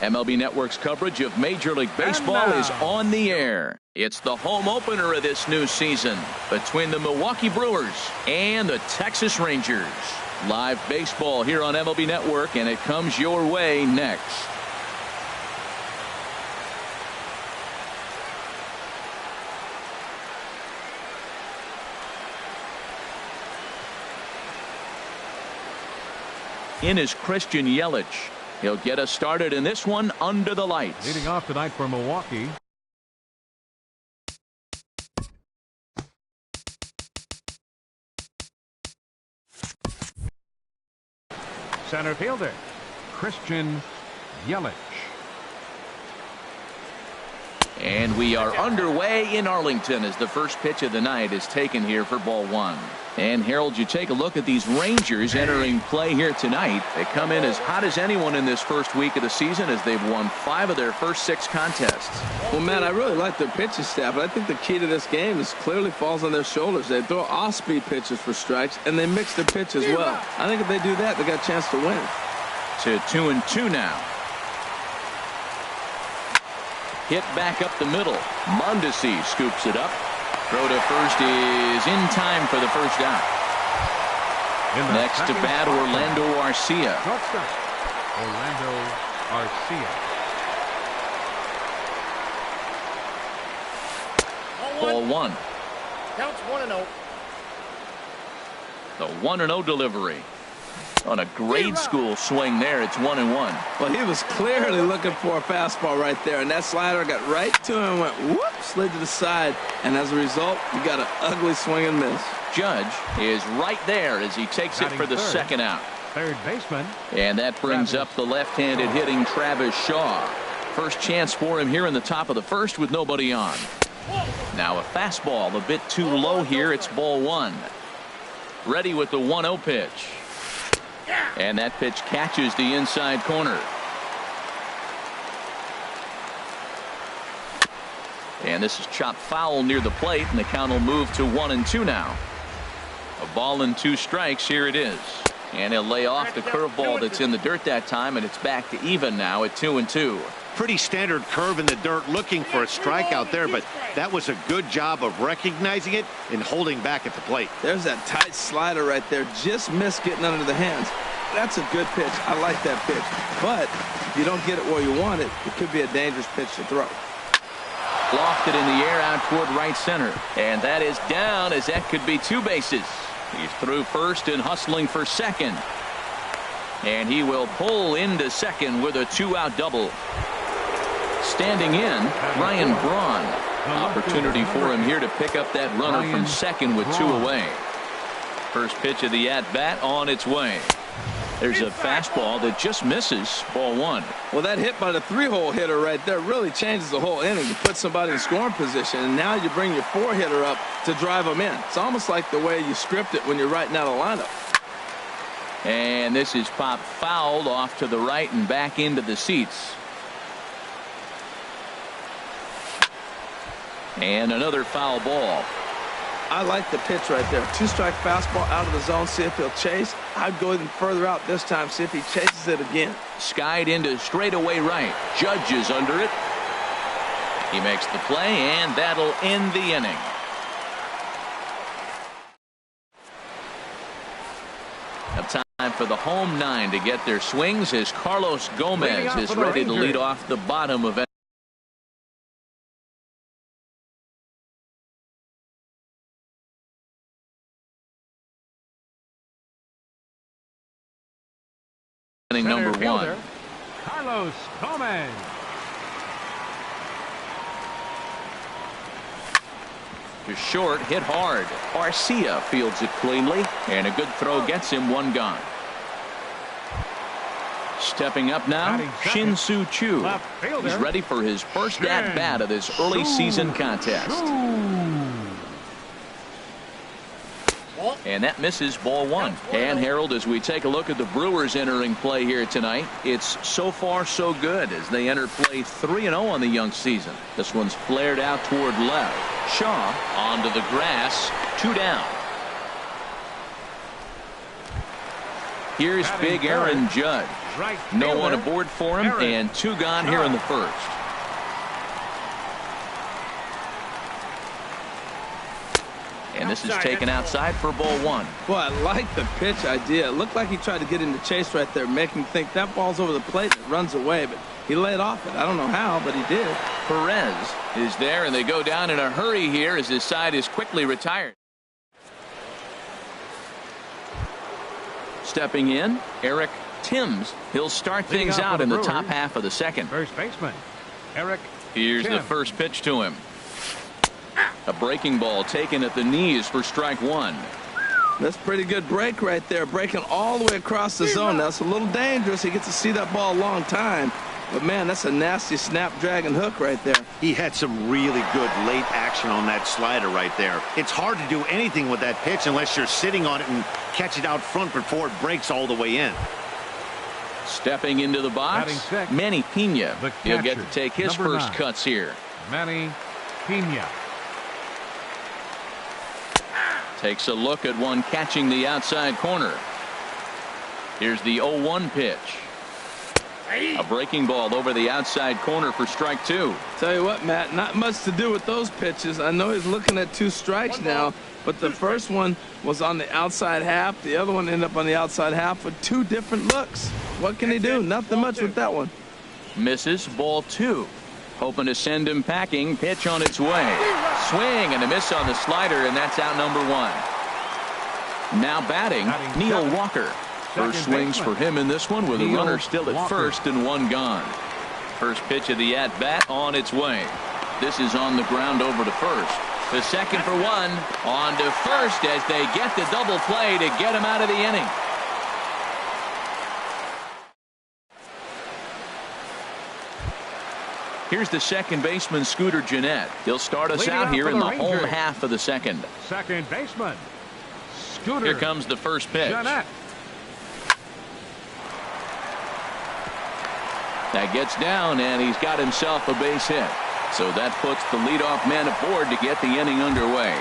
MLB Network's coverage of Major League Baseball is on the air. It's the home opener of this new season between the Milwaukee Brewers and the Texas Rangers. Live baseball here on MLB Network, and it comes your way next. In is Christian Yelich. He'll get us started in this one under the lights. Leading off tonight for Milwaukee. Center fielder, Christian Yelich. And we are underway in Arlington as the first pitch of the night is taken here for ball one. And Harold, you take a look at these Rangers entering play here tonight. They come in as hot as anyone in this first week of the season as they've won 5 of their first 6 contests. Well, Matt, I really like their pitching staff, but I think the key to this game is clearly falls on their shoulders. They throw off-speed pitches for strikes, and they mix their pitch as well. I think if they do that, they got a chance to win. To 2-2 now. Hit back up the middle. Mondesi scoops it up. Throw to first is in time for the first out. Next to bat, Orlando Arcia. Shortstop, Orlando Arcia. Ball one. Counts 1-0. The 1-0 delivery. On a grade school swing there, it's 1-1. Well, he was clearly looking for a fastball right there, and that slider got right to him and went whoop, slid to the side, and as a result, you got an ugly swing and miss. Judge is right there as he takes it for the second out. Third baseman. And that brings up the left-handed hitting Travis Shaw. First chance for him here in the top of the first with nobody on. Now a fastball a bit too low here. It's ball one. Ready with the 1-0 pitch. And that pitch catches the inside corner. And this is chopped foul near the plate, and the count will move to 1-2 now. A ball and 2 strikes. Here it is. And he'll lay off the curveball that's in the dirt that time, and it's back to even now at 2-2. Pretty standard curve in the dirt, looking for a strikeout there, but that was a good job of recognizing it and holding back at the plate. There's that tight slider right there. Just missed getting under the hands. That's a good pitch. I like that pitch. But if you don't get it where you want it, it could be a dangerous pitch to throw. Lofted in the air out toward right center. And that is down as that could be 2 bases. He's through first and hustling for second. And he will pull into second with a 2-out double. Standing in, Ryan Braun. Opportunity for him here to pick up that runner from second with 2 away. First pitch of the at-bat on its way. There's a fastball that just misses. Ball one. Well, that hit by the 3-hole hitter right there really changes the whole inning. You put somebody in scoring position, and now you bring your 4-hitter up to drive them in. It's almost like the way you script it when you're writing out a lineup. And this is popped fouled off to the right and back into the seats. And another foul ball. I like the pitch right there. 2-strike fastball out of the zone. See if he'll chase. I'd go even further out this time. See if he chases it again. Skied into straightaway right. Judge is under it. He makes the play, and that'll end the inning. Now time for the home 9 to get their swings as Carlos Gomez is ready to lead off the bottom of inning number 1. Carlos Gomez. To short, hit hard. Arcia fields it cleanly, and a good throw gets him 1 gone. Stepping up now, Shin-Soo Choo. He's ready for his first at-bat of this early season contest. And that misses ball 1. And Harold, as we take a look at the Brewers entering play here tonight, it's so far so good as they enter play 3-0 on the young season. This one's flared out toward left. Shaw onto the grass, 2 down. Here's big Aaron Judge. No one aboard for him, and 2 gone here in the first. And this is taken outside for ball 1. Well, I like the pitch idea. It looked like he tried to get into chase right there, make him think that ball's over the plate and runs away, but he laid off it. I don't know how, but he did. Perez is there, and they go down in a hurry here as his side is quickly retired. Stepping in, Eric Timms. He'll start things out in the top half of the second. First baseman, Eric Here's Timms. the first pitch to him. A breaking ball taken at the knees for strike 1. That's pretty good break right there, breaking all the way across the zone. Now, it's a little dangerous. He gets to see that ball a long time. But, man, that's a nasty snapdragon hook right there. He had some really good late action on that slider right there. It's hard to do anything with that pitch unless you're sitting on it and catch it out front before it breaks all the way in. Stepping into the box, Batting Manny Pena. the He'll get catcher, to take his number first 9. cuts here. Manny Pena. Takes a look at one catching the outside corner. Here's the 0-1 pitch. A breaking ball over the outside corner for strike 2. Tell you what, Matt, not much to do with those pitches. I know he's looking at 2 strikes now, but the first one was on the outside half. The other one ended up on the outside half with 2 different looks. What can he do? Nothing much with that one. Misses, ball 2. Hoping to send him packing. Pitch on its way. Swing and a miss on the slider, and that's out number 1. Now batting, Neil Walker. First swings for him in this one with a runner still at first and 1 gone. First pitch of the at-bat on its way. This is on the ground over to first. The second for 1. On to first as they get the double play to get him out of the inning. Here's the second baseman, Scooter Gennett. He'll start us out here in the home half of the second. Second baseman, Scooter. Here comes the first pitch. Gennett. That gets down, and he's got himself a base hit. So that puts the leadoff man aboard to get the inning underway.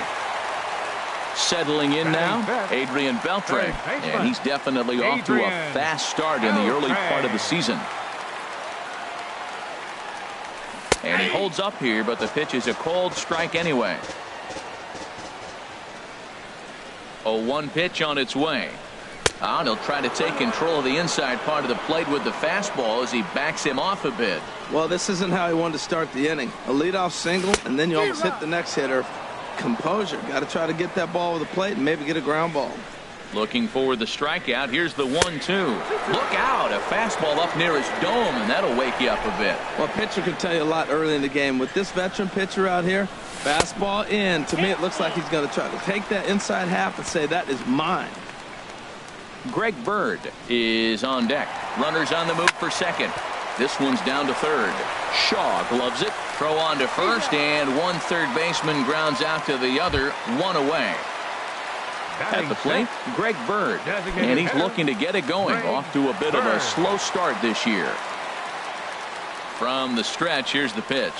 Settling in now, Adrian Beltre. And he's definitely off to a fast start in the early part of the season. And he holds up here, but the pitch is a called strike anyway. 0-1 pitch on its way. And he'll try to take control of the inside part of the plate with the fastball as he backs him off a bit. Well, this isn't how he wanted to start the inning. A leadoff single, and then you almost hit the next hitter. Composure. Got to try to get that ball over the plate and maybe get a ground ball. Looking for the strikeout. Here's the 1-2. Look out. A fastball up near his dome, and that'll wake you up a bit. Well, a pitcher can tell you a lot early in the game. With this veteran pitcher out here, fastball in. To me, it looks like he's going to try to take that inside half and say, that is mine. Greg Bird is on deck. Runners on the move for second. This one's down to third. Shaw gloves it. Throw on to first, and one third baseman grounds out to the other. 1 away. At the plate, Greg Bird. And he's looking to get it going. Off to a bit of a slow start this year. From the stretch, here's the pitch.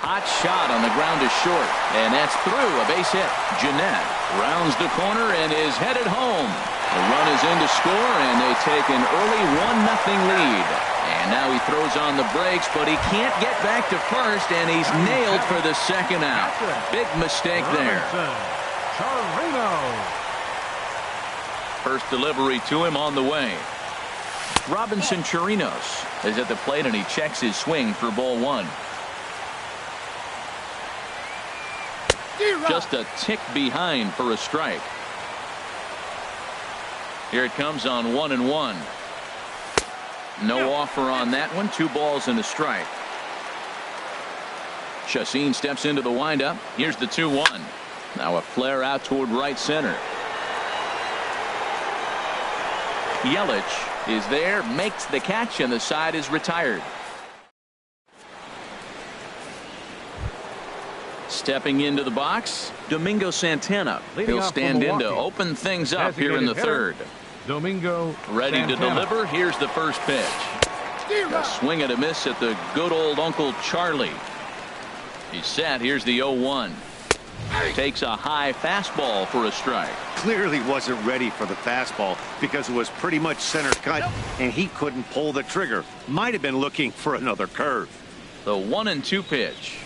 Hot shot on the ground is short. And that's through. A base hit. Gennett rounds the corner and is headed home. The run is in to score, and they take an early 1-0 lead. And now he throws on the brakes, but he can't get back to first, and he's nailed for the second out. Big mistake there. First delivery to him on the way. Robinson Chirinos is at the plate, and he checks his swing for ball 1. Just a tick behind for a strike. Here it comes on 1-1. No offer on that one. 2 balls and a strike. Chacin steps into the windup. Here's the 2-1. Now a flare out toward right center. Yelich is there, makes the catch, and the side is retired. Stepping into the box, Domingo Santana. He'll stand in to open things up here in the third. Domingo ready Santana. to deliver. Here's the first pitch. A swing and a miss at the good old Uncle Charlie. He's set. Here's the 0-1. Takes a high fastball for a strike. clearly wasn't ready for the fastball because it was pretty much center cut, and he couldn't pull the trigger. Might have been looking for another curve. The 1-2 pitch.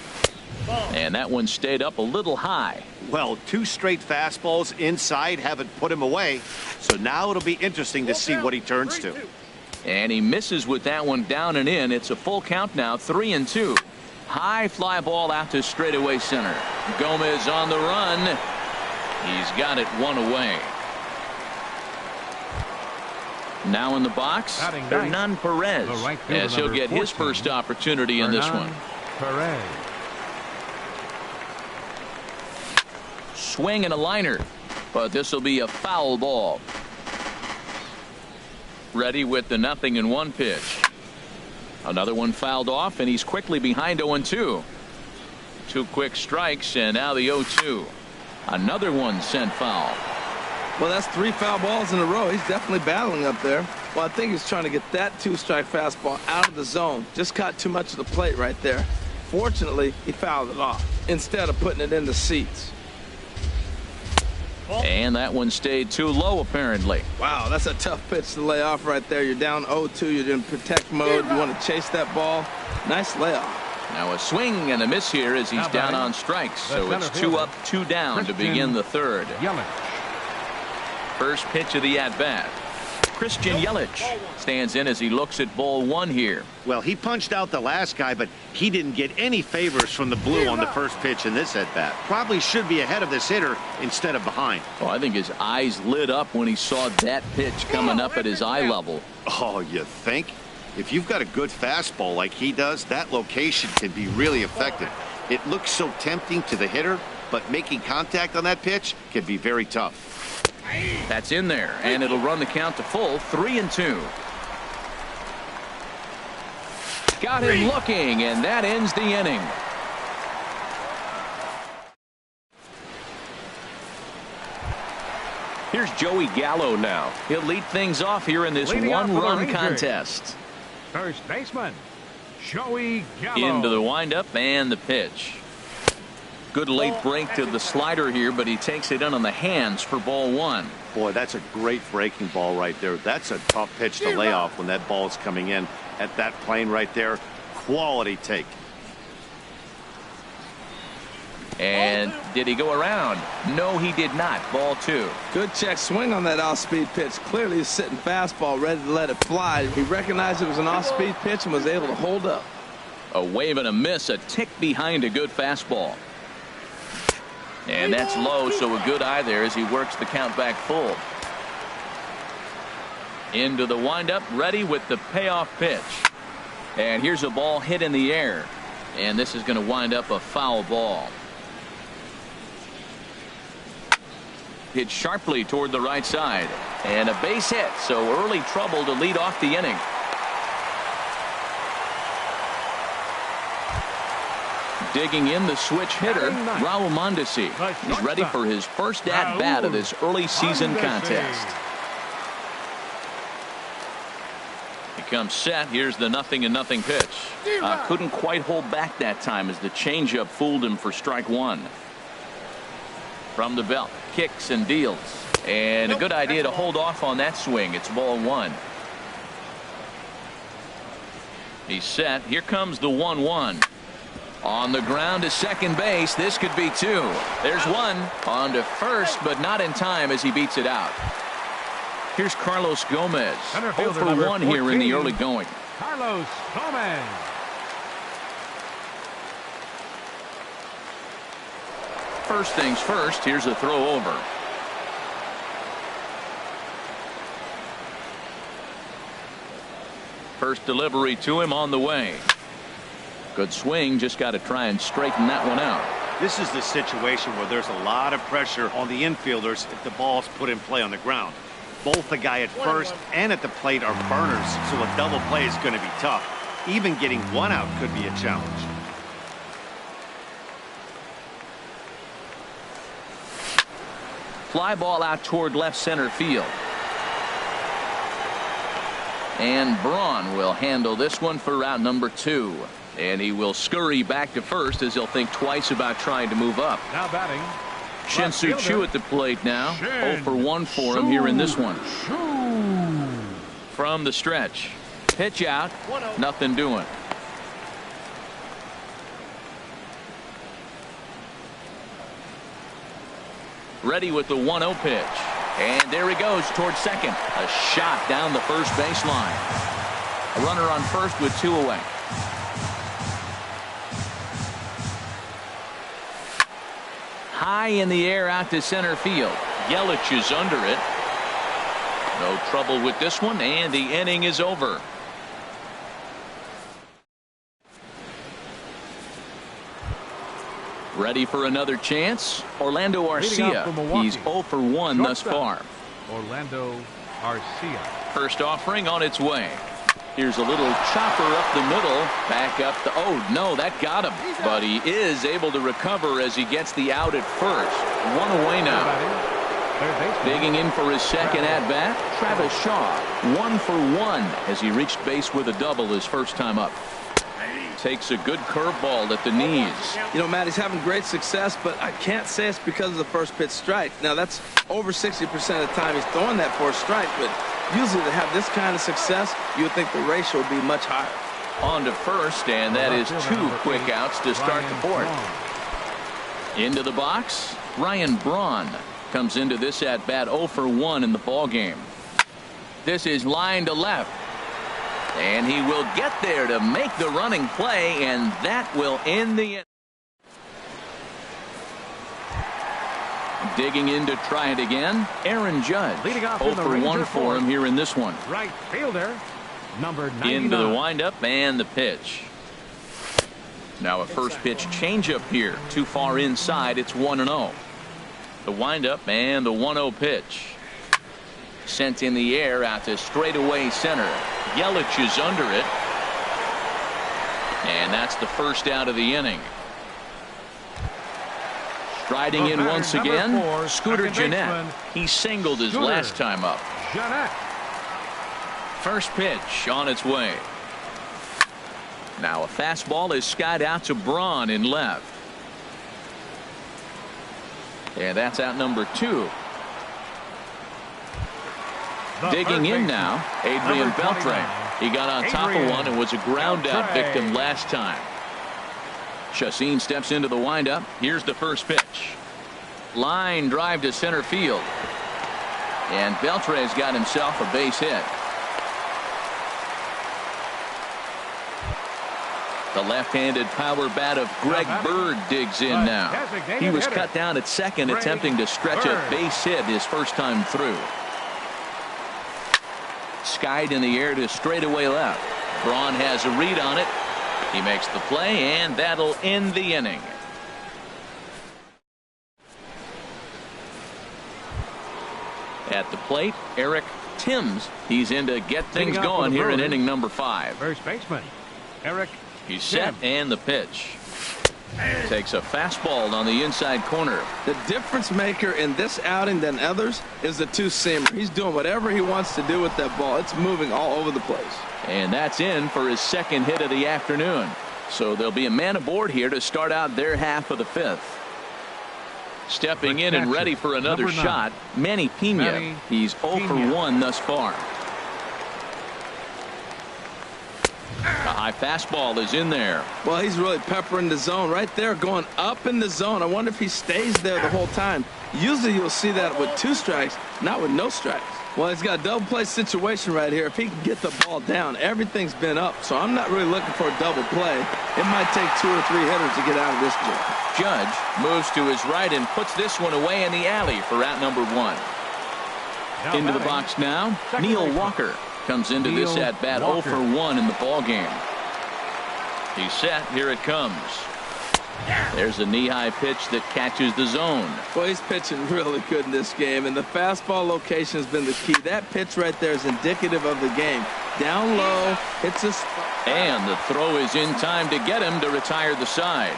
And that one stayed up a little high. Well, 2 straight fastballs inside haven't put him away. So now it'll be interesting to see what he turns to. And he misses with that one down and in. It's a full count now, 3-2. High fly ball out to straightaway center. Gomez on the run. He's got it 1 away. Now in the box, Hernan Perez, as he'll get his first opportunity in this one. Perez. Swing and a liner, but this will be a foul ball. Ready with the 0-1 pitch. Another one fouled off, and he's quickly behind 0-2. 2 quick strikes, and now the 0-2. Another one sent foul. Well, that's 3 foul balls in a row. He's definitely battling up there. Well, I think he's trying to get that 2-strike fastball out of the zone. Just caught too much of the plate right there. Fortunately, he fouled it off instead of putting it in the seats. And that one stayed too low, apparently. Wow, that's a tough pitch to lay off right there. You're down 0-2. You're in protect mode. You want to chase that ball. Nice layoff. Now a swing and a miss here as he's down on strikes. So it's 2 up, 2 down to begin the third. First pitch of the at-bat. Christian Yelich stands in as he looks at ball 1 here. Well, he punched out the last guy, but he didn't get any favors from the blue on the first pitch in this at-bat. Probably should be ahead of this hitter instead of behind. Oh, I think his eyes lit up when he saw that pitch coming up at his eye level. Oh, you think? If you've got a good fastball like he does, that location can be really effective. It looks so tempting to the hitter, but making contact on that pitch can be very tough. That's in there, and it'll run the count to full, 3-2. Got him looking, and that ends the inning. Here's Joey Gallo now. He'll lead things off here in this one-run contest. First baseman, Joey Gallo. Into the windup and the pitch. Good late break to the slider here, but he takes it in on the hands for ball 1. Boy, that's a great breaking ball right there. That's a tough pitch to lay off when that ball is coming in at that plane right there. Quality take. And did he go around? No, he did not. Ball 2. Good check swing on that off-speed pitch. Clearly he's sitting fastball ready to let it fly. He recognized it was an off-speed pitch and was able to hold up. A wave and a miss, a tick behind a good fastball. And that's low, so a good eye there as he works the count back full. Into the windup, ready with the payoff pitch. And here's a ball hit in the air. And this is going to wind up a foul ball. Hit sharply toward the right side. And a base hit, so early trouble to lead off the inning. Digging in the switch hitter, Raul Mondesi. He's ready for his first at-bat of this early season contest. He comes set. Here's the 0-0 pitch. Couldn't quite hold back that time as the changeup fooled him for strike 1. From the belt, kicks and deals. And a good idea to hold off on that swing. It's ball 1. He's set. Here comes the 1-1. On the ground to second base. This could be 2. There's 1. On to first, but not in time as he beats it out. Here's Carlos Gomez. 0 for 1 here in the early going. Carlos Gomez. First things first, here's a throw over. First delivery to him on the way. Good swing, just got to try and straighten that one out. This is the situation where there's a lot of pressure on the infielders if the ball's put in play on the ground. Both the guy at first and at the plate are burners, so a double play is going to be tough. Even getting 1 out could be a challenge. Fly ball out toward left center field. And Braun will handle this one for route number 2. And he will scurry back to first as he'll think twice about trying to move up. Now batting, Shin-Soo Choo at the plate now. 0 for 1 for him here in this one. From the stretch. Pitch out. Nothing doing. Ready with the 1-0 pitch. And there he goes towards second. A shot down the first baseline. A runner on first with 2 away. High in the air out to center field. Yelich is under it. No trouble with this one, and the inning is over. Ready for another chance. Orlando Arcia. He's 0 for 1 thus far. Orlando Arcia. First offering on its way. Here's a little chopper up the middle. Back up the. Oh, no, that got him. But he is able to recover as he gets the out at first. 1 away now. Digging in for his second at-bat, Travis Shaw. 1 for 1 as he reached base with a double his first time up. Takes a good curveball at the knees. You know, Matt, he's having great success, but I can't say it's because of the first pitch strike. Now, that's over 60% of the time he's throwing that for a strike, but usually to have this kind of success, you would think the ratio would be much higher. On to first, and that is 2 quick outs to start the fourth. Into the box, Ryan Braun comes into this at-bat 0 for 1 in the ballgame. This is line to left. And he will get there to make the running play, and that will end the inning. Digging in to try it again, Aaron Judge. 0 for 1 for him here in this one. Right fielder, number 99. Into the windup and the pitch. Now a first pitch changeup here. Too far inside. It's 1-0. The windup and the 1-0 pitch. Sent in the air out to straightaway center. Yelich is under it. And that's the first out of the inning. Striding in once again, Scooter Gennett. He singled his last time up. First pitch on its way. Now a fastball is skied out to Braun in left. And that's out number 2. Digging in now, Adrian Beltre. He got on top of one and was a ground out victim last time. Chacin steps into the windup. Here's the first pitch. Line drive to center field. And Beltre's got himself a base hit. The left-handed power bat of Greg Bird digs in now. He was cut down at second, attempting to stretch a base hit his first time through. Skied in the air to straightaway left. Braun has a read on it. He makes the play, and that'll end the inning. At the plate, Eric Timms. He's in to get things going here in inning number 5. First baseman, Eric. He's set, and the pitch. Takes a fastball on the inside corner. The difference maker in this outing than others is the two-seamer. He's doing whatever he wants to do with that ball. It's moving all over the place. And that's in for his second hit of the afternoon. So there'll be a man aboard here to start out their half of the 5th. Stepping in and ready for another shot, Manny Pena. He's 0 for 1 thus far. A high fastball is in there. Well, he's really peppering the zone right there, going up in the zone. I wonder if he stays there the whole time. Usually you'll see that with 2 strikes, not with no strikes. Well, he's got a double play situation right here. If he can get the ball down, everything's been up. So I'm not really looking for a double play. It might take 2 or 3 hitters to get out of this joint. Judge moves to his right and puts this one away in the alley for out number 1. Into the box now, Neil Walker comes into this at bat 0 for 1 in the ball game. He's set. Here it comes. There's a knee-high pitch that catches the zone. Well, he's pitching really good in this game, and the fastball location has been the key. That pitch right there is indicative of the game. Down low, hits a spot. And the throw is in time to get him to retire the side.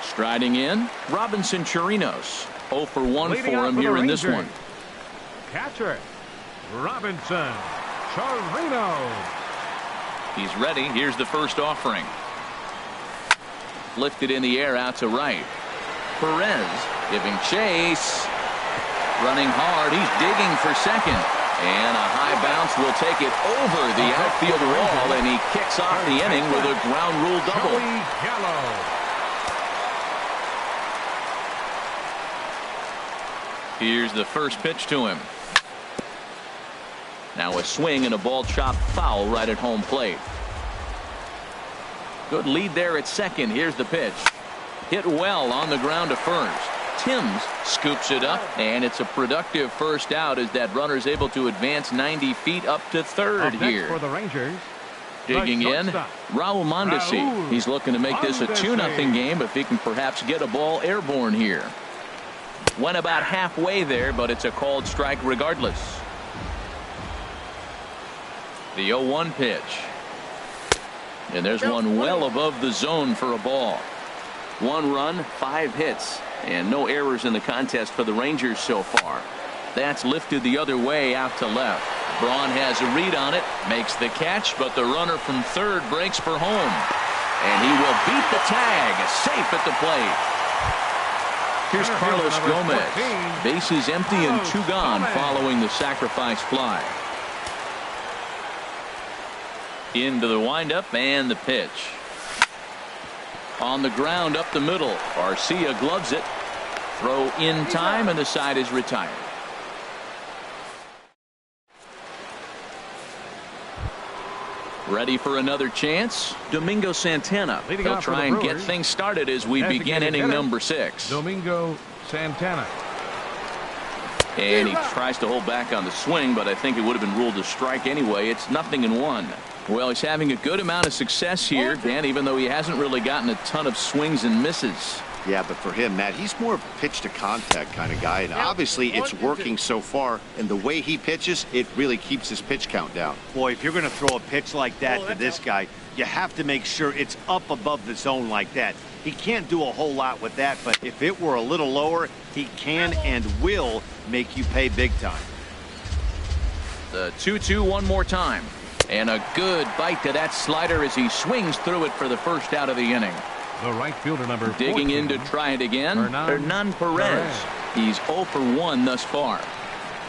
Striding in, Robinson Chirinos. 0 for 1 for him here in this one. Catcher, Robinson Chirinos. He's ready. Here's the first offering. Lifted in the air out to right. Perez giving chase. Running hard. He's digging for second. And a high bounce will take it over the outfield wall, and he kicks off the inning with a ground rule double. Here's the first pitch to him. Now a swing and a ball chopped foul right at home plate. Good lead there at second. Here's the pitch. Hit well on the ground to first. Timms scoops it up, and it's a productive first out as that runner's able to advance 90 feet up to third here. For the Rangers, digging in, Raul Mondesi. He's looking to make this a 2-0 game if he can perhaps get a ball airborne here. Went about halfway there, but it's a called strike regardless. The 0-1 pitch. And there's one well above the zone for a ball. 1 run, 5 hits, and no errors in the contest for the Rangers so far. That's lifted the other way out to left. Braun has a read on it, makes the catch, but the runner from third breaks for home. And he will beat the tag, safe at the plate. Here's Carlos Gomez. Bases empty and 2 gone following the sacrifice fly. Into the windup and the pitch. On the ground up the middle. Garcia gloves it. Throw in time, and the side is retired. Ready for another chance? Domingo Santana. He'll try and get things started as we begin inning number 6. Domingo Santana. And he tries to hold back on the swing, but I think it would have been ruled a strike anyway. It's 0-1. Well, he's having a good amount of success here, Dan, even though he hasn't really gotten a ton of swings and misses. Yeah, but for him, Matt, he's more of a pitch to contact kind of guy, and obviously it's working so far, and the way he pitches, it really keeps his pitch count down. Boy, if you're going to throw a pitch like that to this guy, you have to make sure it's up above the zone like that. He can't do a whole lot with that, but if it were a little lower, he can and will make you pay big time. The 2-2 one more time. And a good bite to that slider as he swings through it for the first out of the inning. The right fielder number 14. Digging in to try it again. Hernan Perez. He's 0 for 1 thus far.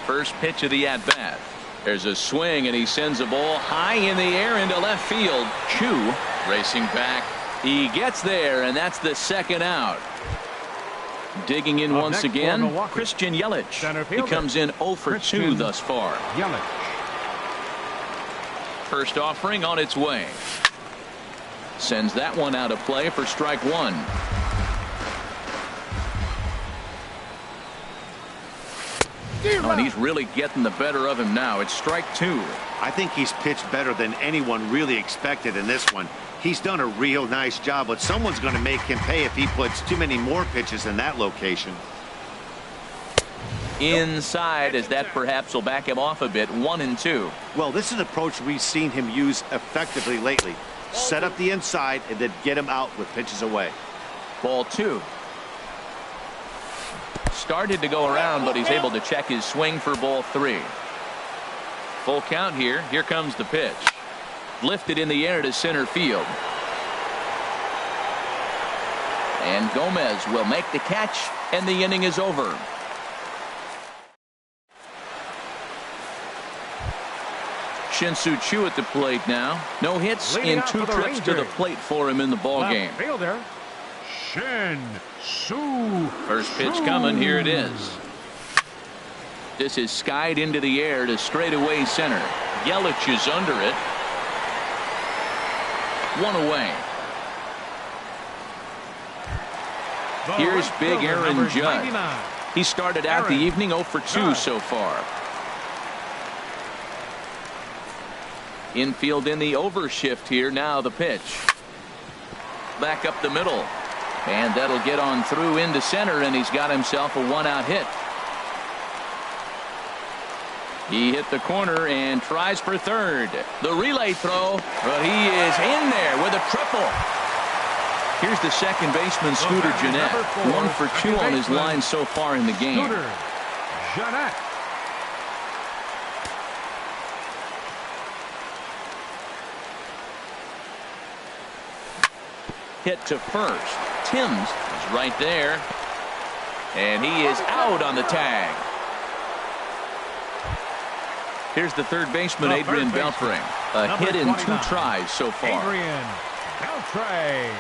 First pitch of the at-bat. There's a swing, and he sends a ball high in the air into left field. Chu racing back. He gets there, and that's the second out. Digging in once again, Christian Yelich. He comes in 0 for 2 thus far. Yelich. First offering on its way. Sends that one out of play for strike 1. Oh, and he's really getting the better of him now. It's strike 2. I think he's pitched better than anyone really expected in this one. He's done a real nice job, but someone's going to make him pay if he puts too many more pitches in that location. Inside, as that perhaps will back him off a bit. 1-2. Well, this is an approach we've seen him use effectively lately. Set up the inside and then get him out with pitches away. Ball 2. Started to go around, but he's able to check his swing for ball 3. Full count here. Here comes the pitch. Lifted in the air to center field. And Gomez will make the catch, and the inning is over. Shin-Soo Choo at the plate now. No hits in 2 trips to the plate for him in the ball game. Fielder, Shin-Soo. First pitch coming. Here it is. This is skied into the air to straightaway center. Yelich is under it. 1 away. Here's big Aaron Judge. He started out the evening 0 for 2 so far. Infield in the overshift here. Now the pitch. Back up the middle. And that'll get on through into center, and he's got himself a 1-out hit. He hit the corner and tries for third. The relay throw, but he is in there with a triple. Here's the second baseman, Scooter Gennett. 1 for 2 on his line so far in the game. Scooter Gennett. hit to first. Timms is right there. And he is out on the tag. Here's the third baseman, Adrian Beltre. A hit in 2 tries so far. Adrian Beltre.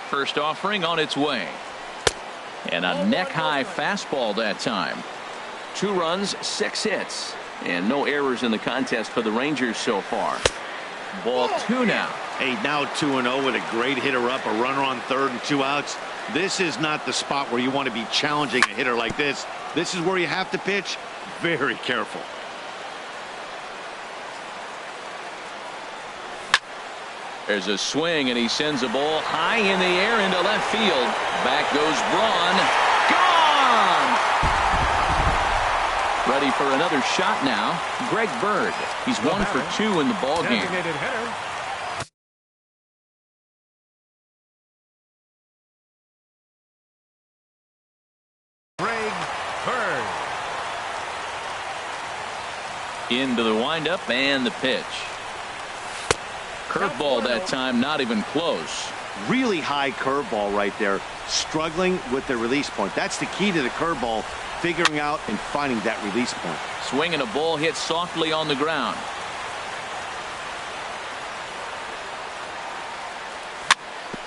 First offering on its way. And a neck-high fastball that time. 2 runs, 6 hits. And no errors in the contest for the Rangers so far. Ball 2 now. Hey, now 2-0 with a great hitter up, a runner on third and 2 outs. This is not the spot where you want to be challenging a hitter like this. This is where you have to pitch very careful. There's a swing, and he sends a ball high in the air into left field. Back goes Braun. Gone! Ready for another shot now. Greg Bird. He's 1 for 2 in the ballgame. Designated hitter. Greg Bird. Into the windup and the pitch. Curveball that time, not even close. Really high curveball right there. Struggling with the release point. That's the key to the curveball, figuring out and finding that release point. Swinging a ball hit softly on the ground.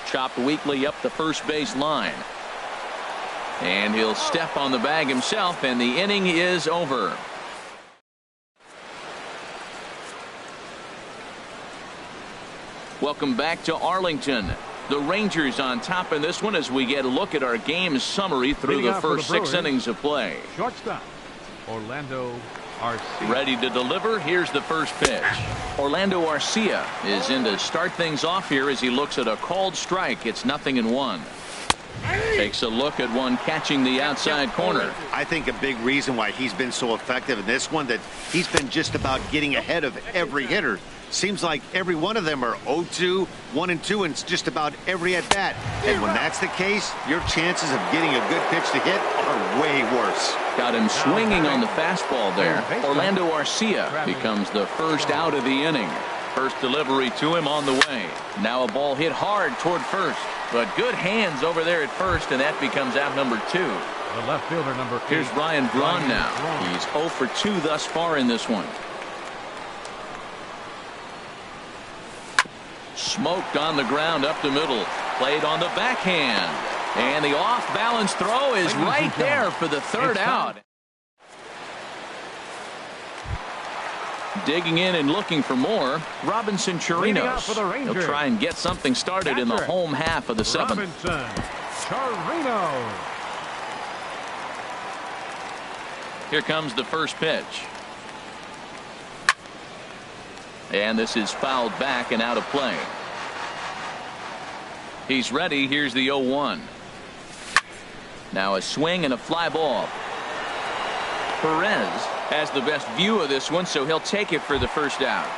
Chopped weakly up the first base line. And he'll step on the bag himself, and the inning is over. Welcome back to Arlington. The Rangers on top in this one as we get a look at our game summary through the first 6 innings of play. Shortstop Orlando Arcia. Ready to deliver. Here's the first pitch. Orlando Arcia is in to start things off here as he looks at a called strike. It's 0-1. Takes a look at one catching the outside corner. I think a big reason why he's been so effective in this one, that he's been just about getting ahead of every hitter. Seems like every one of them are 0-2, 1-2, and it's just about every at bat. And when that's the case, your chances of getting a good pitch to hit are way worse. Got him swinging on the fastball there. Orlando Arcia becomes the first out of the inning. First delivery to him on the way. Now a ball hit hard toward first, but good hands over there at first, and that becomes out number 2. The left fielder, number 8. Here's Ryan Braun now. He's 0 for 2 thus far in this one. Smoked on the ground up the middle. Played on the backhand. And the off-balance throw is right there for the third out. Digging in and looking for more, Robinson Chirinos. He'll try and get something started in the home half of the 7th. Robinson Chirinos. Here comes the first pitch. And this is fouled back and out of play. He's ready. Here's the 0-1. Now a swing and a fly ball. Perez has the best view of this one, so he'll take it for the first out.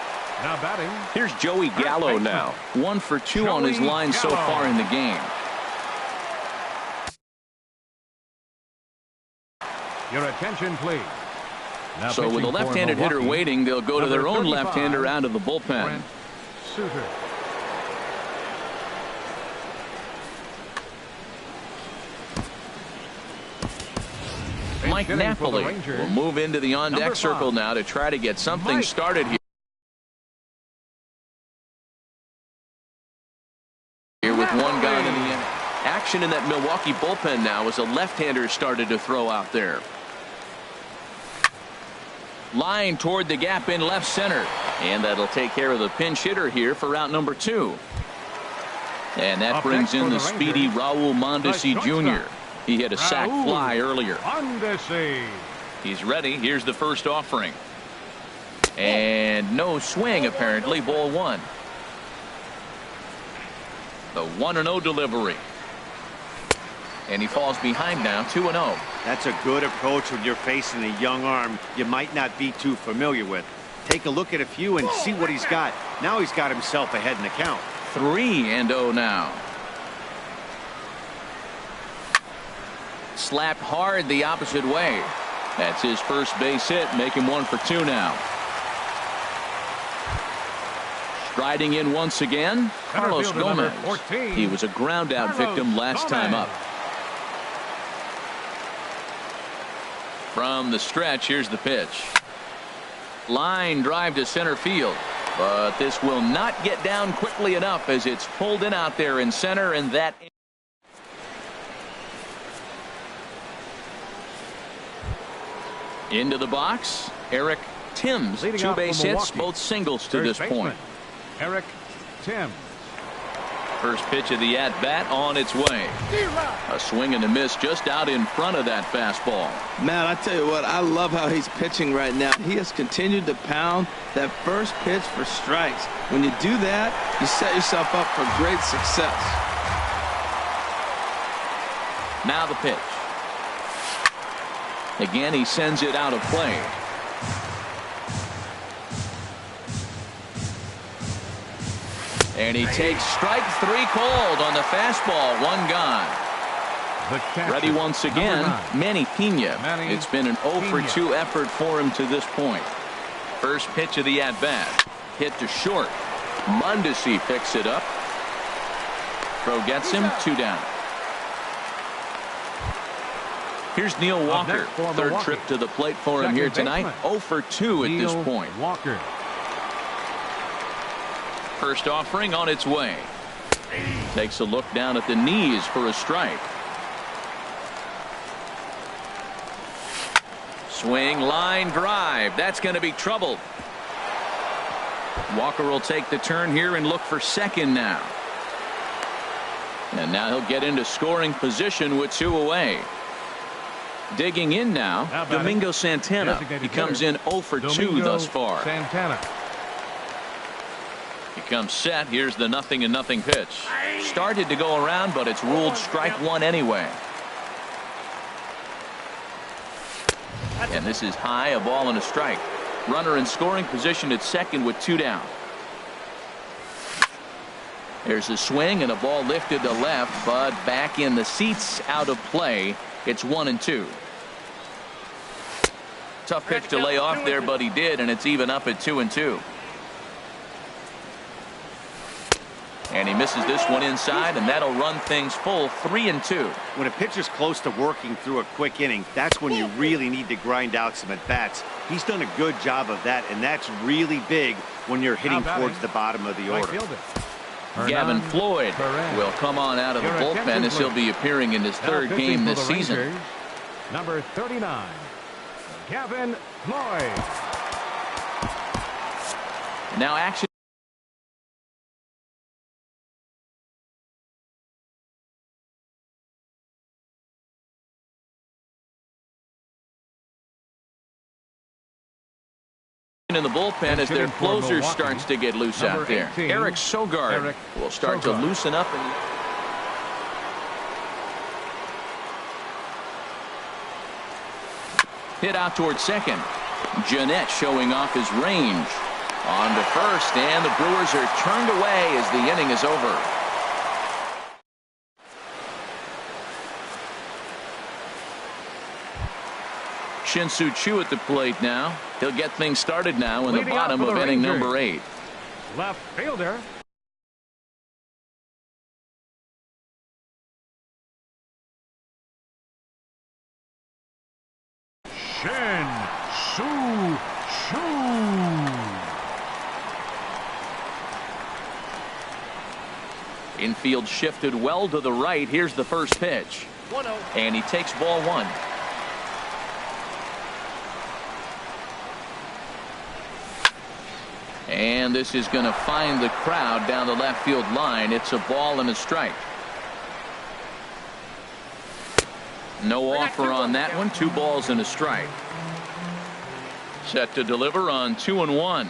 Now batting. Here's Joey Gallo now. 1 for 2 on his line so far in the game. Your attention, please. Now so with a left-handed hitter waiting, they'll go to their own left-hander out of the bullpen. Suter. Mike Napoli will move into the on-deck circle now to try to get something started here with 1 gone in the inning. Action in that Milwaukee bullpen now as a left-hander started to throw out there. Line toward the gap in left center, and that'll take care of the pinch hitter here for out number 2. And that brings in the speedy Raul Mondesi Jr. He hit a sac fly earlier. He's ready. Here's the first offering. And no swing apparently. Ball 1. The 1-0 delivery. And he falls behind now, 2-0. That's a good approach when you're facing a young arm you might not be too familiar with. Take a look at a few and see what he's got. Now he's got himself ahead in the count. 3-0 now. Slapped hard the opposite way. That's his first base hit, make him 1 for 2 now. Striding in once again, Carlos Gomez. He was a ground out victim last time up. From the stretch, here's the pitch. Line drive to center field, but this will not get down quickly enough as it's pulled in out there in center, and that into the box. Eric Timms, 2 base hits, both singles to this point. Eric Timms. First pitch of the at-bat on its way. A swing and a miss just out in front of that fastball. Man, I tell you what, I love how he's pitching right now. He has continued to pound that first pitch for strikes. When you do that, you set yourself up for great success. Now the pitch. Again, he sends it out of play. And he takes strike 3 called on the fastball. 1 gone. Ready once again, Manny Pena. It's been an 0 for 2 effort for him to this point. First pitch of the at-bat. Hit to short. Mondesi picks it up. Throw gets him. 2 down. Here's Neil Walker. Third trip to the plate for him here tonight. 0 for 2 at this point. Walker. First offering on its way. Takes a look down at the knees for a strike. Swing, line drive. That's going to be trouble. Walker will take the turn here and look for second now. And now he'll get into scoring position with 2 away. Digging in now, Domingo Santana. He comes in 0 for 2 thus far. Santana. He comes set. Here's the 0-0 pitch. Started to go around, but it's ruled strike 1 anyway. And this is high, a ball and a strike. Runner in scoring position at second with 2 down. There's a swing and a ball lifted to left, but back in the seats, out of play. It's 1-2. Tough pitch to lay off there, but he did, and it's even up at 2-2. And he misses this one inside, and that'll run things full 3-2. When a pitcher's close to working through a quick inning, that's when you really need to grind out some at-bats. He's done a good job of that, and that's really big when you're hitting towards the bottom of the order. Gavin Floyd will come on out of the bullpen as he'll be appearing in his 3rd game this season. Number 39, Gavin Floyd. Now action. In the bullpen as their closer starts to get loose out there. Eric Sogard will start to loosen up. Hit out towards second. Jeanette showing off his range. On to first, and the Brewers are turned away as the inning is over. Shin-Soo Choo at the plate now. He'll get things started now in the bottom of inning number 8. Left fielder. Shin-Soo Choo. Infield shifted well to the right. Here's the first pitch. 1-0. And he takes ball 1. And this is going to find the crowd down the left field line. It's a ball and a strike. No offer on that one. 2 balls and a strike. Set to deliver on 2-1.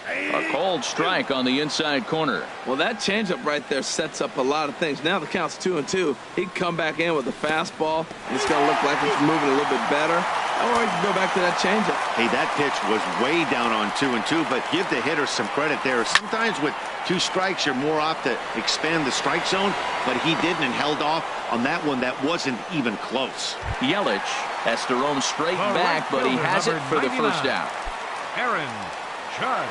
A cold strike on the inside corner. Well, that changeup right there sets up a lot of things. Now the count's 2-2. He'd come back in with a fastball, and it's going to look like it's moving a little bit better. Or he can go back to that changeup. Hey, that pitch was way down on 2-2, but give the hitter some credit there. Sometimes with 2 strikes, you're more off to expand the strike zone, but he didn't and held off on that one that wasn't even close. Yelich has to roam straight back, but he has it for the first out. Aaron Judge.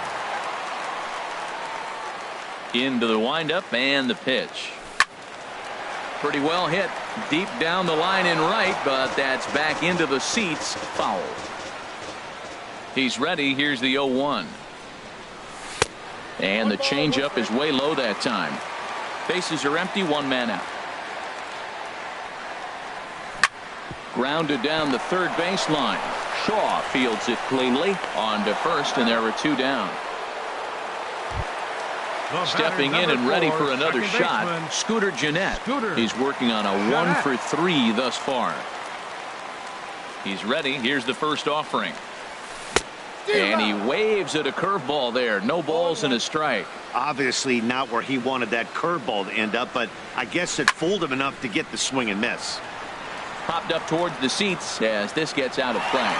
Into the windup and the pitch. Pretty well hit deep down the line in right, but that's back into the seats. Foul. He's ready. Here's the 0-1. And the changeup is way low that time. Bases are empty, 1 man out. Grounded down the third baseline. Shaw fields it cleanly on to first, and there are 2 down. Stepping in and ready for another shot, Scooter Gennett. He's working on a 1 for 3 thus far. He's ready. Here's the first offering. And he waves at a curveball there. No balls and a strike. Obviously not where he wanted that curveball to end up, but I guess it fooled him enough to get the swing and miss. Popped up towards the seats as this gets out of play.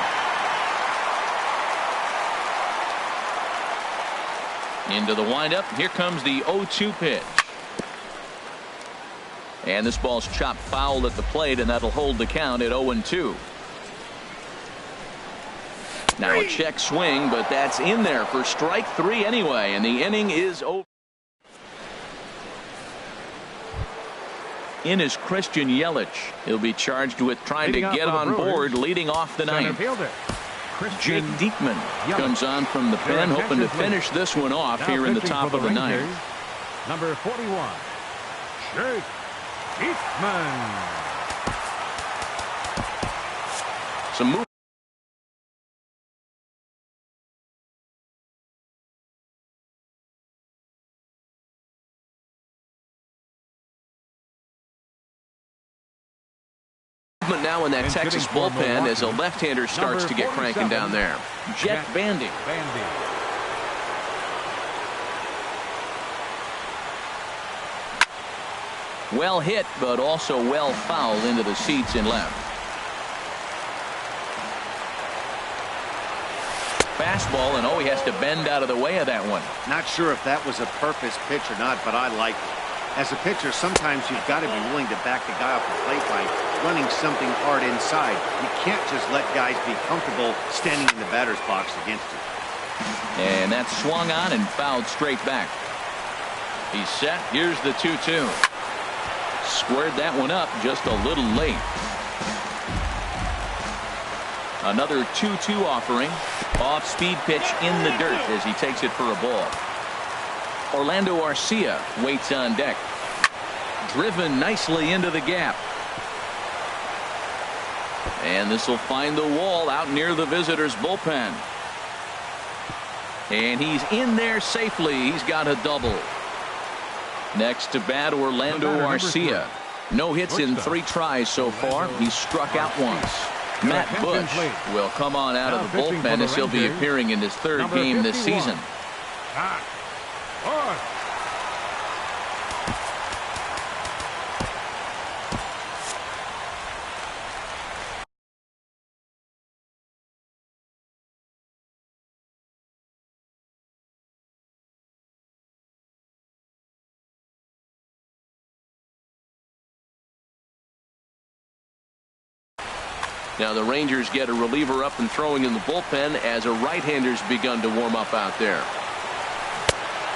Into the windup. Here comes the 0-2 pitch. And this ball's chopped foul at the plate, and that'll hold the count at 0-2. Now a check swing, but that's in there for strike 3 anyway, and the inning is over. In is Christian Yelich. He'll be charged with trying to get on board, leading off the ninth. Jake Diekman comes on from the pen, hoping to finish this one off here in the top of the ninth. Number 41, Jake Diekman. Some movement now in that Texas bullpen as a left-hander starts to get cranking down there. Jet Bandy. Well hit, but also well fouled into the seats in left. Fastball, and he has to bend out of the way of that one. Not sure if that was a purpose pitch or not, but I like it. As a pitcher, sometimes you've got to be willing to back the guy off the plate by running something hard inside. You can't just let guys be comfortable standing in the batter's box against you. And that's swung on and fouled straight back. He's set. Here's the 2-2. Squared that one up just a little late. Another 2-2 offering. Off speed pitch in the dirt as he takes it for a ball. Orlando Arcia waits on deck. Driven nicely into the gap. And this will find the wall out near the visitors' bullpen. And he's in there safely. He's got a double. Next to bat, Orlando Arcia. No hits in 3 tries so far. He's struck out once. Matt Bush will come on out of the bullpen as he'll be appearing in his 3rd game this season. Now the Rangers get a reliever up and throwing in the bullpen as a right-hander's begun to warm up out there.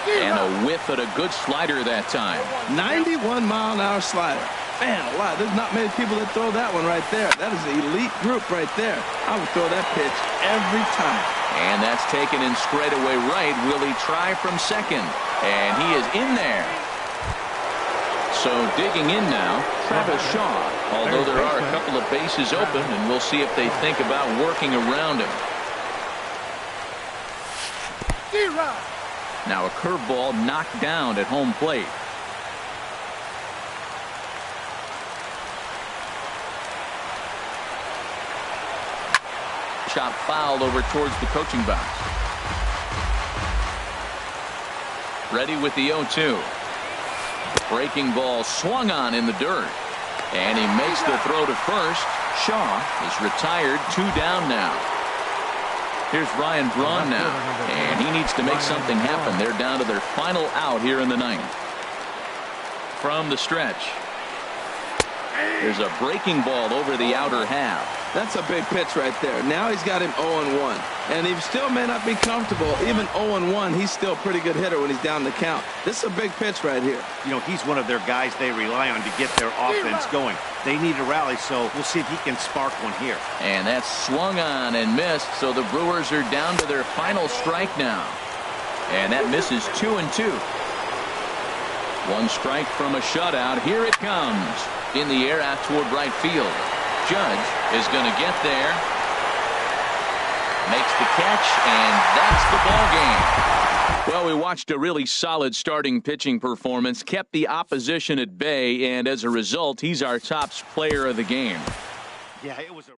And a whiff at a good slider that time. 91-mile-an-hour slider. Man, wow, there's not many people that throw that one right there. That is an elite group right there. I would throw that pitch every time. And that's taken in straightaway right. Will he try from second? And he is in there. So digging in now, Travis Shaw. Although there are a couple of bases open, and we'll see if they think about working around him. Now a curveball knocked down at home plate. Chop foul over towards the coaching box. Ready with the 0-2. Breaking ball swung on in the dirt. And he makes the throw to first. Shaw is retired, 2 down now. Here's Ryan Braun now, and he needs to make something happen. They're down to their final out here in the ninth. From the stretch, there's a breaking ball over the outer half. That's a big pitch right there. Now he's got him 0-1, and he still may not be comfortable. Even 0-1, he's still a pretty good hitter when he's down the count. This is a big pitch right here. You know, he's one of their guys they rely on to get their offense going. They need a rally, so we'll see if he can spark one here. And that's swung on and missed, so the Brewers are down to their final strike now. And that misses 2-2. One strike from a shutout. Here it comes. In the air out toward right field. Judge is going to get there. Makes the catch, and that's the ball game. Well, we watched a really solid starting pitching performance, kept the opposition at bay, and as a result, he's our top player of the game. Yeah, it was a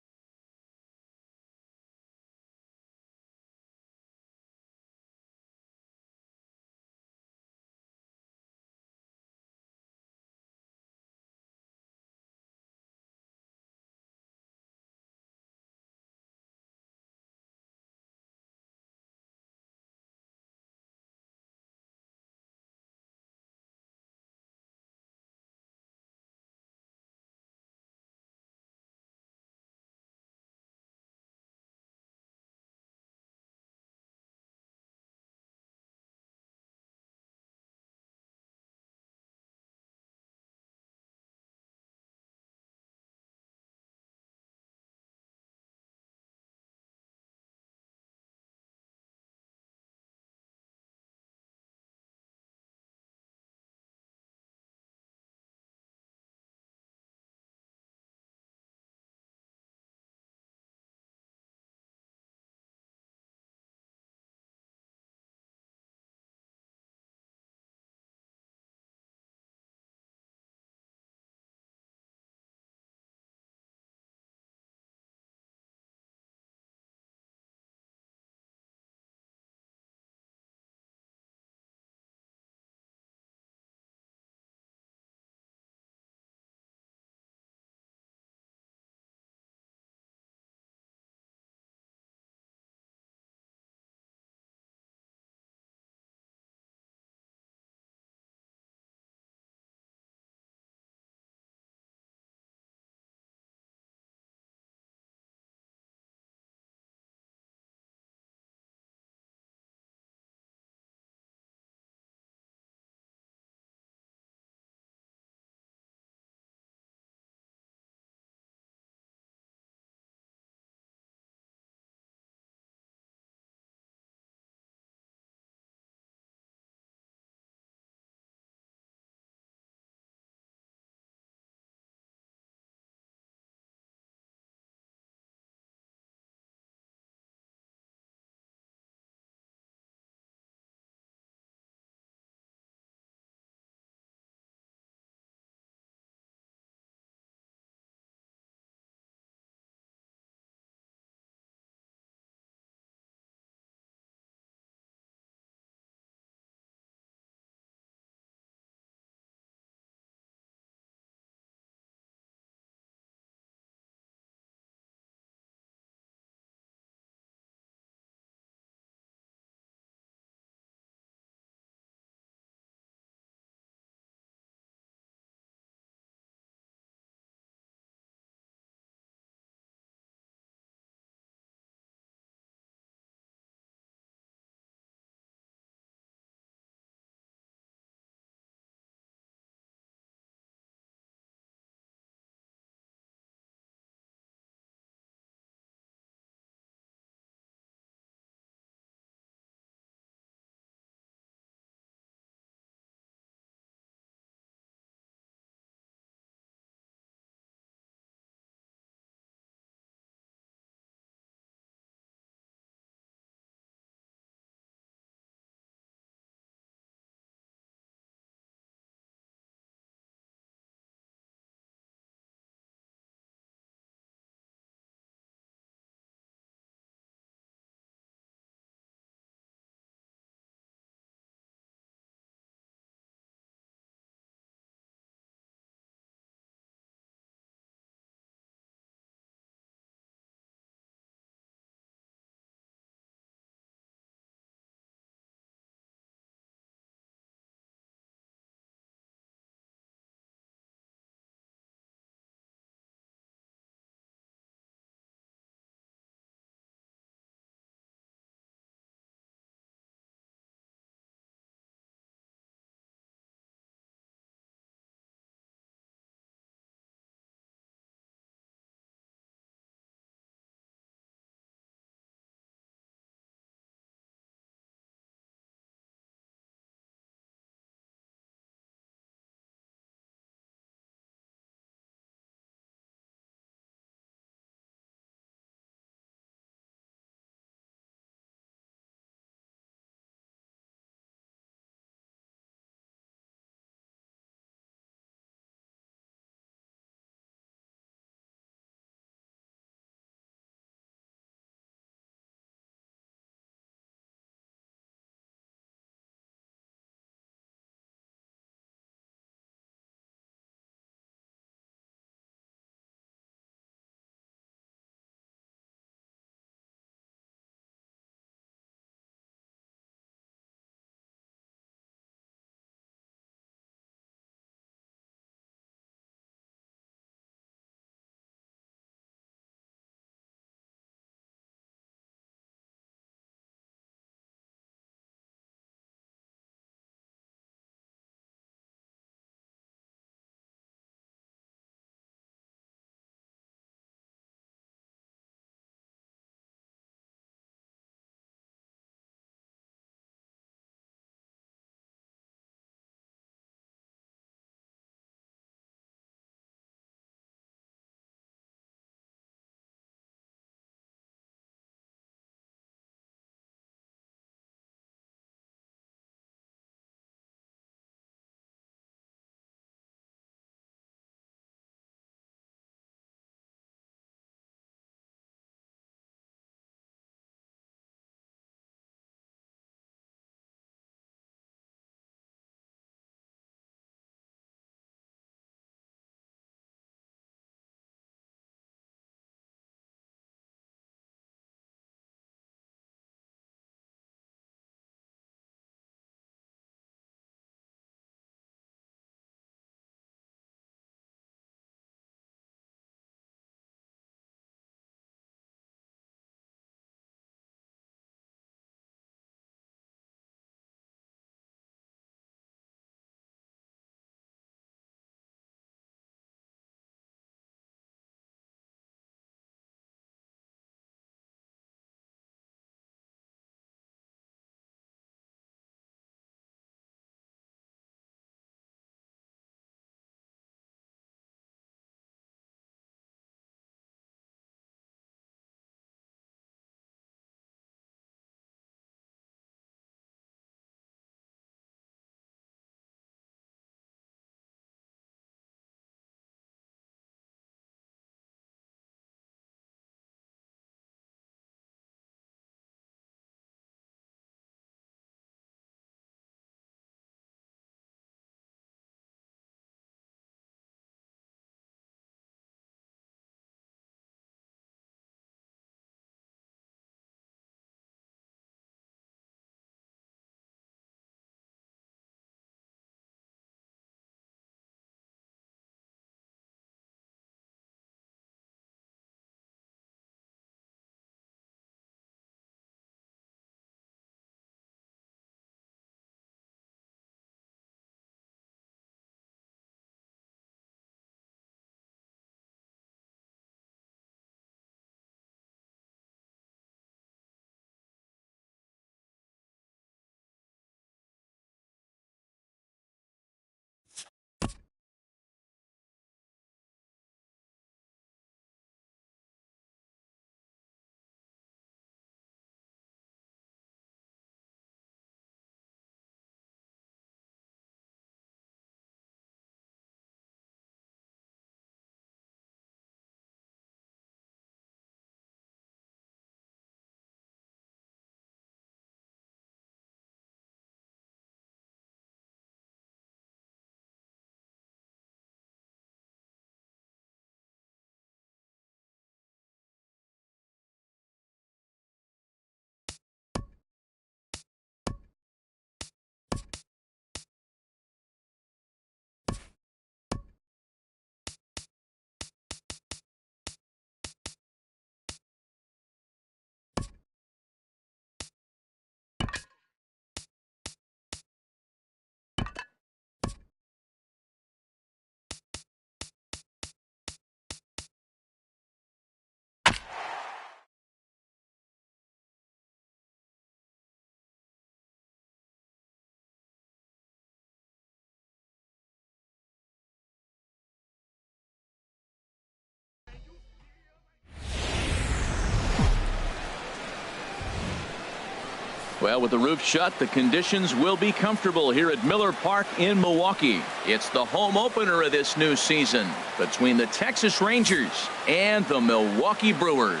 Well, with the roof shut, the conditions will be comfortable here at Miller Park in Milwaukee. It's the home opener of this new season between the Texas Rangers and the Milwaukee Brewers.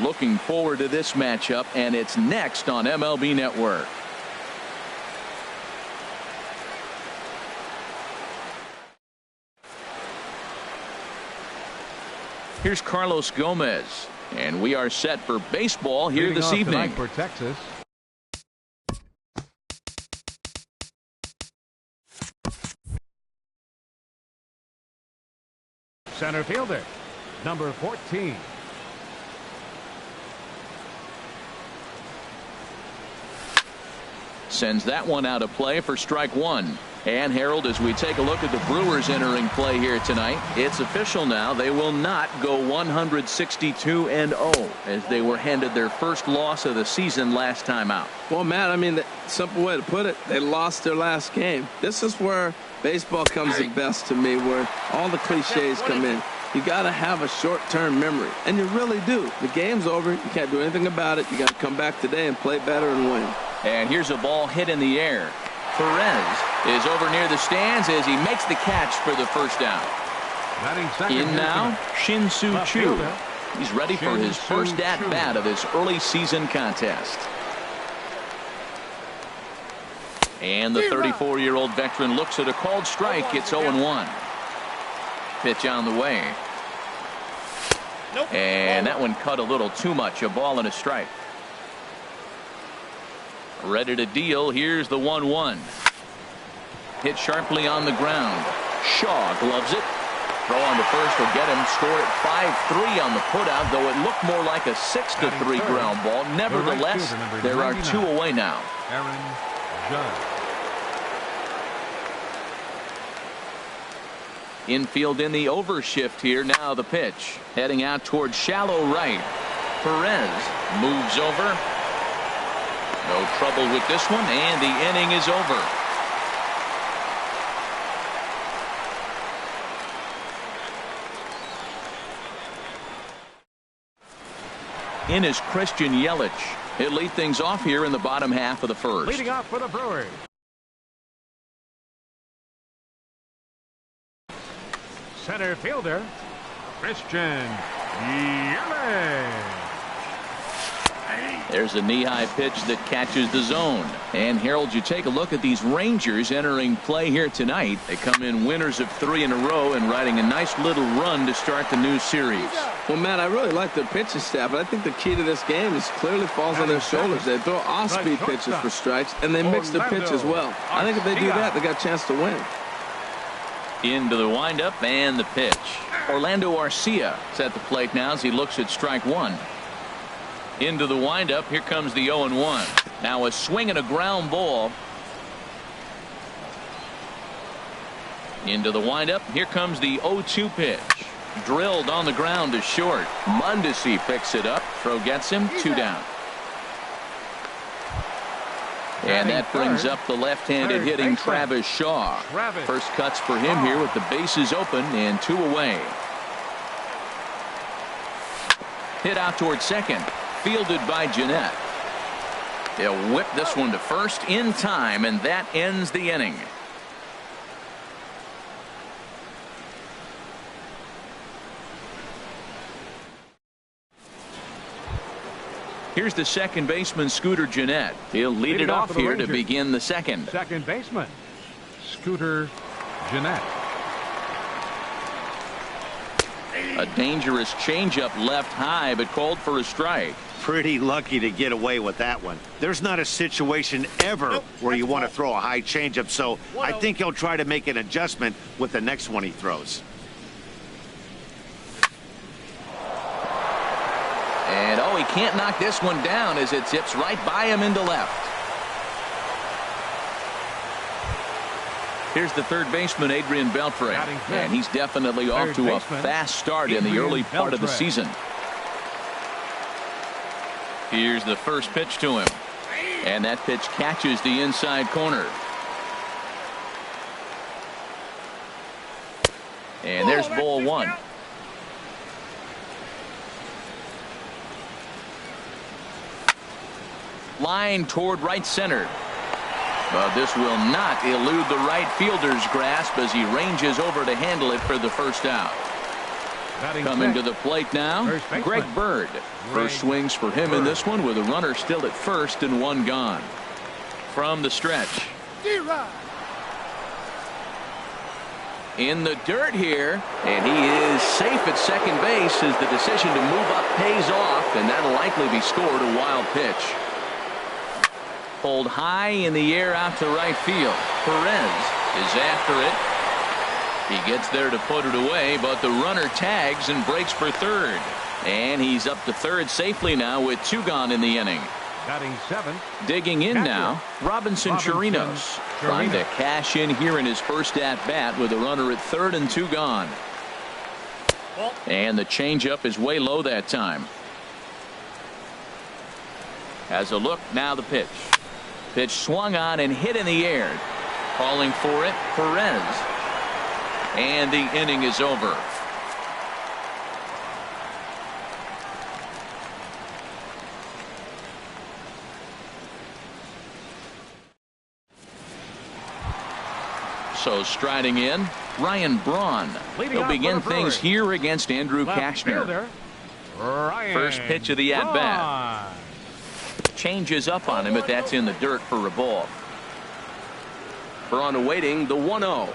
Looking forward to this matchup, and it's next on MLB Network. Here's Carlos Gomez, and we are set for baseball here Leading this off evening. tonight for Texas, center fielder, number 14. Sends that one out of play for strike one. And Harold, as we take a look at the Brewers entering play here tonight, it's official now. They will not go 162-0 as they were handed their first loss of the season last time out. Well, Matt, I mean, the simple way to put it, they lost their last game. This is where baseball comes the best to me, where all the cliches come in. You got to have a short-term memory, and you really do. The game's over. You can't do anything about it. You got to come back today and play better and win. And here's a ball hit in the air. Perez is over near the stands as he makes the catch for the first down. In now, Shin-Soo Choo. He's ready for his first at-bat of this early season contest. And the 34-year-old veteran looks at a called strike. It's 0-1. Pitch on the way. And that one cut a little too much. A ball and a strike. Ready to deal. Here's the 1-1. Hit sharply on the ground. Shaw gloves it. Throw on to first will get him. Score at 5-3 on the putout, though it looked more like a 6-3 ground ball. Nevertheless, there are 2 away now. Aaron Judge. Infield in the overshift here. Now the pitch. Heading out towards shallow right. Perez moves over. No trouble with this one, and the inning is over. In is Christian Yelich. He'll lead things off here in the bottom half of the first. Leading off for the Brewers, center fielder, Christian Yelich. There's a knee-high pitch that catches the zone. And Harold, you take a look at these Rangers entering play here tonight. They come in winners of 3 in a row and riding a nice little run to start the new series. Well, Matt, I really like their pitching staff, but I think the key to this game is clearly falls on their shoulders. They throw off-speed pitches for strikes, and they mix their pitch as well. I think if they do that, they got a chance to win. Into the windup and the pitch. Orlando Arcia is at the plate now as he looks at strike one. Into the windup. Here comes the 0-1. Now a swing and a ground ball. Into the windup. Here comes the 0-2 pitch. Drilled on the ground to short. Mondesi picks it up. Throw gets him. 2 down. And that brings up the left-handed hitting Travis Shaw. First cuts for him here with the bases open and 2 away. Hit out towards second. Fielded by Jeanette. They'll whip this one to first in time, and that ends the inning. Here's the second baseman, Scooter Jeanette. He'll lead it off here to begin the second. Second baseman, Scooter Jeanette. A dangerous changeup left high, but called for a strike. Pretty lucky to get away with that one. There's not a situation ever where you want to throw a high changeup, so I think he'll try to make an adjustment with the next one he throws. And oh, he can't knock this one down as it zips right by him into left. Here's the third baseman, Adrian Beltre, and he's definitely off to a fast start in the early part of the season. Here's the first pitch to him, and that pitch catches the inside corner. And there's ball one. line toward right center. But this will not elude the right fielder's grasp as he ranges over to handle it for the first out. Coming to the plate now, Greg Bird. First swings for him in this one with a runner still at first and one gone. From the stretch. In the dirt here, and he is safe at second base as the decision to move up pays off, and that'll likely be scored. A wild pitch. Pulled high in the air out to right field. Perez is after it. He gets there to put it away, but the runner tags and breaks for third. And he's up to third safely now with two gone in the inning. Batting seventh. Digging in now, Robinson Chirinos. Trying to cash in here in his first at-bat with a runner at third and two gone. And the changeup is way low that time. Has a look, now the pitch. Pitch swung on and hit in the air. Calling for it, Perez. And the inning is over. So striding in, Ryan Braun. He'll begin things here against Andrew Cashner. First pitch of the at-bat. Changes up on him, but that's in the dirt for a ball. Braun awaiting the 1-0.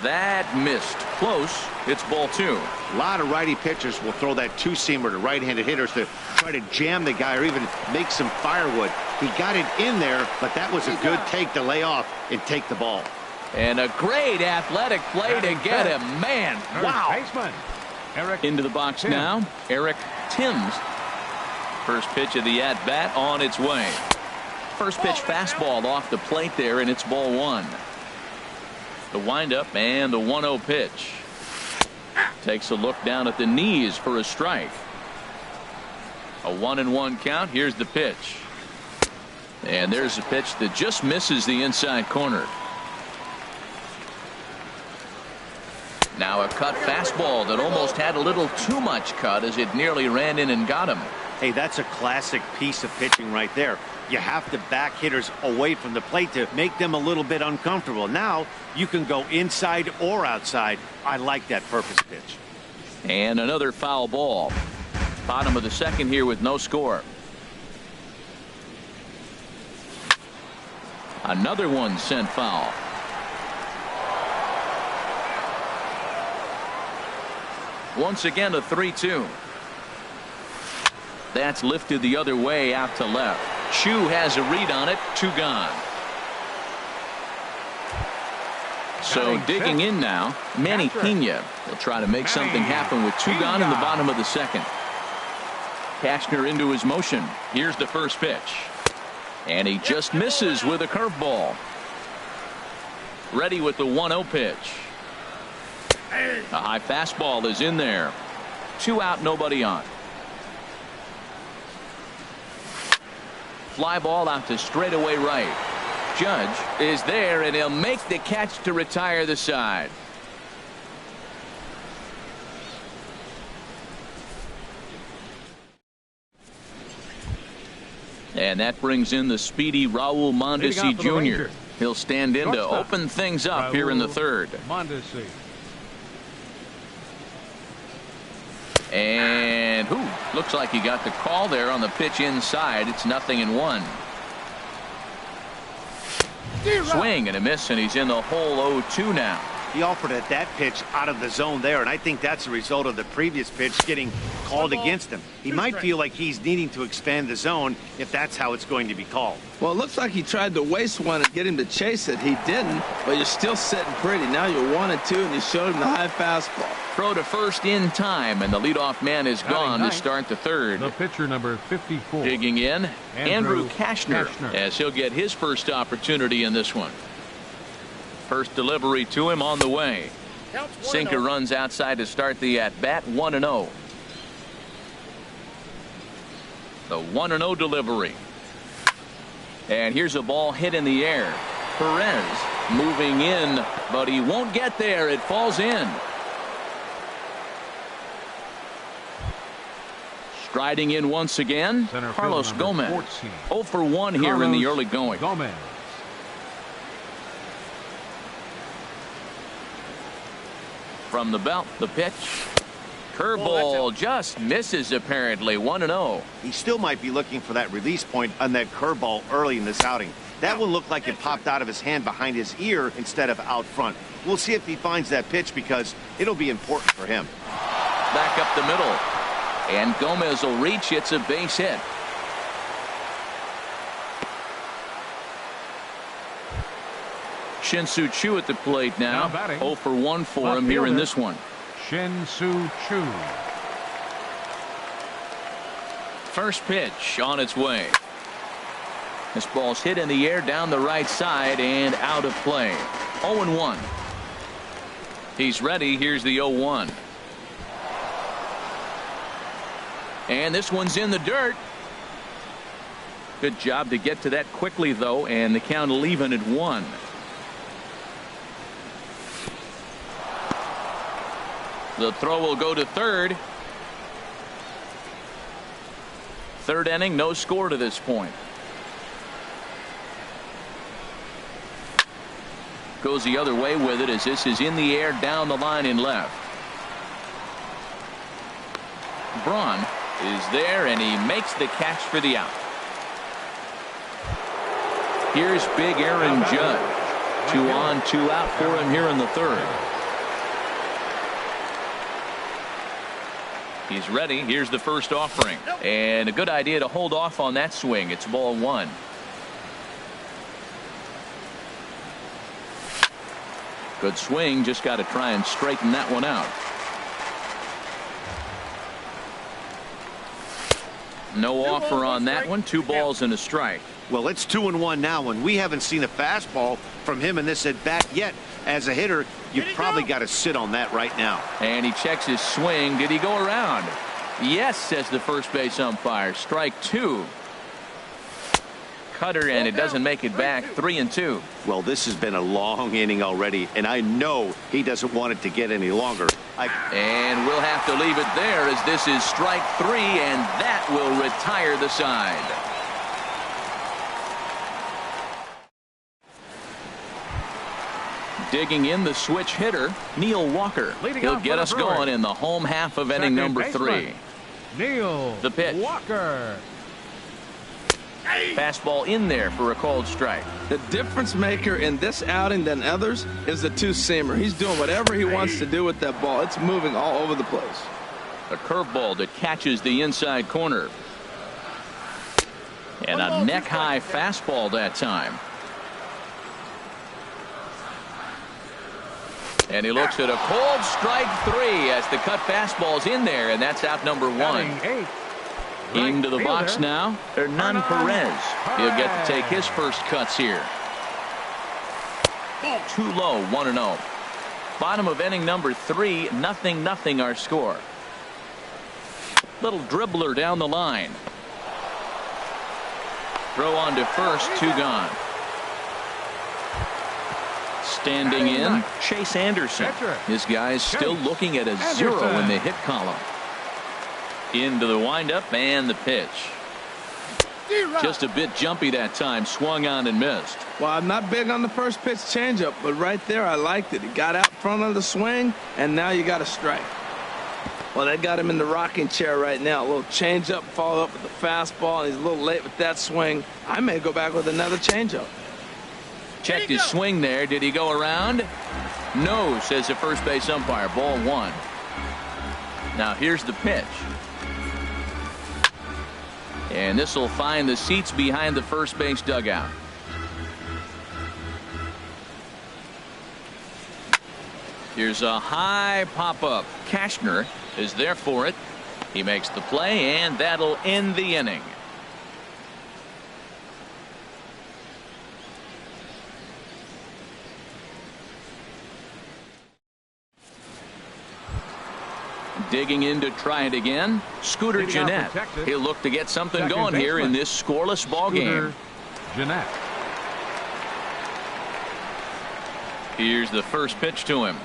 That missed. Close. It's ball two. A lot of righty pitchers will throw that two-seamer to right-handed hitters to try to jam the guy or even make some firewood. He got it in there, but that was a good take to lay off and take the ball. And a great athletic play to get him. Man, wow. Into the box now, Eric Timms. First pitch of the at-bat on its way. First pitch fastball off the plate there, and it's ball one. The windup and the 1-0 pitch. Takes a look down at the knees for a strike. A 1-1 count. Here's the pitch. And there's a pitch that just misses the inside corner. Now a cut fastball that almost had a little too much cut as it nearly ran in and got him. Hey, that's a classic piece of pitching right there. You have to back hitters away from the plate to make them a little bit uncomfortable. Now you can go inside or outside. I like that purpose pitch. And another foul ball. Bottom of the second here with no score. Another one sent foul. Once again a 3-2. That's lifted the other way out to left. Chu has a read on it. Two gone. So digging in now, Manny Pena will try to make something happen with two gone in the bottom of the second. Cashner into his motion. Here's the first pitch. And he just misses with a curveball. Ready with the 1-0 pitch. A high fastball is in there. Two out, nobody on. Fly ball out to straightaway right. Judge is there, and he'll make the catch to retire the side. And that brings in the speedy Raul Mondesi Jr. He'll stand in to open things up here in the third. Mondesi. And looks like he got the call there on the pitch inside. It's 0-1. Swing and a miss, and he's in the hole 0-2 now. He offered at that pitch out of the zone there, and I think that's a result of the previous pitch getting called against him. He might feel like he's needing to expand the zone if that's how it's going to be called. Well, it looks like he tried to waste one and get him to chase it. He didn't, but you're still sitting pretty. Now you're 1-2, and you showed him the high fastball. Throw to first in time, and the leadoff man is gone to start the third. The pitcher number 54. Digging in, Andrew Cashner, as he'll get his first opportunity in this one. First delivery to him on the way. Sinker runs outside to start the at-bat. 1-0. The 1-0 delivery. And here's a ball hit in the air. Perez moving in, but he won't get there. It falls in. Striding in once again, Center Carlos fielder number Gomez. 14. 0 for 1 here in the early going. Gomez. From the belt, the pitch. Curveball just misses apparently. 1-0. He still might be looking for that release point on that curveball early in this outing. That one looked like it popped out of his hand behind his ear instead of out front. We'll see if he finds that pitch because it'll be important for him. Back up the middle. And Gomez will reach. It's a base hit. Shin-Soo Choo at the plate now. Now batting. 0 for 1 for Left him here in fielder. this one. Shin-Soo Choo. First pitch on its way. This ball's hit in the air down the right side and out of play. 0-1. He's ready. Here's the 0-1. And this one's in the dirt. Good job to get to that quickly, though, and the count will even at 1. The throw will go to third. Third inning, no score to this point. Goes the other way with it as this is in the air down the line in left. Braun is there and he makes the catch for the out. Here's big Aaron Judge. 2 on, 2 out for him here in the third. He's ready. Here's the first offering. And a good idea to hold off on that swing. It's ball 1. Good swing. Just got to try and straighten that one out. No offer on that one. 2 balls and a strike. Well, it's 2-1 now, and we haven't seen a fastball from him in this at bat yet. As a hitter, you've probably got to sit on that right now. And he checks his swing. Did he go around? Yes, says the first base umpire. Strike 2. Cutter, and it doesn't make it back. 3-2. Well, this has been a long inning already, and I know he doesn't want it to get any longer. And we'll have to leave it there as this is strike 3, and that will retire the side. Digging in the switch hitter, Neil Walker. He'll get us going in the home half of inning number 3. Neil The pitch. Walker. Fastball in there for a called strike. The difference maker in this outing than others is the two-seamer. He's doing whatever he wants to do with that ball. It's moving all over the place. A curveball that catches the inside corner. And a neck-high fastball that time. And he looks at a cold strike 3 as the cut fastball's in there, and that's out number 1. Batting 8. Into the Right box fielder, now, Hernan Perez. He'll get to take his first cuts here. Too low, 1-0. Bottom of inning number 3, 0-0 our score. Little dribbler down the line. Throw on to first, 2 gone. Standing in, Chase Anderson. This guy's still looking at a 0 in the hit column. Into the windup and the pitch. Just a bit jumpy that time. Swung on and missed. Well, I'm not big on the first pitch changeup, but right there I liked it. He got out front of the swing, and now you got a strike. Well, that got him in the rocking chair right now. A little changeup, followed up with the fastball, and he's a little late with that swing. I may go back with another changeup. Checked his swing there. Did he go around? No, says the first base umpire. Ball 1. Now here's the pitch. And this will find the seats behind the first base dugout. Here's a high pop-up. Cashner is there for it. He makes the play, and that'll end the inning. Digging in to try it again. Scooter Gennett. He'll look to get something going here in this scoreless ball game. Gennett. Here's the first pitch to him.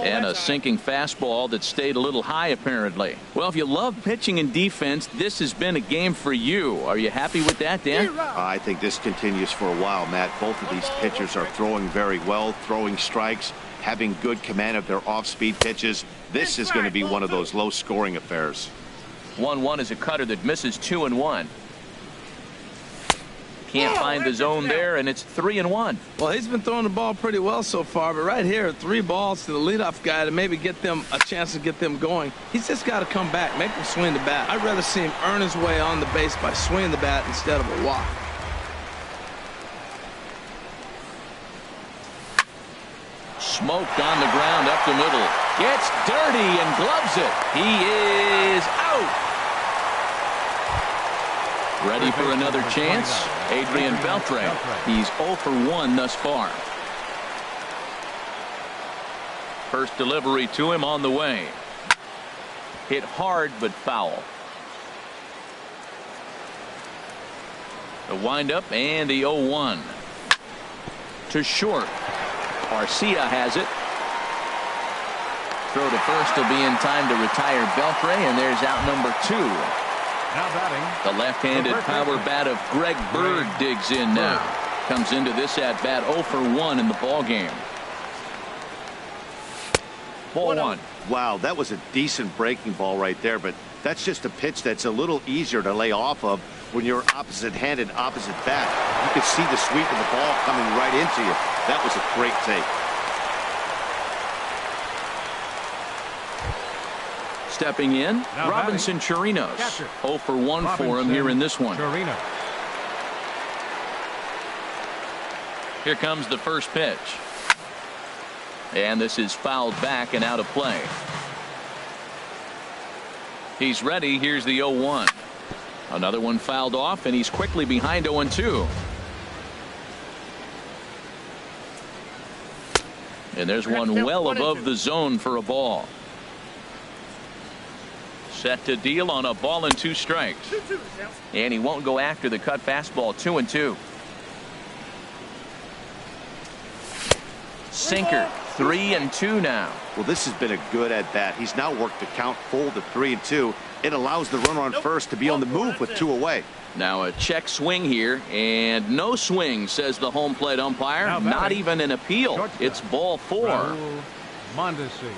And a sinking fastball that stayed a little high, apparently. Well, if you love pitching and defense, this has been a game for you. Are you happy with that, Dan? I think this continues for a while, Matt. Both of these pitchers are throwing very well, throwing strikes, having good command of their off-speed pitches. This is going to be one of those low-scoring affairs. 1-1 is a cutter that misses 2-1. Can't find the zone there, and it's 3-1. Well, he's been throwing the ball pretty well so far, but right here, 3 balls to the leadoff guy to maybe get them a chance to get them going. He's just got to come back, make them swing the bat. I'd rather see him earn his way on the base by swinging the bat instead of a walk. Smoked on the ground up the middle. Gets dirty and gloves it. He is out. Ready for another chance? Adrian Beltre. He's 0 for 1 thus far. First delivery to him on the way. Hit hard but foul. The windup and the 0-1. To short. Garcia has it. Throw to first will be in time to retire Beltre, and there's out number 2. Now batting. The left-handed power bat of Greg Bird digs in now. Comes into this at-bat 0 for 1 in the ballgame. Ball 1. Wow, that was a decent breaking ball right there, but that's just a pitch that's a little easier to lay off of when you're opposite-handed, opposite bat. You could see the sweep of the ball coming right into you. That was a great take. Stepping in, now Robinson Chirinos. 0 for 1 for him here in this one. Chirinos. Here comes the first pitch. And this is fouled back and out of play. He's ready. Here's the 0-1. Another one fouled off, and he's quickly behind 0-2. And there's one well above the zone for a ball. Set to deal on a ball and 2 strikes. And he won't go after the cut fastball. 2-2. Sinker. 3-2 now. Well, this has been a good at-bat. He's now worked the count full to 3-2. It allows the runner on first to be on the move with 2 away. Now a check swing here, and no swing, says the home plate umpire. Not even an appeal. It's ball 4. Mondesi.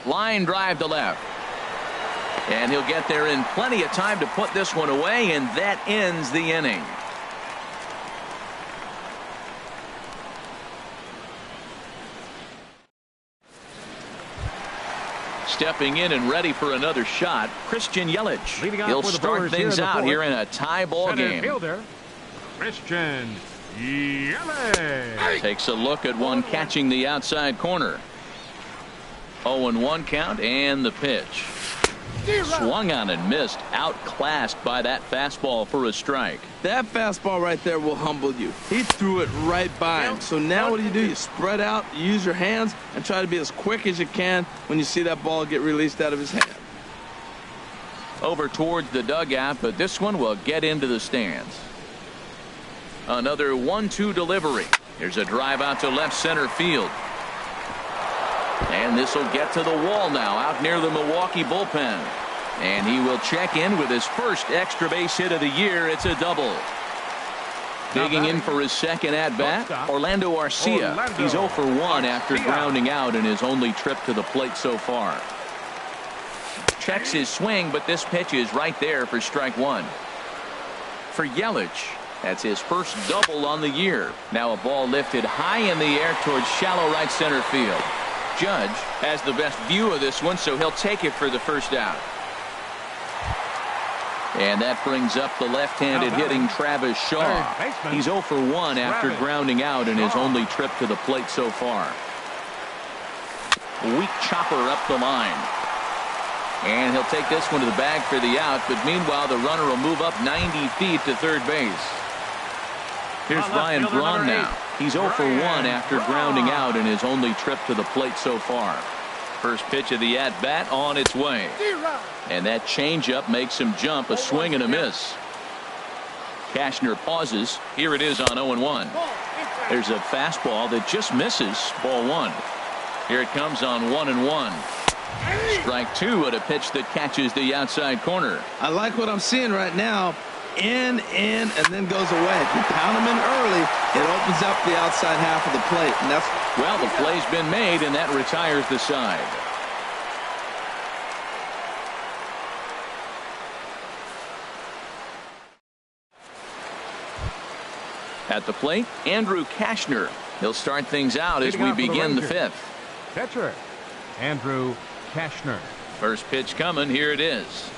Line drive to left. And he'll get there in plenty of time to put this one away, and that ends the inning. Stepping in and ready for another shot, Christian Yelich. He'll start things out here in a tie ball game. Fielder, Christian Yelich. Takes a look at one catching the outside corner. 0-1 count, and the pitch. Swung on and missed. Outclassed by that fastball for a strike. That fastball right there will humble you. He threw it right by him. So now what do? You spread out, you use your hands, and try to be as quick as you can when you see that ball get released out of his hand. Over towards the dugout, but this one will get into the stands. Another 1-2 delivery. Here's a drive out to left center field. And this will get to the wall now, out near the Milwaukee bullpen. And he will check in with his first extra base hit of the year. It's a double. Digging in for his second at-bat, Orlando Arcia. He's 0 for 1 after grounding out in his only trip to the plate so far. Checks his swing, but this pitch is right there for strike 1. For Yelich, that's his first double on the year. Now a ball lifted high in the air towards shallow right center field. Judge has the best view of this one, so he'll take it for the first out. And that brings up the left-handed hitting Travis Shaw. He's 0 for 1 after grounding out in his only trip to the plate so far. Weak chopper up the line. And he'll take this one to the bag for the out, but meanwhile the runner will move up 90 feet to third base. Here's Ryan Braun now. He's 0 for 1 after grounding out in his only trip to the plate so far. First pitch of the at-bat on its way. And that changeup makes him jump, a swing and a miss. Cashner pauses. Here it is on 0-1. There's a fastball that just misses. Ball 1. Here it comes on 1-1. Strike 2 at a pitch that catches the outside corner. I like what I'm seeing right now. In, and then goes away. If you pound him in early, it opens up the outside half of the plate. And that's well, the play's been made, and that retires the side. At the plate, Andrew Kashner. He'll start things out as we begin the 5th. Catcher, Andrew Kashner. First pitch coming. Here it is.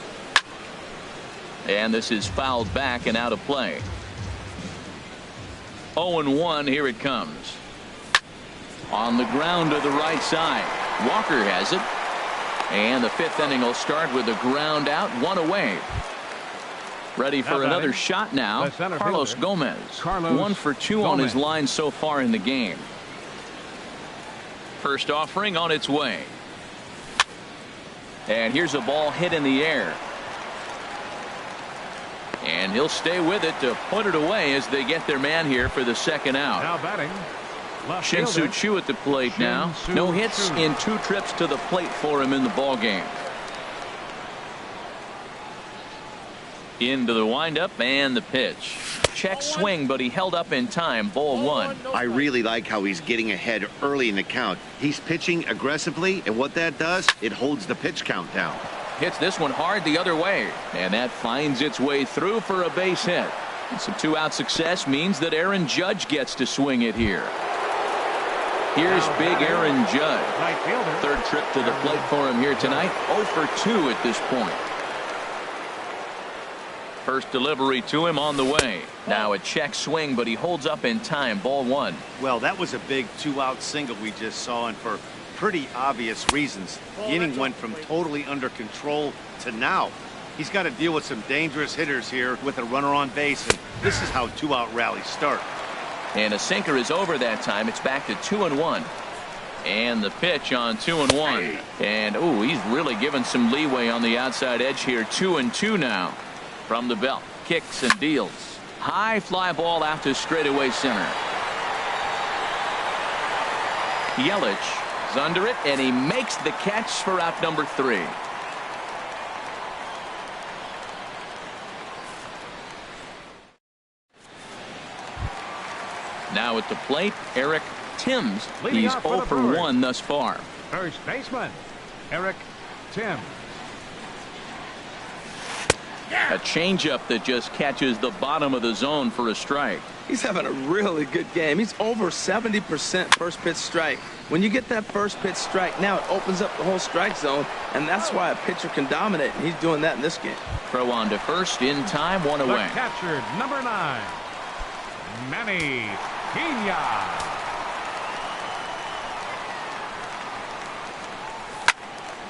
And this is fouled back and out of play. 0-1. Here it comes. On the ground to the right side. Walker has it. And the 5th inning will start with a ground out, 1 away. Ready for another shot now. Carlos Gomez. 1 for 2 on his line so far in the game. First offering on its way. And here's a ball hit in the air. And he'll stay with it to put it away as they get their man here for the second out. Now batting. Shin-Soo Choo at the plate now. No hits in 2 trips to the plate for him in the ball game. Into the windup and the pitch. Check swing, but he held up in time. Ball 1. I really like how he's getting ahead early in the count. He's pitching aggressively, and what that does, it holds the pitch count down. Hits this one hard the other way, and that finds its way through for a base hit. And some 2-out success means that Aaron Judge gets to swing it here. Here's big Aaron Judge. Third trip to the plate for him here tonight. 0 for 2 at this point. First delivery to him on the way. Now a check swing, but he holds up in time. Ball 1. Well, that was a big 2-out single we just saw, and for pretty obvious reasons. The inning went from totally under control to now. He's got to deal with some dangerous hitters here with a runner on base, and this is how 2-out rallies start. And a sinker is over that time. It's back to 2-1. And the pitch on 2-1. And ooh, he's really given some leeway on the outside edge here. 2-2 now. From the belt, kicks and deals. High fly ball out to straightaway center. Yelich is under it, and he makes the catch for out number 3. Now at the plate, Eric Timms. He's 0 for 1 thus far. First baseman, Eric Timms. A changeup that just catches the bottom of the zone for a strike. He's having a really good game. He's over 70% first pitch strike. When you get that first pitch strike, now it opens up the whole strike zone, and that's why a pitcher can dominate, and he's doing that in this game. Throw on to first in time, 1 away. The catcher, number 9, Manny Pena.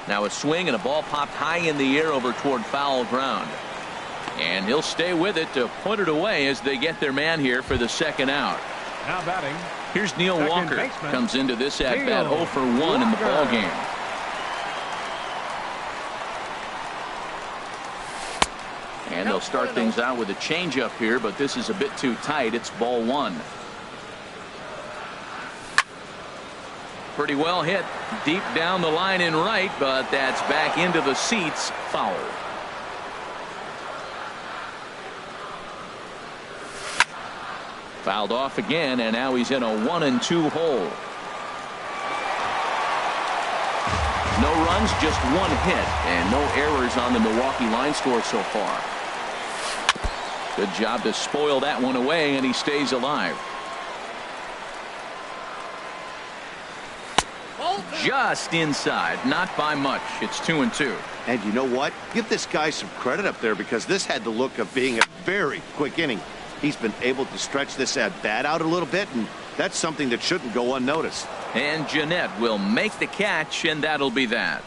Now a swing and a ball popped high in the air over toward foul ground. And he'll stay with it to put it away as they get their man here for the second out. Now batting. Here's Neil Walker. Baseman. Comes into this at bat 0 for 1 in the ball game. And they'll start things out with a changeup here, but this is a bit too tight. It's ball 1. Pretty well hit deep down the line in right, but that's back into the seats. Foul. Fouled off again, and now he's in a 1-2 hole. No runs, just 1 hit, and no errors on the Milwaukee line score so far. Good job to spoil that one away, and he stays alive. Just inside, not by much. It's 2-2. And you know what? Give this guy some credit up there, because this had the look of being a very quick inning. He's been able to stretch this at bat out a little bit, and that's something that shouldn't go unnoticed. And Jeanette will make the catch, and that'll be that.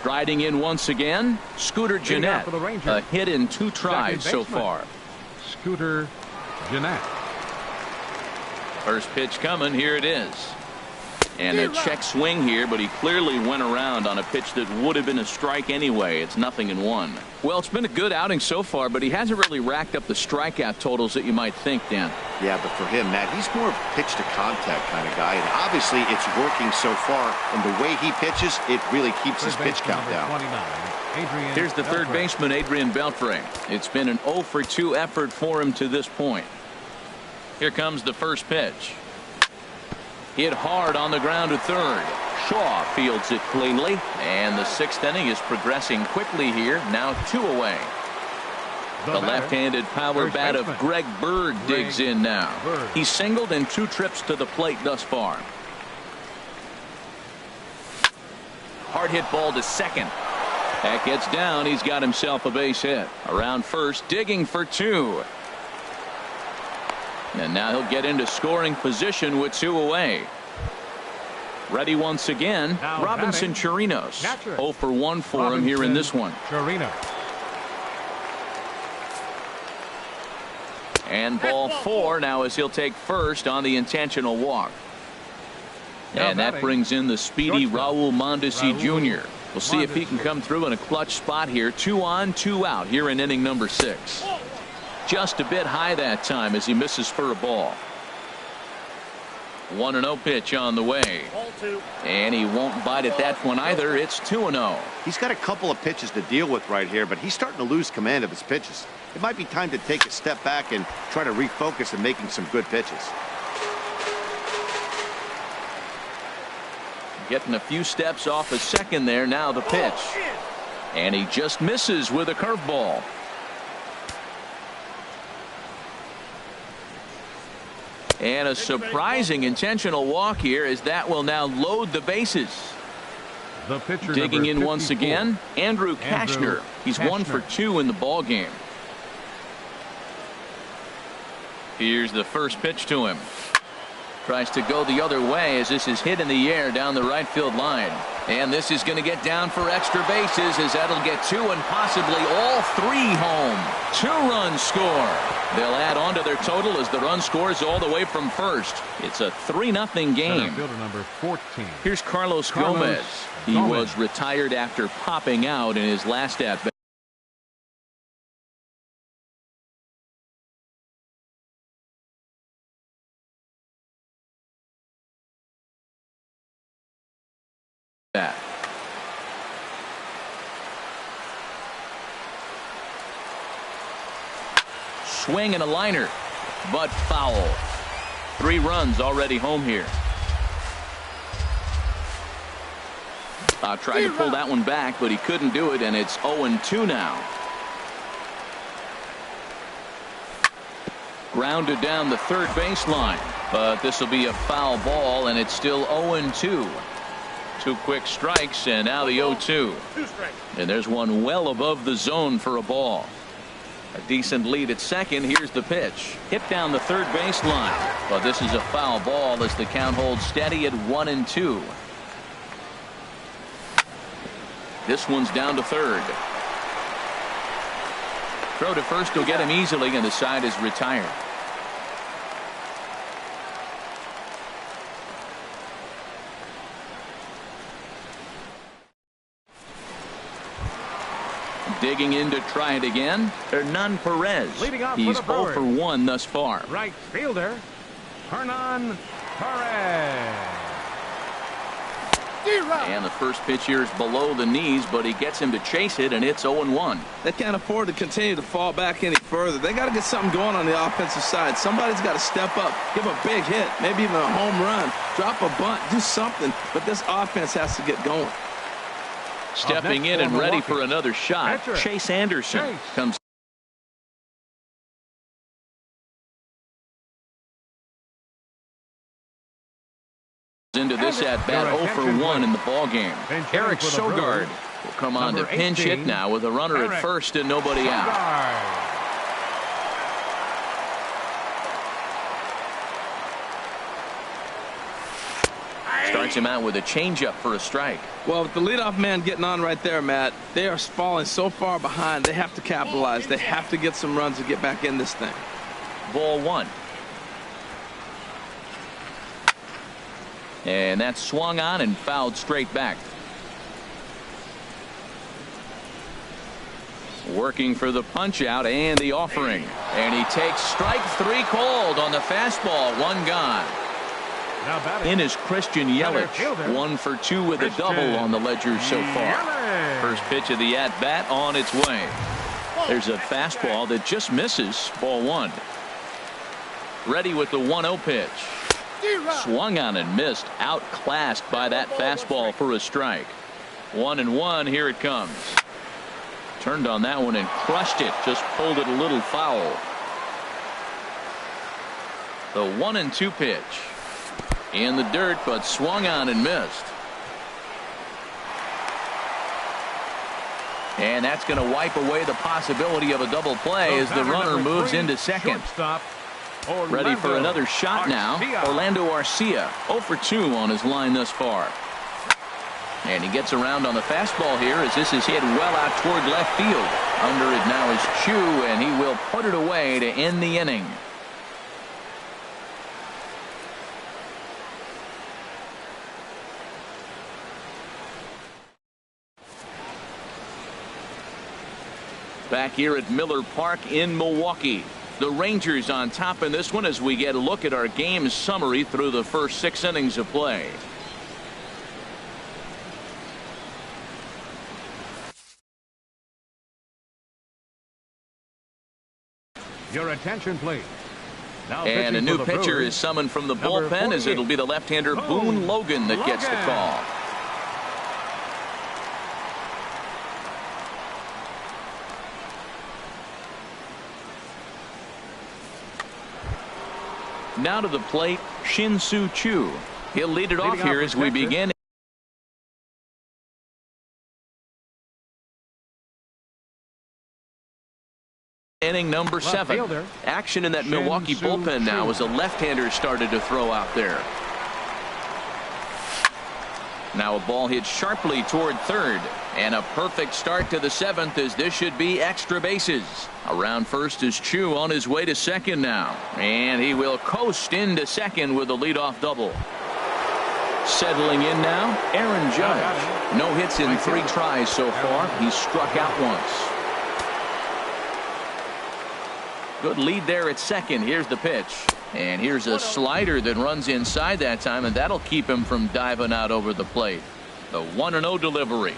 Striding in once again, Scooter Jeanette. A hit in 2 tries so far. Scooter Jeanette. First pitch coming. Here it is. And a check swing here, but he clearly went around on a pitch that would have been a strike anyway. It's 0-1. Well, it's been a good outing so far, but he hasn't really racked up the strikeout totals that you might think, Dan. Yeah, but for him, Matt, he's more of a pitch to contact kind of guy, and obviously it's working so far. And the way he pitches, it really keeps his pitch count down. 29, Here's the third baseman, Adrian Beltre. It's been an 0 for 2 effort for him to this point. Here comes the first pitch. Hit hard on the ground to third. Shaw fields it cleanly, and the 6th inning is progressing quickly here. Now 2 away. The left-handed power bat of Greg Bird digs in now. He's singled in 2 trips to the plate thus far. Hard hit ball to second. That gets down. He's got himself a base hit. Around first, digging for 2. And now he'll get into scoring position with 2 away. Ready once again. Now Robinson batting, Chirinos. catcher. 0 for 1 for him here in this one. Chirinos. And ball 4 now as he'll take first on the intentional walk. Now And that batting, brings in the speedy shortstop, Raul Mondesi Raul Jr. We'll see if he can Mondesi. come through in a clutch spot here. 2 on, 2 out here in inning number 6. Just a bit high that time as he misses for a ball. 1-0 pitch on the way. Ball 2. And he won't bite at that one either. It's 2-0. He's got a couple of pitches to deal with right here, but he's starting to lose command of his pitches. It might be time to take a step back and try to refocus on making some good pitches. Getting a few steps off a second there. Now the pitch. And he just misses with a curveball. And a surprising intentional walk here as that will now load the bases. The pitcher Digging in number once 54. again, Andrew Kashner. He's 1 for 2 in the ball game. Here's the first pitch to him. Tries to go the other way as this is hit in the air down the right field line. And this is going to get down for extra bases as that'll get 2 and possibly all 3 home. 2-run score. They'll add on to their total as the run scores all the way from first. It's a 3-0 game. Center fielder number 14. Here's Carlos Gomez. He was retired after popping out in his last at-bat. Swing and a liner, but foul. 3 runs already home here. Tried to pull that one back, but he couldn't do it, and it's 0-2 now. Grounded down the third baseline, but this will be a foul ball, and it's still 0-2. 2 quick strikes, and now the 0-2. 2 strikes. And there's one well above the zone for a ball. A decent lead at second. Here's the pitch. Hit down the third baseline. But this is a foul ball as the count holds steady at 1-2. This one's down to third. Throw to first will get him easily, and the side is retired. Digging in to try it again, Hernan Perez. Leading off He's for the 0 for Brewers. 1 thus far. Right fielder, Hernan Perez. And the first pitch here is below the knees, but he gets him to chase it, and it's 0-1. They can't afford to continue to fall back any further. They got to get something going on the offensive side. Somebody's got to step up, give a big hit, maybe even a home run, drop a bunt, do something. But this offense has to get going. Stepping in and ready for another shot. Catcher. Chase Anderson Chase. comes into this at bat. 0 for 1 in the ball game. Eric Sogard will come on to Number pinch hit 18, now with a runner at Eric first and nobody out. Sogard. Starts him out with a changeup for a strike. Well, with the leadoff man getting on right there, Matt, they are falling so far behind. They have to capitalize. They have to get some runs to get back in this thing. Ball 1. And that's swung on and fouled straight back. Working for the punch out and the offering. And he takes strike 3 called on the fastball. 1 gone. Now batting. In is Christian Yelich. 1 for 2 with a double on the ledger so far. First pitch of the at-bat on its way. There's a fastball that just misses. Ball 1. Ready with the 1-0 pitch. Swung on and missed. Outclassed by that fastball for a strike. 1-1. Here it comes. Turned on that one and crushed it. Just pulled it a little foul. The 1-2 pitch. In the dirt, but swung on and missed. And that's going to wipe away the possibility of a double play as the runner moves into second. Ready for another shot now. Orlando Arcia, 0 for 2 on his line thus far. And he gets around on the fastball here as this is hit well out toward left field. Under it now is Chu, and he will put it away to end the inning. Back here at Miller Park in Milwaukee. The Rangers on top in this one as we get a look at our game summary through the first 6 innings of play. Your attention, please. Now and a new pitcher pitcher Brewers, is summoned from the number bullpen as it'll be the left-hander Boone Logan that gets the call. Now to the plate, Shin-Soo Choo. He'll lead it off here as we begin. Inning number 7. Action in that Milwaukee bullpen now as a left-hander started to throw out there. Now a ball hit sharply toward third. And a perfect start to the 7th as this should be extra bases. Around first is Chu on his way to second now. And he will coast into second with a leadoff double. Settling in now, Aaron Judge. No hits in 3 tries so far. He's struck out once. Good lead there at second. Here's the pitch. And here's a slider that runs inside that time, and that'll keep him from diving out over the plate. The 1-0 delivery.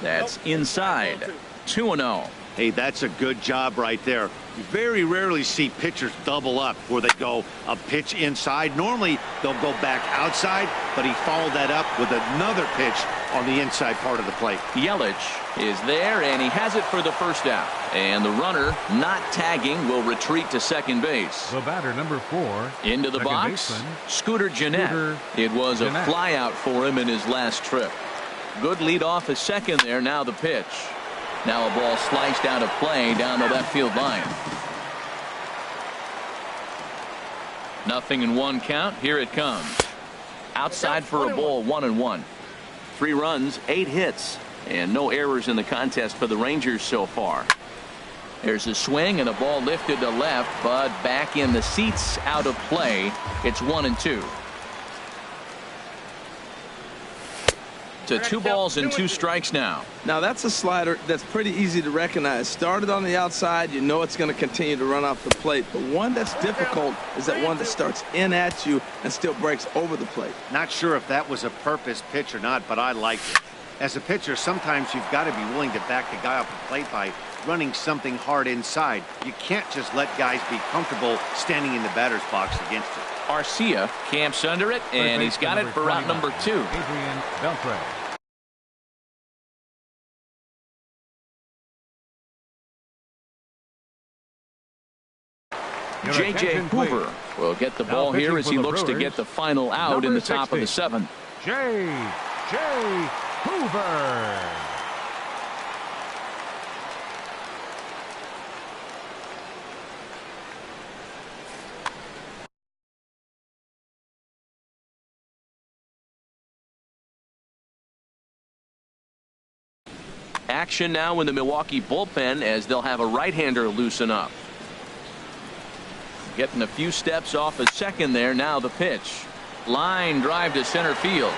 That's inside. 2-0. Hey, that's a good job right there. You very rarely see pitchers double up where they go a pitch inside. Normally they'll go back outside, but he followed that up with another pitch on the inside part of the plate. Yelich is there, and he has it for the first out. And the runner, not tagging, will retreat to second base. The batter, number 4. Into the box, baseman, Scooter Gennett. It was a flyout for him in his last trip. Good lead off a second there. Now the pitch. Now a ball sliced out of play down the left field line. 0-1 count. Here it comes. Outside for a ball. 1-1. 3 runs, 8 hits, and no errors in the contest for the Rangers so far. There's a swing and a ball lifted to left, but back in the seats, out of play. It's 1-2. To 2 balls and 2 strikes now. Now that's a slider that's pretty easy to recognize. Started on the outside, you know it's going to continue to run off the plate. But one that's difficult is that one that starts in at you and still breaks over the plate. Not sure if that was a purpose pitch or not, but I liked it. As a pitcher, sometimes you've got to be willing to back the guy off the plate by running something hard inside. You can't just let guys be comfortable standing in the batter's box against it. Arcia camps under it, and he's got it for route number 2. Adrian Beltre. J.J. Hoover will get the ball here as he looks to get the final out in the top of the 7th. J.J. Hoover. Action now in the Milwaukee bullpen as they'll have a right-hander loosen up. Getting a few steps off a second there. Now the pitch. Line drive to center field.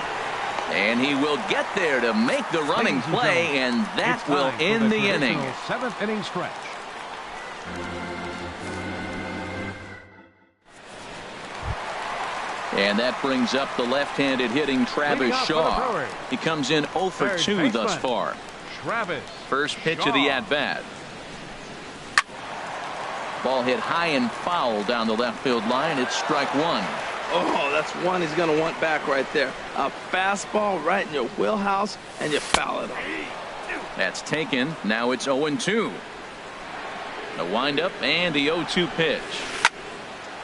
And he will get there to make the running play, and that will end the inning. 7th inning stretch. And that brings up the left-handed hitting Travis Shaw. He comes in 0 for 2 thus far. First pitch of the at-bat. Ball hit high and foul down the left field line. It's strike one. Oh, that's one he's going to want back right there. A fastball right in your wheelhouse, and you foul it off. That's taken. Now it's 0-2. The windup and the 0-2 pitch.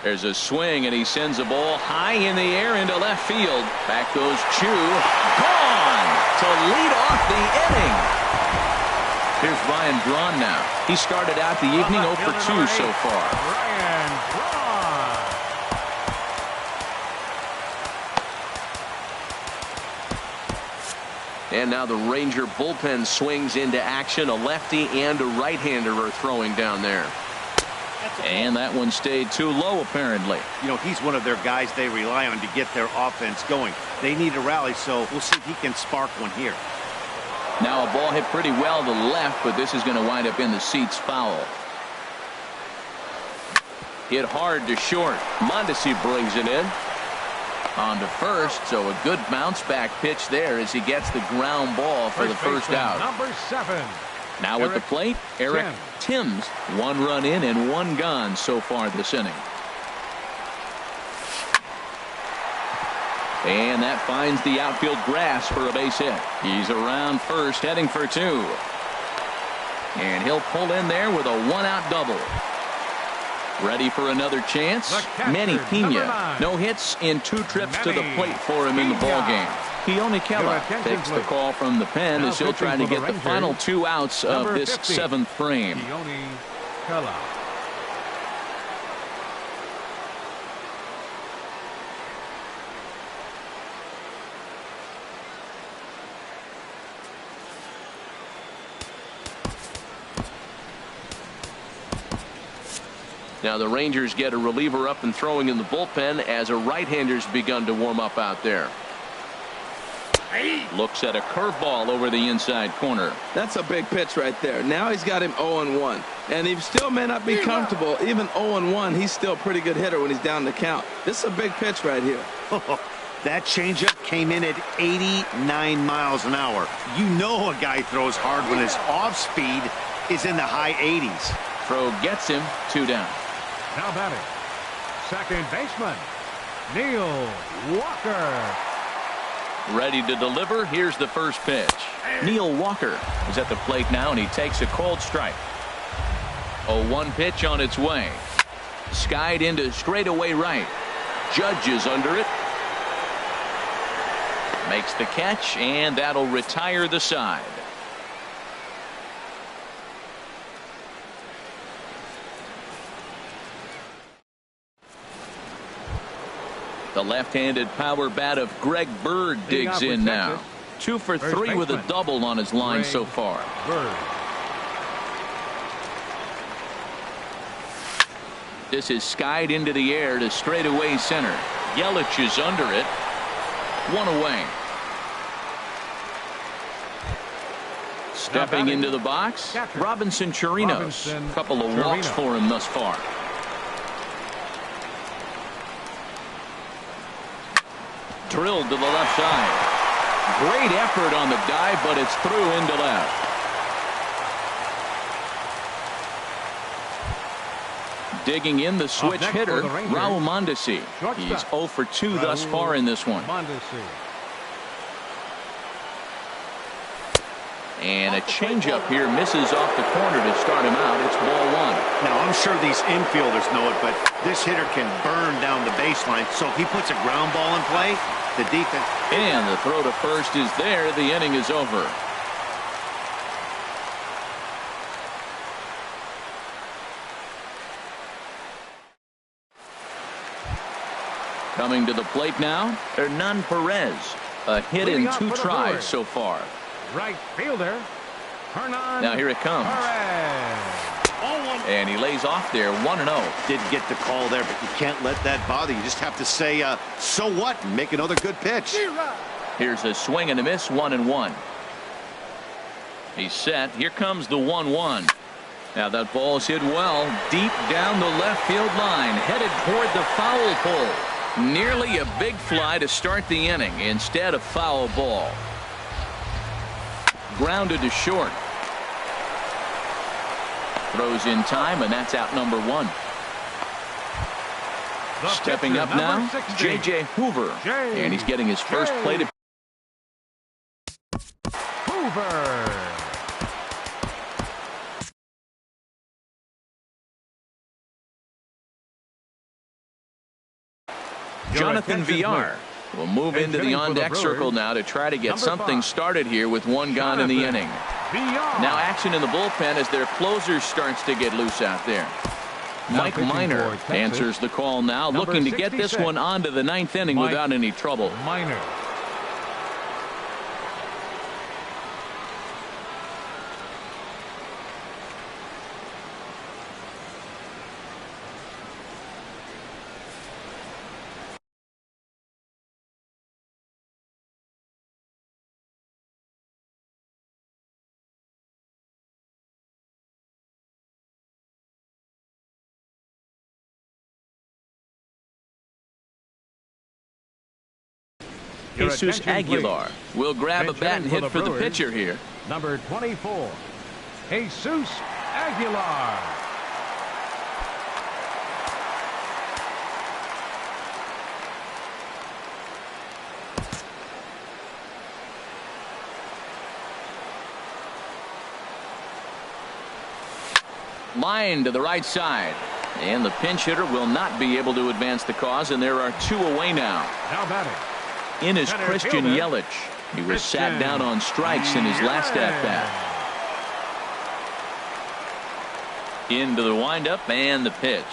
There's a swing, and he sends a ball high in the air into left field. Back goes Chu. Gone to lead off the inning. Here's Ryan Braun now. He started out the evening 0 for 2 so far. Ryan Braun. And now the Ranger bullpen swings into action. A lefty and a right-hander are throwing down there. And that one stayed too low, apparently. You know, he's one of their guys they rely on to get their offense going. They need a rally, so we'll see if he can spark one here. Now a ball hit pretty well to the left, but this is going to wind up in the seats foul. Hit hard to short. Mondesi brings it in. On to first, so a good bounce back pitch there as he gets the ground ball for the first out. Number 7. Now at the plate, Eric Timms. 1 run in and 1 gone so far this inning. And that finds the outfield grass for a base hit. He's around first, heading for 2. And he'll pull in there with a 1-out double. Ready for another chance? Manny Pena. No hits in 2 trips to the plate for him in the ballgame. Keone Kela takes the call from the pen as he'll try to get the final 2 outs of this 7th frame. Keone Kela. Now the Rangers get a reliever up and throwing in the bullpen as a right-hander's begun to warm up out there. Looks at a curveball over the inside corner. That's a big pitch right there. Now he's got him 0-1. And he still may not be comfortable. Even 0-1, he's still a pretty good hitter when he's down the count. This is a big pitch right here. That changeup came in at 89 miles an hour. You know a guy throws hard when his off speed is in the high 80s. Throw gets him. 2 down. Now batting, second baseman, Neil Walker. Ready to deliver. Here's the first pitch. Neil Walker is at the plate now, and he takes a cold strike. 0-1 pitch on its way. Skied into straightaway right. Judge is under it. Makes the catch, and that'll retire the side. The left-handed power bat of Greg Bird digs in now. 2 for 3 with a double on his line so far. Bird. This is skied into the air to straightaway center. Yelich is under it. 1 away. Stepping into the box, Robinson Chirinos. A couple of walks for him thus far. Drilled to the left side. Great effort on the dive, but it's through into left. Digging in the switch hitter, Raul Mondesi. He's 0 for 2 thus far in this one. And a changeup here misses off the corner to start him out. It's ball 1. Now, I'm sure these infielders know it, but this hitter can burn down the baseline. So if he puts a ground ball in play, the defense. And the throw to first is there. The inning is over. Coming to the plate now, Hernan Perez. A hit in 2 tries so far. Right fielder, Hernan. Now here it comes. Perez. And he lays off there 1-0. Did get the call there, but you can't let that bother you. Just have to say, so what, and make another good pitch. Here's a swing and a miss, 1-1. He's set. Here comes the 1-1. Now that ball's hit well deep down the left field line, headed toward the foul pole. Nearly a big fly to start the inning. Instead, a foul ball. Grounded to short. Throws in time, and that's out number 1. Stepping up now, J.J. Hoover. And he's getting his first plate. Hoover. Jonathan Villar will move into the on-deck circle now to try to get something started here with one gone in the inning. Now action in the bullpen as their closer starts to get loose out there. Mike Minor answers the call now, looking to get this one onto the 9th inning without any trouble. Minor. Jesus Aguilar will grab a bat and hit for the pitcher here. Number 24, Jesus Aguilar. Line to the right side. And the pinch hitter will not be able to advance the cause, and there are 2 away now. Now batting. In is Christian Yelich. He was sat down on strikes in his last at-bat. Into the windup and the pitch.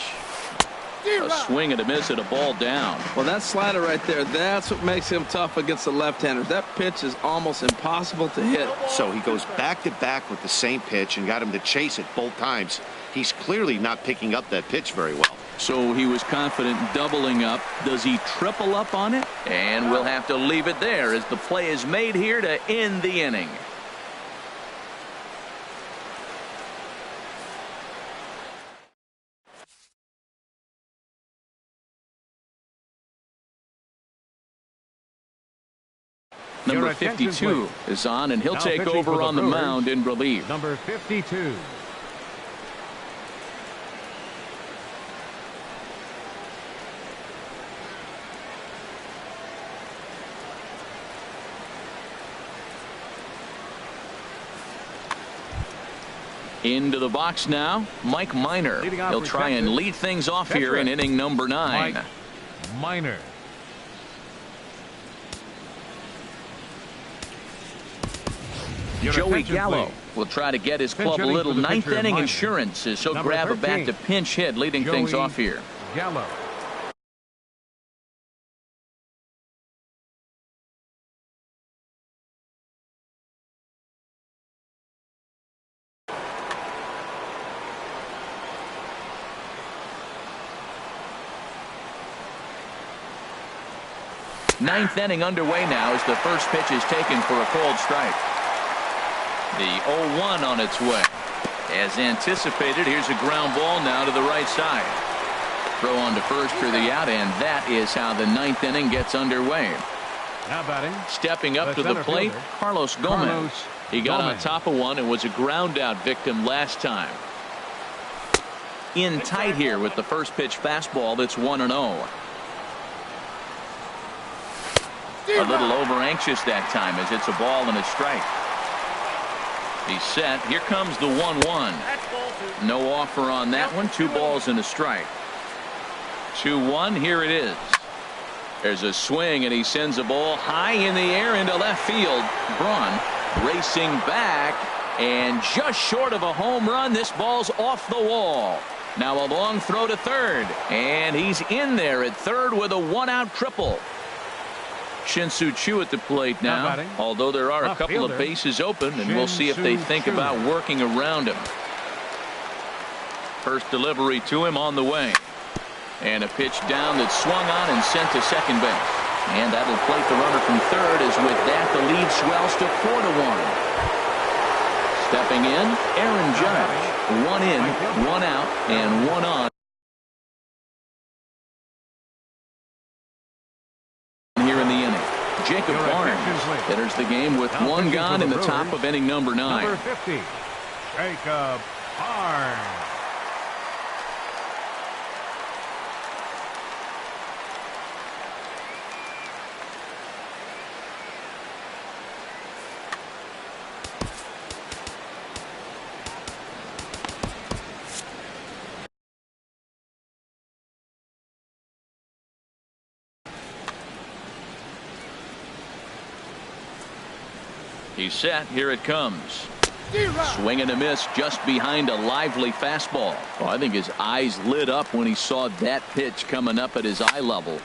A swing and a miss and a ball down. Well, that slider right there, that's what makes him tough against the left-handers. That pitch is almost impossible to hit. So he goes back-to-back with the same pitch and got him to chase it both times. He's clearly not picking up that pitch very well. So he was confident doubling up. Does he triple up on it? And we'll have to leave it there as the play is made here to end the inning. Number 52 is on, and he'll take over on the mound in relief. Number 52. Into the box now, Mike Minor. He'll try and lead things off here in inning number 9. Mike Minor. Joey Gallo will try to get his club a little 9th inning insurance as he'll grab a bat to pinch hit, leading things off here. Gallo. Ninth inning underway now as the first pitch is taken for a called strike. The 0-1 on its way. As anticipated, here's a ground ball now to the right side. Throw on to first for the out, and that is how the 9th inning gets underway. Now batting. Stepping up to the plate, Carlos Gomez. He got on top of one and was a ground out victim last time. In tight here with the first pitch fastball that's 1-0. A little over anxious that time as it's a ball and a strike. He's set. Here comes the 1-1. No offer on that one. 2 balls and a strike. 2-1. Here it is. There's a swing, and he sends a ball high in the air into left field. Braun racing back, and just short of a home run. This ball's off the wall. Now a long throw to third, and he's in there at third with a 1-out triple. Shin-Soo Choo at the plate now, although there are a couple of bases open, and we'll see if they think about working around him. First delivery to him on the way. And a pitch down that's swung on and sent to second base. And that'll plate the runner from third, as with that the lead swells to 4-1. Stepping in, Aaron Judge. 1 in, 1 out, and 1 on here in the inning. Jacob Barnes enters the game with 1 gone in the top of inning number 9. Number 50, Jacob Barnes. He's set. Here it comes. Swing and a miss just behind a lively fastball. Oh, I think his eyes lit up when he saw that pitch coming up at his eye level.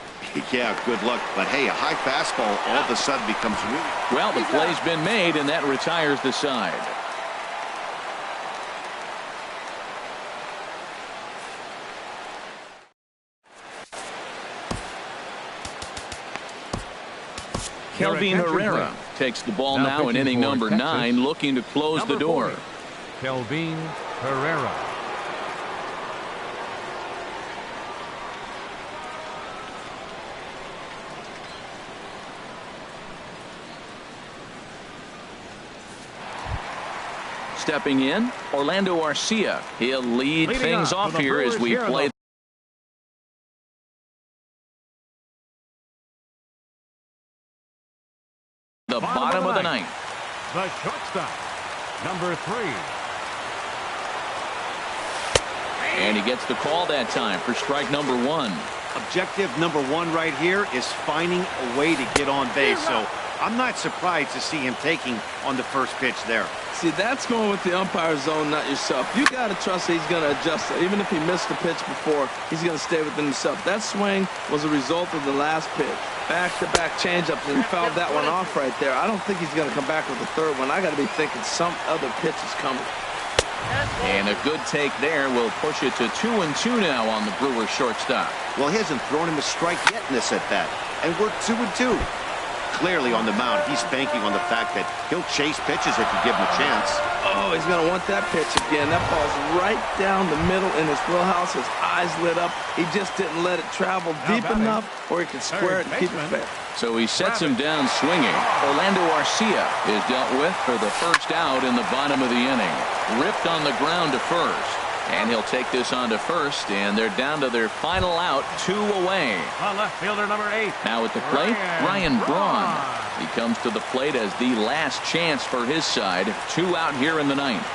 Yeah, good luck. But hey, a high fastball all of a sudden becomes really... Well, the play's been made, and that retires the side. Kelvin Herrera takes the ball now in inning number 9, looking to close the door. Kelvin Herrera. Stepping in, Orlando Arcia. He'll lead things off here as we play the bottom of the ninth. The shortstop, number 3. And he gets the call that time for strike number 1. Objective number 1 right here is finding a way to get on base. So I'm not surprised to see him taking on the first pitch there. See, that's going with the umpire zone, not yourself. You got to trust that he's going to adjust it. Even if he missed the pitch before, he's going to stay within himself. That swing was a result of the last pitch. Back-to-back changeups, and he fouled that one off right there. I don't think he's going to come back with the third one. I got to be thinking some other pitch is coming. And a good take there will push it to 2-2 now on the Brewers shortstop. Well, he hasn't thrown him a strike yet in this at-bat, and we're 2-2. Clearly on the mound, he's banking on the fact that he'll chase pitches if you give him a chance. Oh, he's going to want that pitch again. That ball's right down the middle in his wheelhouse. His eyes lit up. He just didn't let it travel deep enough where he could square it and keep it fair. So he sets him down swinging. Orlando Arcia is dealt with for the first out in the bottom of the inning. Ripped on the ground to first. And he'll take this on to first, and they're down to their final out, 2 away. Left fielder, number 8. Now at the plate, Ryan Braun. He comes to the plate as the last chance for his side. 2 out here in the ninth.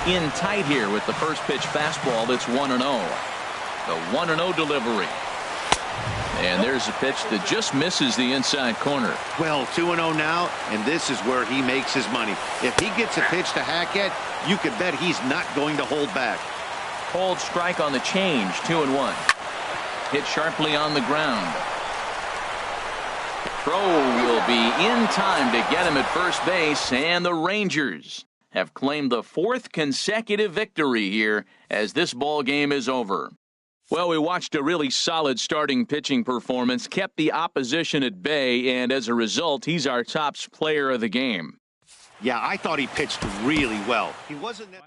In tight here with the first pitch fastball that's 1-0. The 1-0 delivery. And there's a pitch that just misses the inside corner. Well, 2-0 now, and this is where he makes his money. If he gets a pitch to hack at, you could bet he's not going to hold back. Cold strike on the change, 2-1. Hit sharply on the ground. Throw will be in time to get him at first base, and the Rangers have claimed the 4th consecutive victory here as this ball game is over. Well, we watched a really solid starting pitching performance, kept the opposition at bay, and as a result, he's our top player of the game. Yeah, I thought he pitched really well. He wasn't that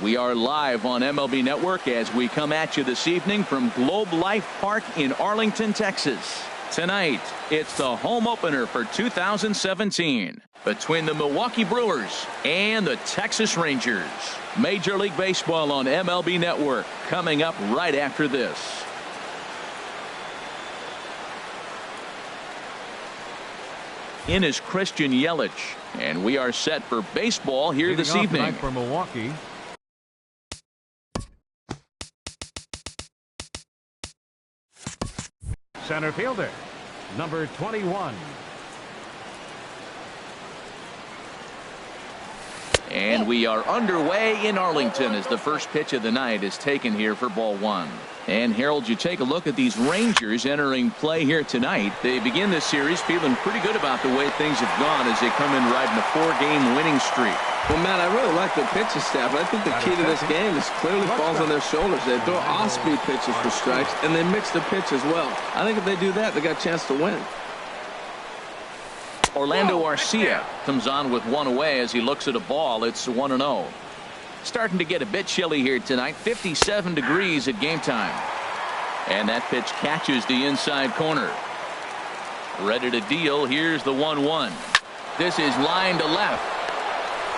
We are live on MLB Network as we come at you this evening from Globe Life Park in Arlington, Texas. Tonight, it's the home opener for 2017 between the Milwaukee Brewers and the Texas Rangers. Major League Baseball on MLB Network coming up right after this. In is Christian Yelich, and we are set for baseball here this evening. For Milwaukee. Center fielder, number 21. And we are underway in Arlington as the first pitch of the night is taken here for ball one. And Harold, you take a look at these Rangers entering play here tonight. They begin this series feeling pretty good about the way things have gone as they come in riding a 4-game winning streak. Well, Matt, I really like the pitching staff. I think the key to this game is clearly falls on their shoulders. They throw off-speed pitches for strikes, and they mix the pitch as well. I think if they do that, they got a chance to win. Orlando Arcia comes on with one away as he looks at a ball. It's 1-0. Starting to get a bit chilly here tonight. 57 degrees at game time. And that pitch catches the inside corner. Ready to deal. Here's the 1-1. This is line to left.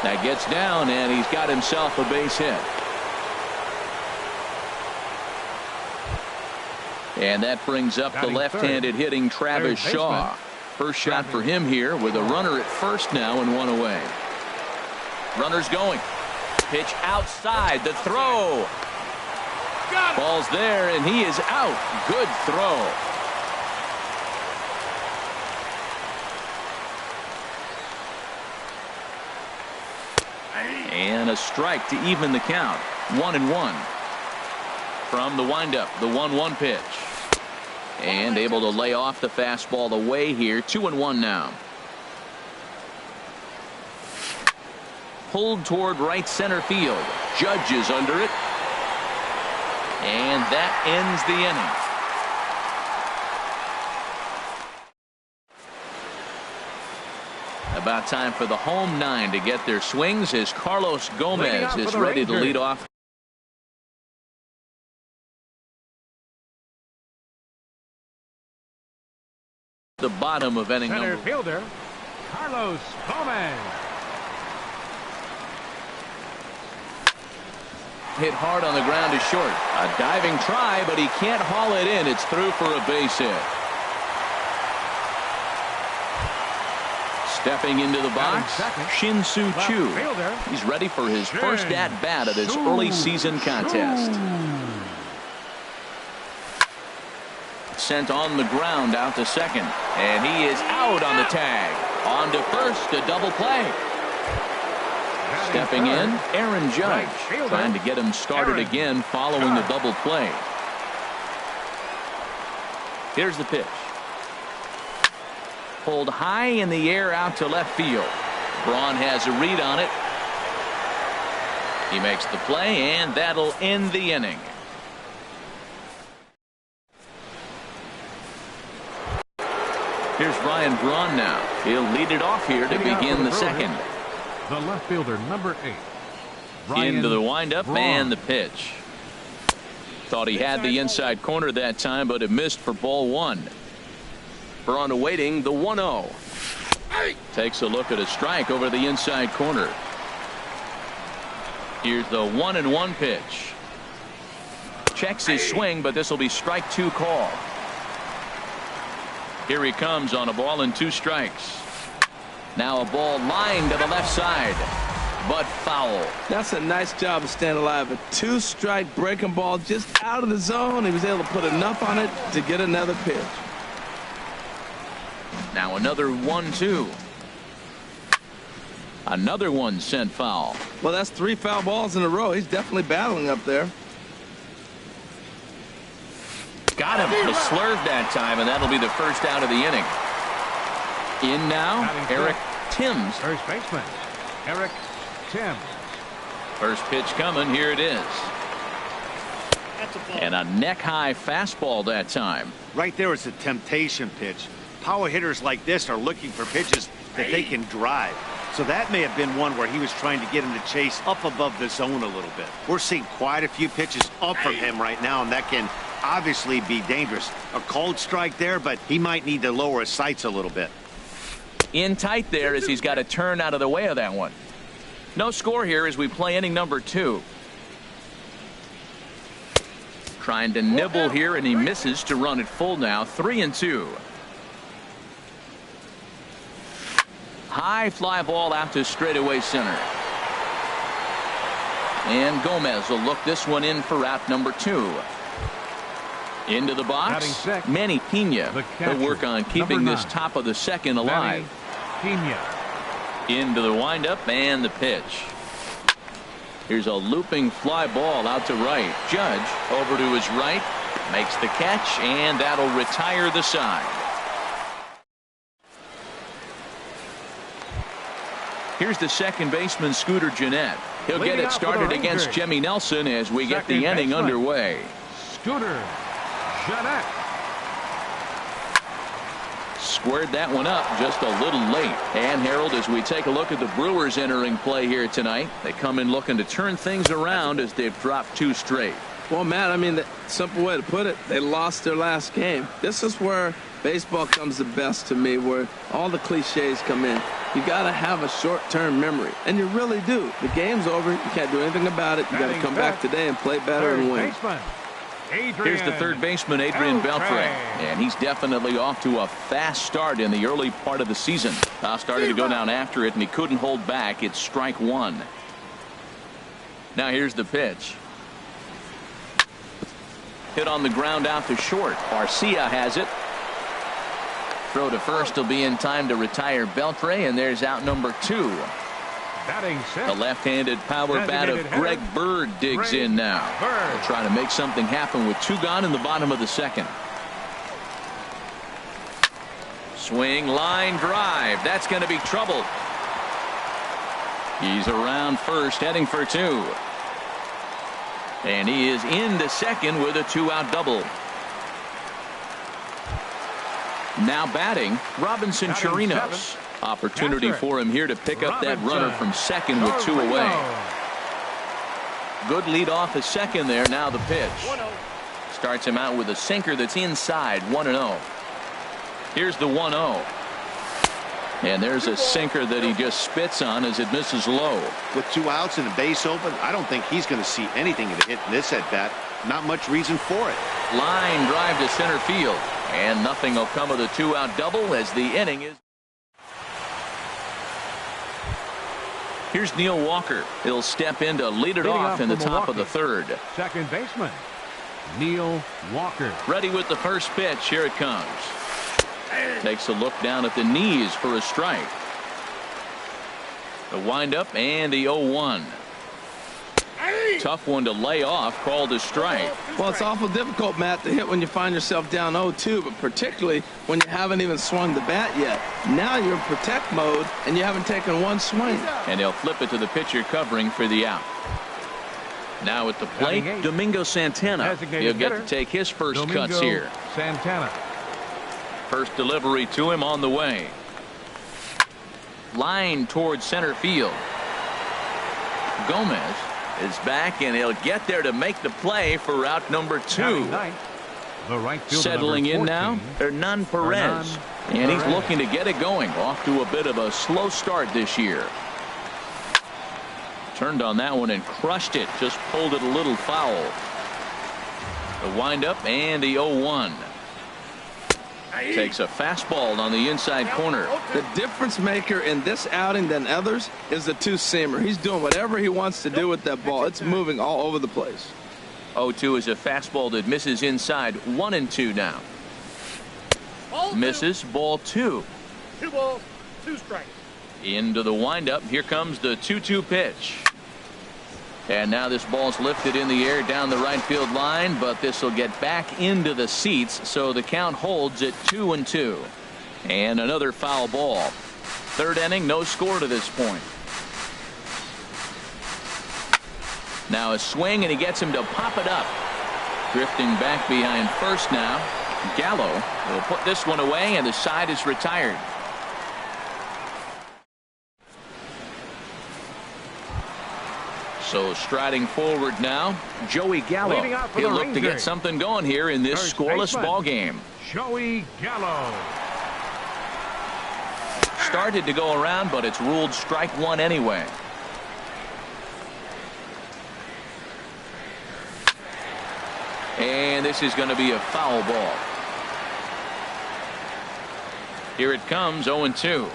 That gets down, and he's got himself a base hit. And that brings up the left-handed hitting Travis Shaw. First shot for him here with a runner at first now and one away. Runners going. Pitch outside. The throw. Ball's there, and he is out. Good throw. And a strike to even the count. 1-1. From the windup, the 1-1 pitch. And able to lay off the fastball away here. 2-1 now. Pulled toward right center field. Judge is under it. And that ends the inning. About time for the home nine to get their swings as Carlos Gomez is ready to lead off. The bottom of inning Center number. fielder, Carlos Gomez. Hit hard on the ground is short. A diving try, but he can't haul it in. It's through for a base hit. Stepping into the box, Shin-Soo Choo. He's ready for his first at-bat of this early season contest. Sent on the ground out to second. And he is out on the tag. On to first, a double play. Stepping in, Aaron Judge. Trying to get him started again following the double play. Here's the pitch. Pulled high in the air out to left field. Braun has a read on it. He makes the play, and that'll end the inning. Here's Ryan Braun now. He'll lead it off here to begin the second. The left fielder, number 8. Into the windup and the pitch. Thought he had the inside corner that time, but it missed for ball one. Braun awaiting the 1-0. Takes a look at a strike over the inside corner. Here's the 1-1 pitch. Checks his swing, but this will be strike two call. Here he comes on a ball and 2 strikes. Now a ball lined to the left side, but foul. That's a nice job of staying alive. A 2-strike breaking ball just out of the zone. He was able to put enough on it to get another pitch. Now another 1-2. Another one sent foul. Well, that's 3 foul balls in a row. He's definitely battling up there. Got him. The slurve that time, and that'll be the first out of the inning. In now, Eric Timms. First baseman, Eric Timms. First pitch coming. Here it is. And a neck-high fastball that time. Right there is a temptation pitch. Power hitters like this are looking for pitches that they can drive. So that may have been one where he was trying to get him to chase up above the zone a little bit. We're seeing quite a few pitches up from him right now, and that can obviously be dangerous. A called strike there, but he might need to lower his sights a little bit. In tight there as he's got to turn out of the way of that one. No score here as we play inning number 2. Trying to nibble here, and he misses to run it full now. 3-2. High fly ball out to straightaway center. And Gomez will look this one in for out number 2. Into the box, Manny Pena. He'll work on keeping this top of the second alive. Pena. Into the windup and the pitch. Here's a looping fly ball out to right. Judge over to his right, makes the catch, and that'll retire the side. Here's the second baseman, Scooter Gennett. He'll get it started against Jimmy Nelson as we get the inning underway. Scooter Gennett. Squared that one up just a little late. And Harold, as we take a look at the Brewers entering play here tonight, they come in looking to turn things around as they've dropped 2 straight. Well, Matt, I mean, the simple way to put it, they lost their last game. This is where baseball comes the best to me, where all the cliches come in. You got to have a short-term memory, and you really do. The game's over. You can't do anything about it. You got to come back today and play better and win. Here's the third baseman, Adrian Beltre, and he's definitely off to a fast start in the early part of the season. Started to go down after it, and he couldn't hold back. It's strike 1. Now here's the pitch. Hit on the ground out to short. Garcia has it. Throw to first will be in time to retire Beltre, and there's out number 2. The left-handed power bat of Greg Bird digs in now. They'll try to make something happen with 2 gone in the bottom of the second. Swing, line drive. That's going to be trouble. He's around first, heading for 2. And he is into second with a 2-out double. Now batting, Robinson Chirinos. Opportunity for him here to pick up that runner from second with 2 away. Good lead off at second there. Now the pitch. Starts him out with a sinker that's inside. 1-0. Here's the 1-0. And there's a sinker that he just spits on as it misses low. With 2 outs and a base open, I don't think he's going to see anything to hit in this at bat. Not much reason for it. Line drive to center field. And nothing will come of the 2-out double as the inning is. Here's Neil Walker. He'll step in to lead it off in the top of the 3rd. Second baseman, Neil Walker. Ready with the first pitch. Here it comes. Takes a look down at the knees for a strike. The windup and the 0-1. Tough one to lay off, called a strike. Well, it's awful difficult, Matt, to hit when you find yourself down 0-2, but particularly when you haven't even swung the bat yet. Now you're in protect mode, and you haven't taken 1 swing. And he'll flip it to the pitcher covering for the out. Now at the plate, Domingo Santana. He'll get to take his first cuts here. Santana. First delivery to him on the way. Line towards center field. Gomez is back, and he'll get there to make the play for out number 2. The right fielder, settling in now, Hernan Perez. And he's looking to get it going. Off to a bit of a slow start this year. Turned on that one and crushed it. Just pulled it a little foul. The windup and the 0-1. Takes a fastball on the inside corner. The difference maker in this outing than others is the 2-seamer. He's doing whatever he wants to do with that ball. It's moving all over the place. 0-2 is a fastball that misses inside. 1-2 now. Misses. Ball 2. 2 balls, 2 strikes. Into the windup. Here comes the 2-2 pitch. And now this ball's lifted in the air down the right field line, but this will get back into the seats, so the count holds at 2-2. And another foul ball. 3rd inning, no score to this point. Now a swing, and he gets him to pop it up. Drifting back behind first now. Gallo will put this one away, and the side is retired. So striding forward now, Joey Gallo. Leading out for He'll the look to get Rangers, something going here in this first scoreless baseman, ball game. Joey Gallo. Started to go around, but it's ruled strike one anyway. And this is going to be a foul ball. Here it comes, 0-2.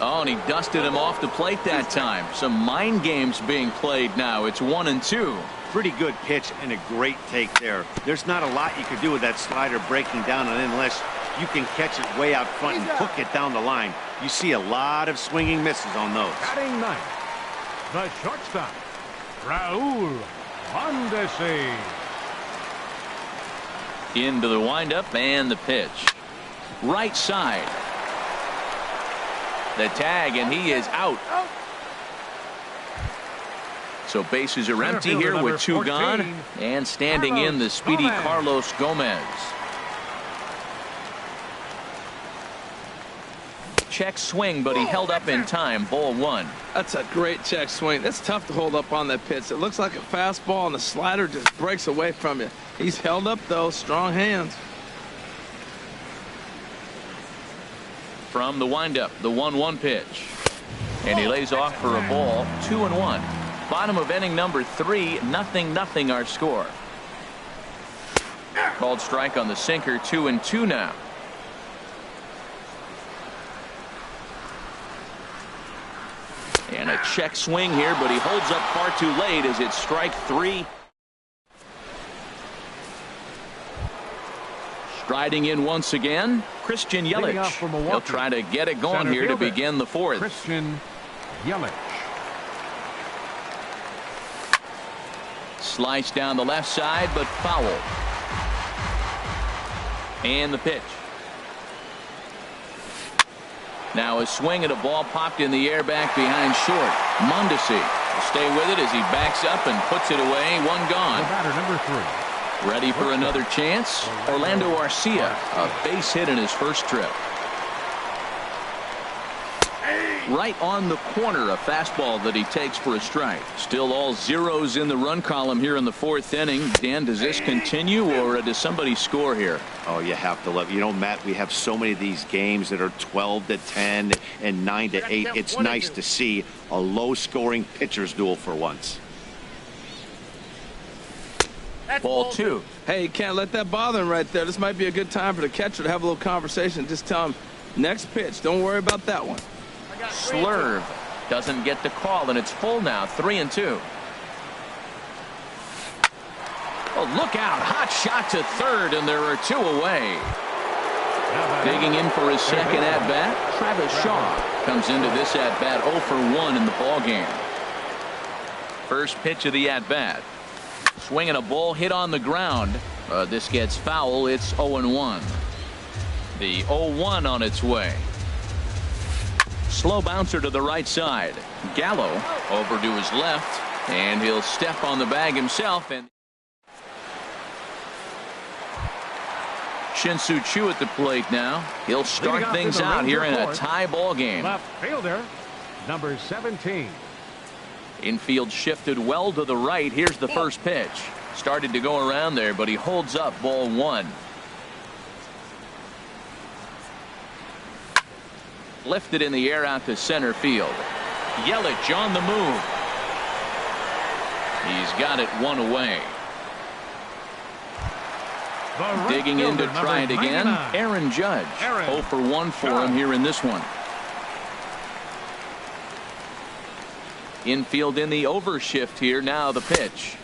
Oh, and he dusted him off the plate that time. Some mind games being played now. It's 1-2. Pretty good pitch and a great take there. There's not a lot you could do with that slider breaking down unless you can catch it way out front and hook it down the line. You see a lot of swinging misses on those. Batting ninth, the shortstop, Raul Mondesi. Into the windup and the pitch. Right side. The tag, and he is out. So bases are empty here with 2 gone. And standing in the speedy Carlos Gomez. Check swing, but he held up in time. Ball 1. That's a great check swing. That's tough to hold up on that pitch. It looks like a fastball, and the slider just breaks away from you. He's held up, though. Strong hands. From the windup, the 1-1 pitch. And he lays off for a ball. 2-1. Bottom of inning number 3. 0-0 our score. Called strike on the sinker. 2-2 now. And a check swing here, but he holds up far too late as it's strike 3. Striding in once again, Christian Yelich. He'll try to get it going here to begin the 4th. Christian Yelich. Slice down the left side, but foul. And the pitch. Now a swing at a ball popped in the air back behind short. Mondesi will stay with it as he backs up and puts it away. 1 gone. The batter, number 3. Ready for another chance. Orlando Arcia, a base hit in his first trip. Right on the corner, a fastball that he takes for a strike. Still all zeros in the run column here in the 4th inning. Dan, does this continue, or does somebody score here? Oh, you have to love. You know, Matt, we have so many of these games that are 12-10 and 9-8. It's nice to see a low-scoring pitcher's duel for once. Ball 2. Hey, you can't let that bother him right there. This might be a good time for the catcher to have a little conversation. Just tell him, next pitch, don't worry about that one. Slurve doesn't get the call, and it's full now. 3-2. Oh, look out. Hot shot to third, and there are 2 away. Digging in for his second at-bat, Travis Shaw comes into this at-bat 0 for 1 in the ballgame. First pitch of the at-bat. Swinging a ball hit on the ground. This gets foul. It's 0-1. The 0-1 on its way. Slow bouncer to the right side. Gallo over to his left, and he'll step on the bag himself. And Shin-Soo Choo at the plate now. He'll start things out here in a tie ball game. Left fielder, number 17. Infield shifted well to the right. Here's the first pitch. Started to go around there, but he holds up. Ball 1. Lifted in the air out to center field. Yelich on the move. He's got it 1 away. Digging in to try it again. Aaron Judge. 0 for 1 for him here in this one. Infield in the overshift here. Now the pitch.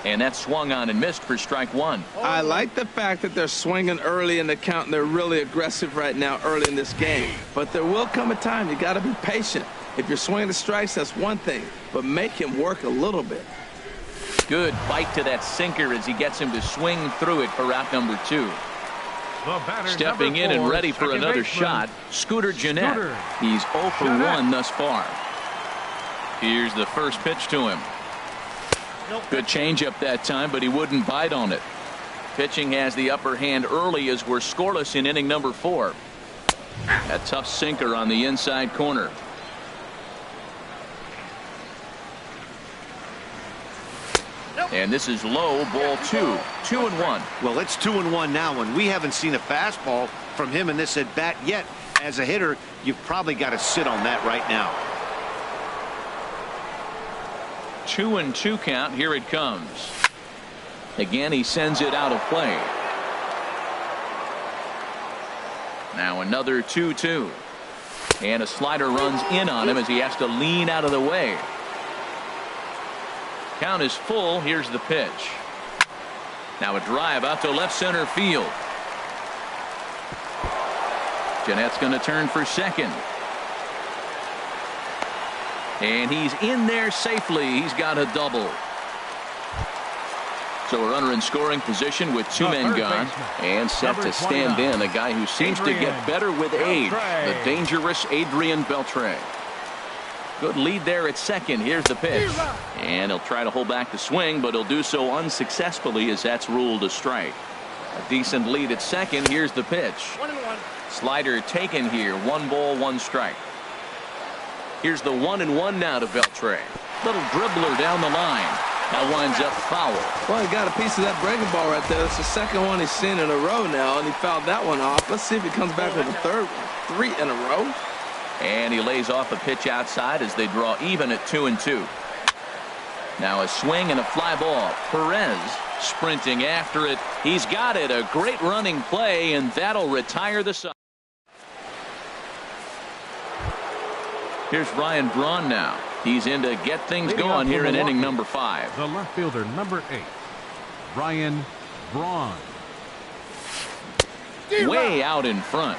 And that swung on and missed for strike 1. I like the fact that they're swinging early in the count, and they're really aggressive right now early in this game. But there will come a time you got to be patient. If you're swinging the strikes, that's one thing, but make him work a little bit. Good bite to that sinker as he gets him to swing through it for out number 2. Stepping in and ready for another shot, Scooter Gennett. He's 0 for 1 thus far. Here's the first pitch to him. Good changeup that time, but he wouldn't bite on it. Pitching has the upper hand early as we're scoreless in inning number 4. A tough sinker on the inside corner. And this is low, ball 2. 2-1. Well, it's 2-1 now, and we haven't seen a fastball from him in this at bat yet. As a hitter, you've probably got to sit on that right now. 2-2 count. Here it comes. Again, he sends it out of play. Now another 2-2. And a slider runs in on him as he has to lean out of the way. Count is full. Here's the pitch. Now a drive out to left center field. Jeanette's going to turn for second. And he's in there safely. He's got a double. So a runner in scoring position with 2 men gone and set to stand in. A guy who seems to get better with age. The dangerous Adrian Beltre. Good lead there at second. Here's the pitch. And he'll try to hold back the swing, but he'll do so unsuccessfully as that's ruled a strike. A decent lead at second. Here's the pitch. 1-1. Slider taken here. 1 ball, 1 strike. Here's the 1-1 now to Beltre. Little dribbler down the line. That winds up foul. Well, he got a piece of that breaking ball right there. It's the second one he's seen in a row now, and he fouled that one off. Let's see if he comes back with a third one. 3 in a row. And he lays off a pitch outside as they draw even at 2-2. Now a swing and a fly ball. Perez sprinting after it. He's got it. A great running play, and that'll retire the side. Here's Ryan Braun now. He's in to get things going here in inning number 5. The left fielder, number 8, Ryan Braun. Way out in front.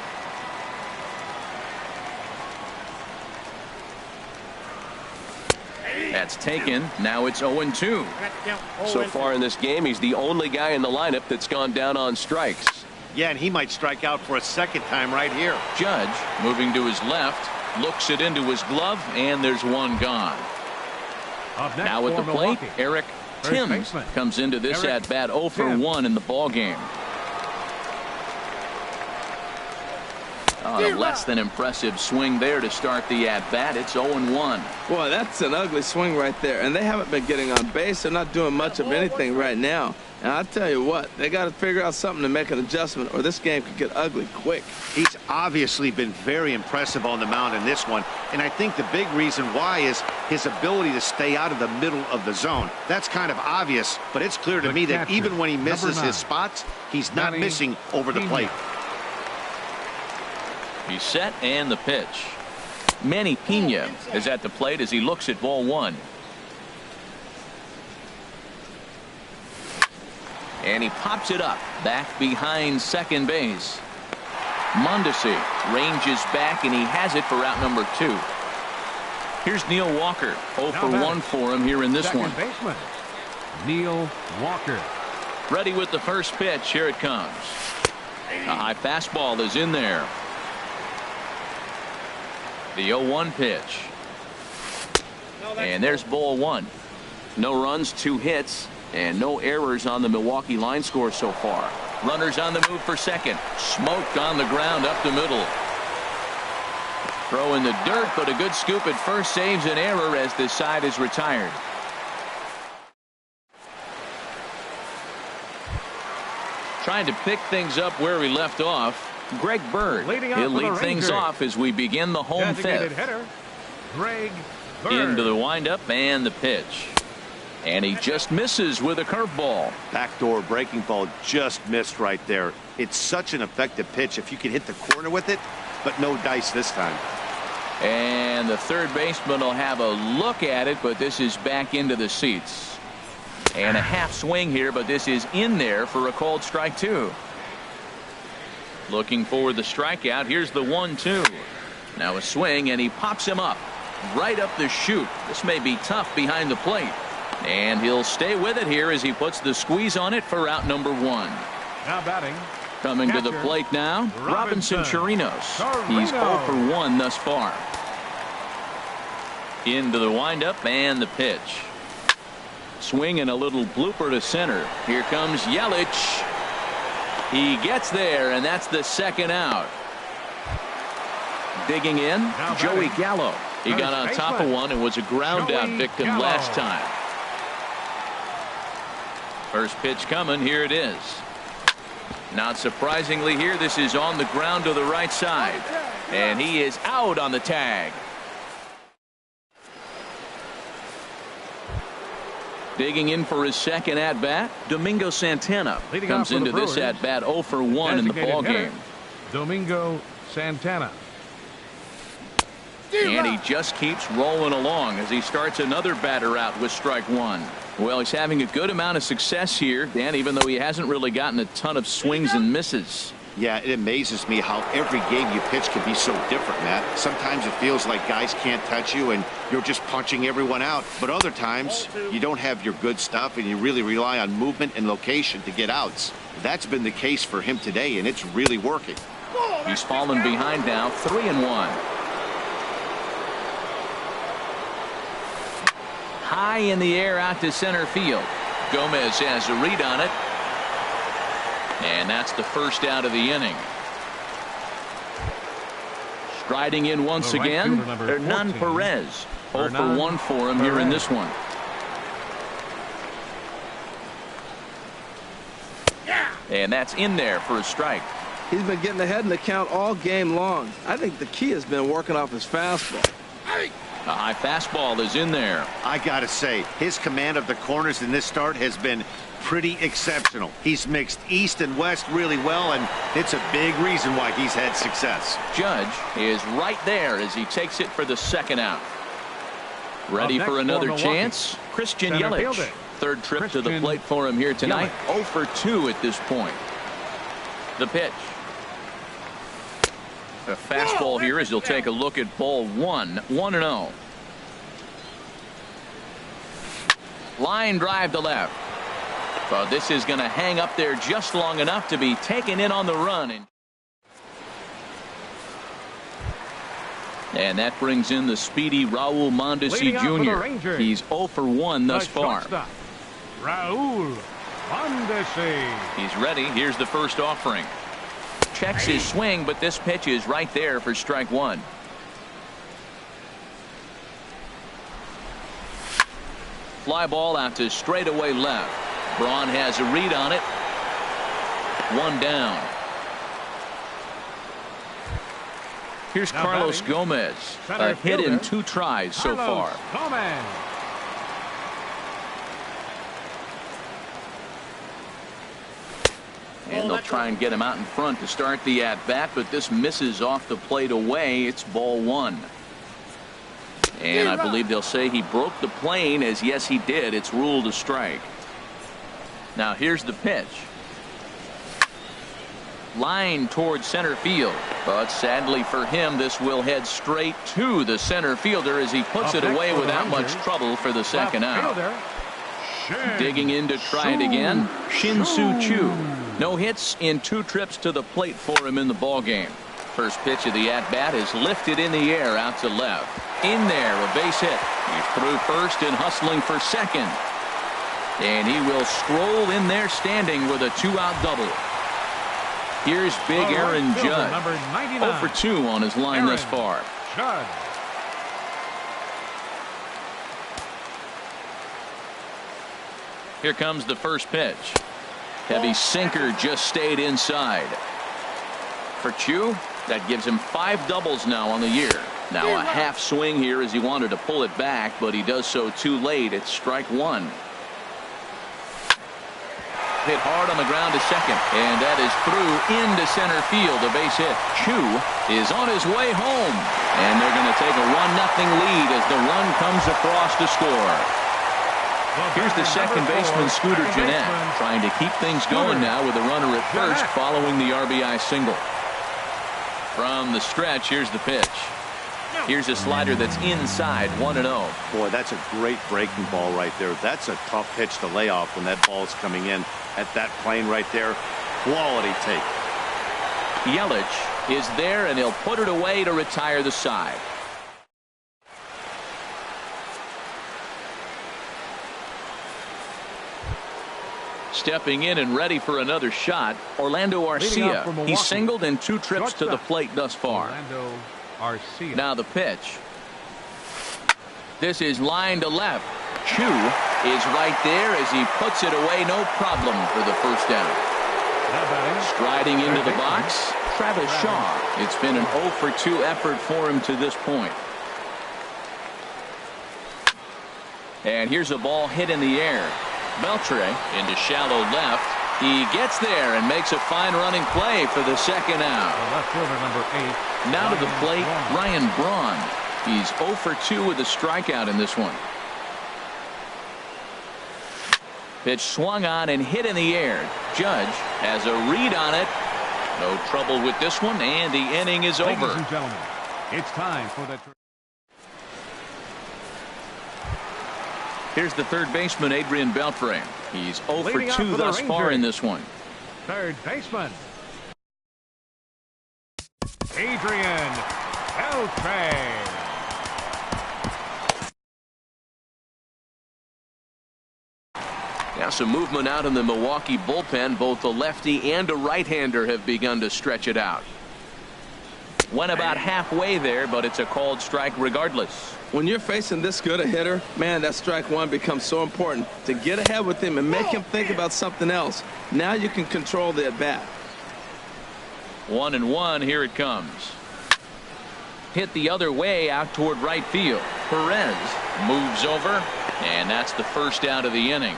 That's taken. Now it's 0-2. So far in this game, he's the only guy in the lineup that's gone down on strikes. Yeah, and he might strike out for a second time right here. Judge moving to his left. Looks it into his glove, and there's 1 gone. Now at the plate, Eric Timms comes into this at bat 0 for 1 in the ball game. A less than impressive swing there to start the at bat. It's 0-1. Boy, that's an ugly swing right there, and they haven't been getting on base. They're not doing much of anything right now. And I'll tell you what, they got to figure out something to make an adjustment, or this game could get ugly quick. He's obviously been very impressive on the mound in this one, and I think the big reason why is his ability to stay out of the middle of the zone. That's kind of obvious, but it's clear to me that even when he misses his spots, he's not missing over the plate. He's set, and the pitch. Manny Pena is at the plate as he looks at ball 1. And he pops it up back behind second base. Mondesi ranges back, and he has it for out number 2. Here's Neil Walker. 0 for 1 for him here in this one. Baseman, Neil Walker. Ready with the first pitch. Here it comes. A high fastball is in there. The 0-1 pitch. And there's ball 1. No runs, 2 hits, and no errors on the Milwaukee line score so far. Runners on the move for second. Smoke on the ground up the middle. Throw in the dirt, but a good scoop at first saves an error as this side is retired. Trying to pick things up where we left off. Greg Bird. He'll lead things off as we begin the home fifth. Hitter, Greg Bird. Into the windup and the pitch. And he just misses with a curveball. Backdoor breaking ball just missed right there. It's such an effective pitch if you can hit the corner with it, but no dice this time. And the third baseman will have a look at it, but this is back into the seats. And a half swing here, but this is in there for a called strike 2. Looking for the strikeout. Here's the 1-2. Now a swing, and he pops him up right up the chute. This may be tough behind the plate. And he'll stay with it here as he puts the squeeze on it for out number 1. Now batting. Coming to the plate now, Robinson Chirinos. He's 0 for 1 thus far. Into the windup and the pitch. Swing and a little blooper to center. Here comes Yelich. He gets there, and that's the second out. Digging in, Joey Gallo. He got on top of one and was a ground out victim last time. First pitch coming. Here it is. Not surprisingly here, this is on the ground to the right side. And he is out on the tag. Digging in for his second at-bat, Domingo Santana comes into this at-bat 0 for 1 in the ballgame. Domingo Santana. And he just keeps rolling along as he starts another batter out with strike one. Well, he's having a good amount of success here, Dan, even though he hasn't really gotten a ton of swings and misses. Yeah, it amazes me how every game you pitch can be so different, Matt. Sometimes it feels like guys can't touch you and you're just punching everyone out. But other times you don't have your good stuff and you really rely on movement and location to get outs. That's been the case for him today, and it's really working. He's fallen behind now, 3-1. High in the air out to center field. Gomez has a read on it. And that's the first out of the inning. Striding in once again, Hernan Perez. 0 for 1 for him here in this one. And that's in there for a strike. He's been getting ahead in the count all game long. I think the key has been working off his fastball. A high fastball is in there. I gotta say, his command of the corners in this start has been pretty exceptional. He's mixed east and west really well, and it's a big reason why he's had success. Judge is right there as he takes it for the second out. Ready for another chance? Christian Yelich. Third trip to the plate for him here tonight. 0 for 2 at this point. The pitch. A fastball here as he'll take a look at ball 1. 1-0. Line drive to left. Well, this is going to hang up there just long enough to be taken in on the run. And that brings in the speedy Raul Mondesi Jr. He's 0 for 1 thus far. Raul Mondesi. He's ready. Here's the first offering. Checks his swing, but this pitch is right there for strike one. Fly ball out to straightaway left. Braun has a read on it. One down. Here's Carlos Gomez. A hit in 2 tries so far. Gomez. And they'll try and get him out in front to start the at-bat, but this misses off the plate away. It's ball 1. And I believe they'll say he broke the plane, as yes he did. It's ruled a strike. Now here's the pitch. Line towards center field, but sadly for him this will head straight to the center fielder as he puts it away without much trouble for the second out. Digging in to try it again, Shin-Soo Choo. No hits in 2 trips to the plate for him in the ballgame. First pitch of the at-bat is lifted in the air out to left. In there, a base hit. He's through first and hustling for second. And he will stroll in there standing with a 2-out double. Here's big Aaron Judd. 0 for 2 on his line thus far. Judd. Here comes the first pitch. Heavy sinker just stayed inside. For Chu, that gives him 5 doubles now on the year. Now a half swing here as he wanted to pull it back, but he does so too late. It's strike 1. Hit hard on the ground to second, and that is through into center field. A base hit. Chu is on his way home, and they're going to take a 1-0 lead as the run comes across to score. Here's the second baseman, Scooter Gennett, trying to keep things going now with a runner at first following the RBI single. From the stretch, here's the pitch. Here's a slider that's inside, 1-0. Boy, that's a great breaking ball right there. That's a tough pitch to lay off when that ball is coming in at that plane right there. Quality take. Yelich is there, and he'll put it away to retire the side. Stepping in and ready for another shot, Orlando Arcia. He singled in 2 trips to the plate thus far. Orlando Arcia. Now the pitch. This is line to left. Chu is right there as he puts it away, no problem for the first down. Striding into the box, Travis Shaw. It's been an 0 for 2 effort for him to this point. And here's a ball hit in the air. Beltre into shallow left. He gets there and makes a fine running play for the second out. The left fielder, number 8. Now to the plate, Ryan Braun. He's 0 for 2 with a strikeout in this one. Pitch swung on and hit in the air. Judge has a read on it. No trouble with this one, and the inning is over. Ladies and gentlemen, it's time for the... Here's the third baseman, Adrian Beltre. He's 0 for Leading 2 thus far in this one. Third baseman, Adrian Beltre. Now some movement out in the Milwaukee bullpen. Both a lefty and a right-hander have begun to stretch it out. Went about halfway there, but it's a called strike regardless. When you're facing this good a hitter, man, that strike one becomes so important to get ahead with him and make him think about something else. Now you can control the at-bat. 1-1, here it comes. Hit the other way out toward right field. Perez moves over, and that's the first out of the inning.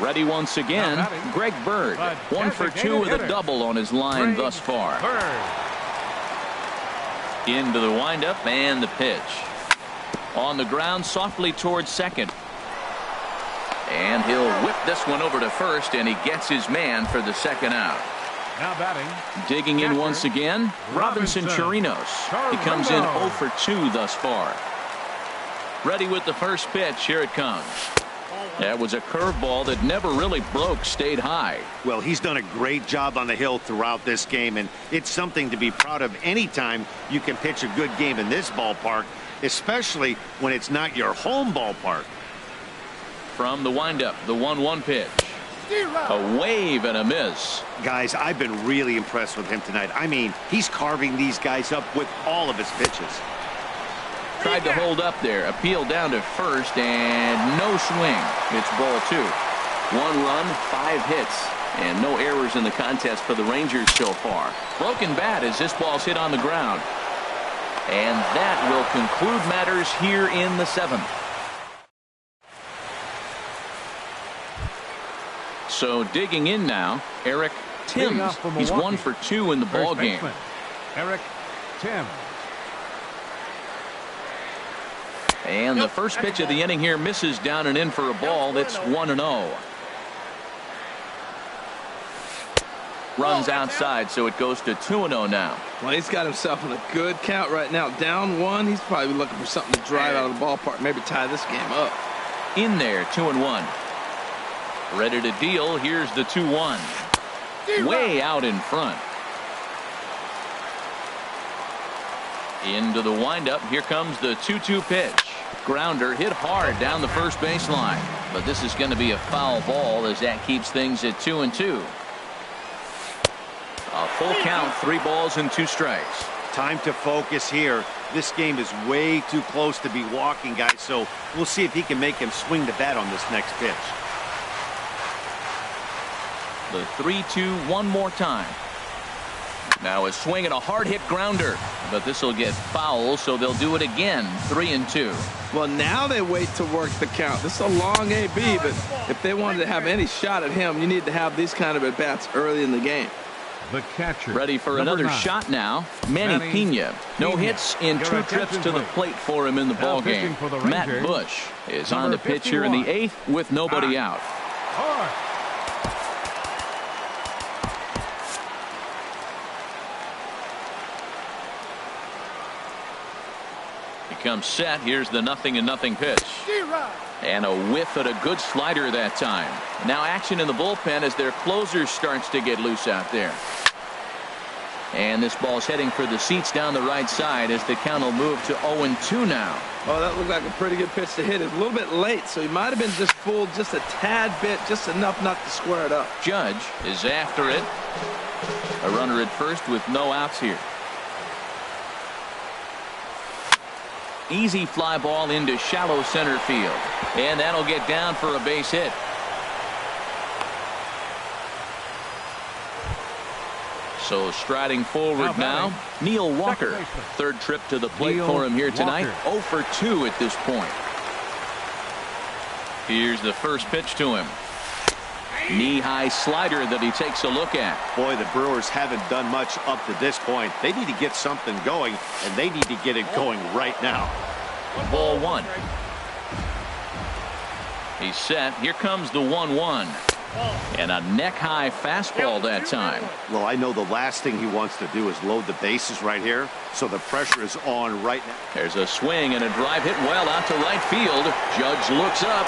Ready once again, Greg Bird. 1 for 2 with a double on his line thus far. Into the windup and the pitch. On the ground softly towards second. And he'll whip this one over to first, and he gets his man for the second out. Now batting. Digging in once again, Robinson Chirinos. He comes in 0 for 2 thus far. Ready with the first pitch. Here it comes. That was a curveball that never really broke, stayed high. Well, he's done a great job on the hill throughout this game, and it's something to be proud of anytime you can pitch a good game in this ballpark, especially when it's not your home ballpark. From the windup, the 1-1 pitch. A wave and a miss. Guys, I've been really impressed with him tonight. I mean, he's carving these guys up with all of his pitches. Tried to hold up there. Appeal down to first, and no swing. It's ball 2. 1 run, 5 hits, and no errors in the contest for the Rangers so far. Broken bat as this ball's hit on the ground. And that will conclude matters here in the 7th. So digging in now, Eric Timms. He's 1 for 2 in the ball game. Eric Timms. And the first pitch of the inning here misses down and in for a ball. It's 1-0. Runs outside, so it goes to 2-0 now. Well, he's got himself in a good count right now. Down 1, he's probably looking for something to drive out of the ballpark, maybe tie this game up. In there, 2-1. Ready to deal. Here's the 2-1. Way out in front. Into the windup. Here comes the 2-2 pitch. Grounder hit hard down the first baseline. But this is going to be a foul ball as that keeps things at 2-2. A full count, 3 balls and 2 strikes. Time to focus here. This game is way too close to be walking, guys, so we'll see if he can make him swing the bat on this next pitch. The 3-2 one more time. Now a swing and a hard hit grounder, but this will get foul, so they'll do it again. 3-2. Well, now they wait to work the count. This is a long AB, but if they wanted to have any shot at him, you need to have these kind of at bats early in the game. The catcher. Ready for another 9. shot now. Manny Pena. No hits in 2 trips to the plate for him in the ball game. Matt Bush is on the pitch here in the 8th with nobody out. Comes set. Here's the 0-0 pitch. And a whiff at a good slider that time. Now action in the bullpen as their closer starts to get loose out there. And this ball's heading for the seats down the right side as the count will move to 0-2 now. Oh, that looked like a pretty good pitch to hit. It's a little bit late, so he might have been just fooled just a tad bit, just enough not to square it up. Judge is after it. A runner at first with no outs here. Easy fly ball into shallow center field. And that'll get down for a base hit. So striding forward now, Neil Walker. Third trip to the plate for him here tonight. 0 for 2 at this point. Here's the first pitch to him. Knee-high slider that he takes a look at. Boy, the Brewers haven't done much up to this point. They need to get something going, and they need to get it going right now. Ball 1. He's set. Here comes the 1-1. And a neck-high fastball that time. Well, I know the last thing he wants to do is load the bases right here, so the pressure is on right now. There's a swing and a drive hit well out to right field. Judge looks up.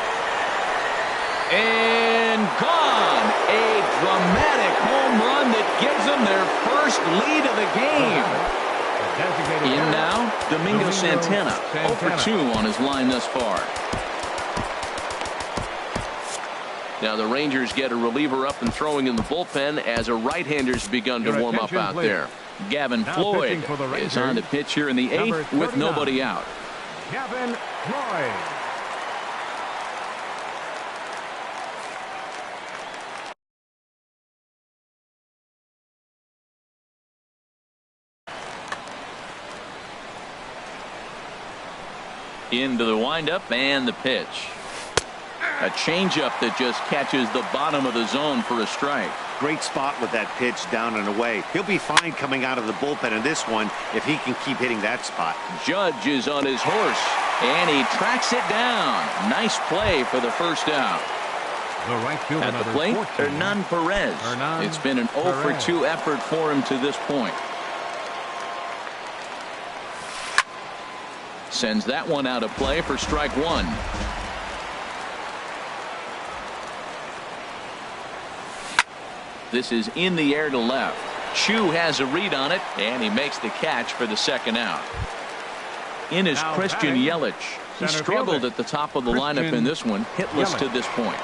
And gone. A dramatic home run that gives them their first lead of the game. In now, Domingo Santana. 0 for 2 on his line thus far. Now the Rangers get a reliever up and throwing in the bullpen as a right-hander's begun to warm up out there. Gavin Floyd is on the pitch here in the 8th with nobody out. Gavin Floyd. Into the windup and the pitch. A changeup that just catches the bottom of the zone for a strike. Great spot with that pitch down and away. He'll be fine coming out of the bullpen in this one if he can keep hitting that spot. Judge is on his horse, and he tracks it down. Nice play for the first out. The right fielder at the plate, Hernan Perez. It's been an 0 for 2 effort for him to this point. Sends that one out of play for strike 1. This is in the air to left. Chu has a read on it, and he makes the catch for the second out. In is Christian Yelich. He struggled at the top of the lineup in this one, hitless to this point.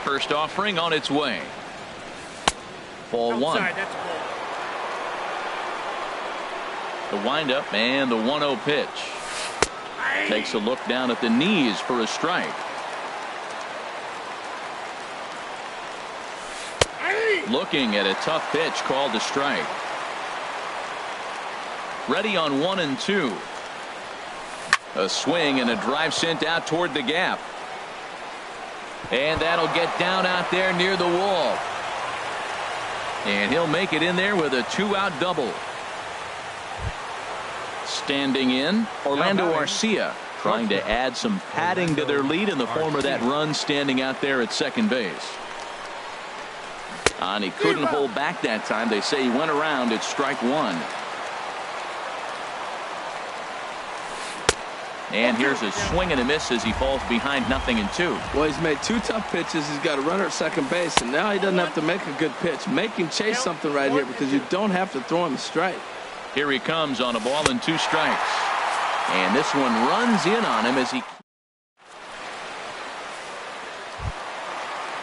First offering on its way. Ball 1. The windup and the 1-0 pitch. Takes a look down at the knees for a strike. Looking at a tough pitch called a strike. Ready on 1 and 2. A swing and a drive sent out toward the gap. And that'll get down out there near the wall. And he'll make it in there with a 2-out double. Standing in, Orlando Arcia, trying to add some padding to their lead in the form of that run standing out there at second base. And he couldn't hold back that time. They say he went around at strike 1. And here's a swing and a miss as he falls behind 0-2. Well, he's made 2 tough pitches. He's got a runner at second base, and now he doesn't have to make a good pitch. Make him chase something right here because you don't have to throw him a strike. Here he comes on a ball and 2 strikes. And this one runs in on him as he...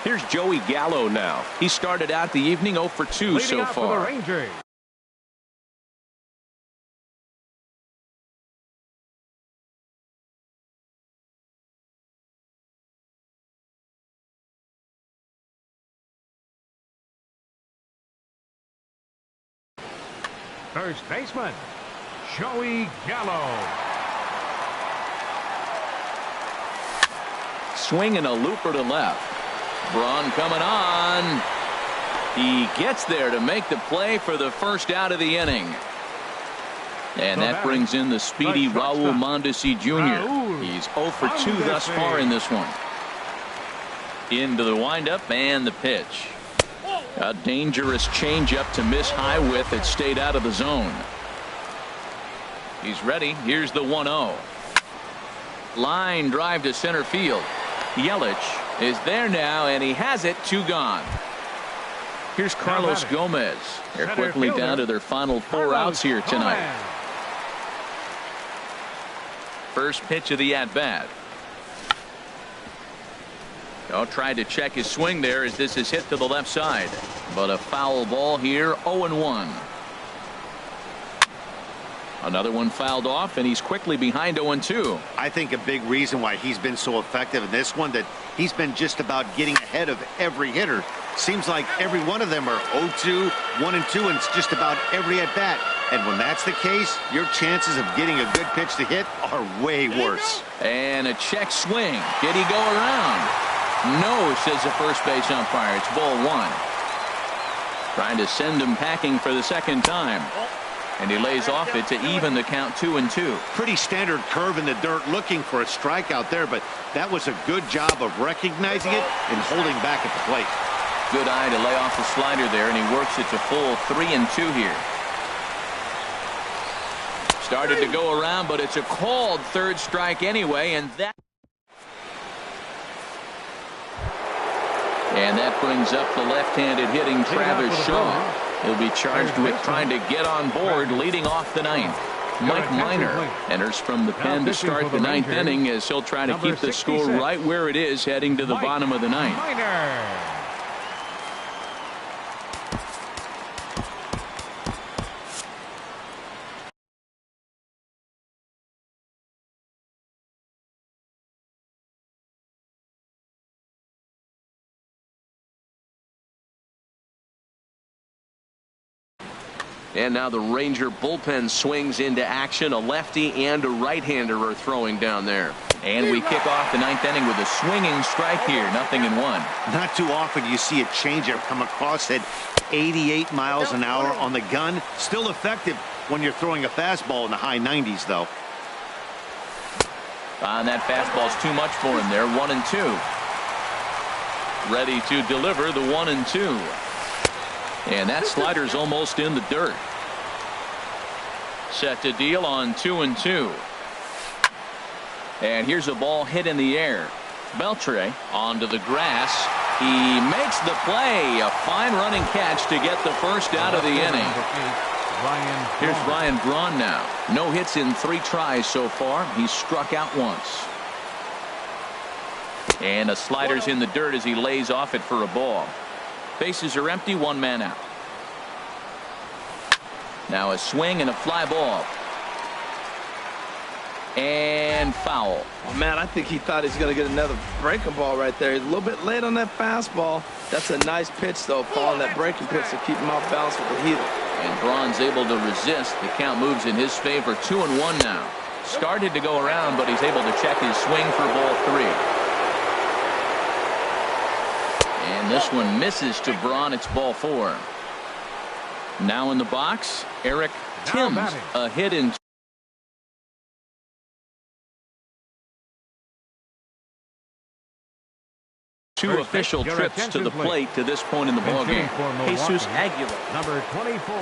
Here's Joey Gallo now. He started out the evening 0 for 2 so far. First baseman, Joey Gallo. Swinging a looper to left. Braun coming on. He gets there to make the play for the first out of the inning. And that brings in the speedy Raul Mondesi Jr. He's 0 for 2 thus far in this one. Into the windup and the pitch. A dangerous changeup to miss high with. It stayed out of the zone. He's ready. Here's the 1-0. Line drive to center field. Yelich is there now, and he has it. 2 gone. Here's Carlos Gomez. They're quickly down to their final 4 outs here tonight. First pitch of the at-bat. Tried to check his swing there as this is hit to the left side. But a foul ball here, 0-1. Another one fouled off, and he's quickly behind 0-2. I think a big reason why he's been so effective in this one, that he's been just about getting ahead of every hitter. Seems like every one of them are 0-2, 1-2, and it's just about every at-bat. And when that's the case, your chances of getting a good pitch to hit are way worse. And a check swing. Did he go around? No, says the first base umpire. It's ball one. Trying to send him packing for the second time. And he lays off it to even the count 2-2. Pretty standard curve in the dirt, looking for a strikeout there, but that was a good job of recognizing it and holding back at the plate. Good eye to lay off the slider there, and he works it to full 3-2 here. Started to go around, but it's a called third strike anyway, and that brings up the left-handed hitting Travis Shaw. He'll be charged with trying to get on board, leading off the ninth. Mike Minor enters from the pen to start the ninth inning, as he'll try to keep the score right where it is heading to the bottom of the ninth. And now the Ranger bullpen swings into action. A lefty and a right-hander are throwing down there. And we kick off the ninth inning with a swinging strike here. 0-1. Not too often you see a changeup come across at 88 miles an hour on the gun. Still effective when you're throwing a fastball in the high 90s, though. And that fastball's too much for him there. 1-2. Ready to deliver the 1-2. And that slider's almost in the dirt. Set to deal on 2-2. And here's a ball hit in the air. Beltre onto the grass. He makes the play. A fine running catch to get the first out of the inning. Here's Ryan Braun now. No hits in 3 tries so far. He's struck out once. And a slider's in the dirt as he lays off it for a ball. Bases are empty, 1 man out. Now a swing and a fly ball. And foul. Oh, man, I think he thought he's going to get another breaking ball right there. He's a little bit late on that fastball. That's a nice pitch, though, following that breaking pitch to keep him off balance with the heater. And Braun's able to resist. The count moves in his favor. 2-1 now. Started to go around, but he's able to check his swing for ball 3. And this one misses to Braun. It's ball 4. Now in the box, Eric Timms. A hit in 2 official trips to the plate to this point in the ballgame. Jesus Aguilar. Number 24.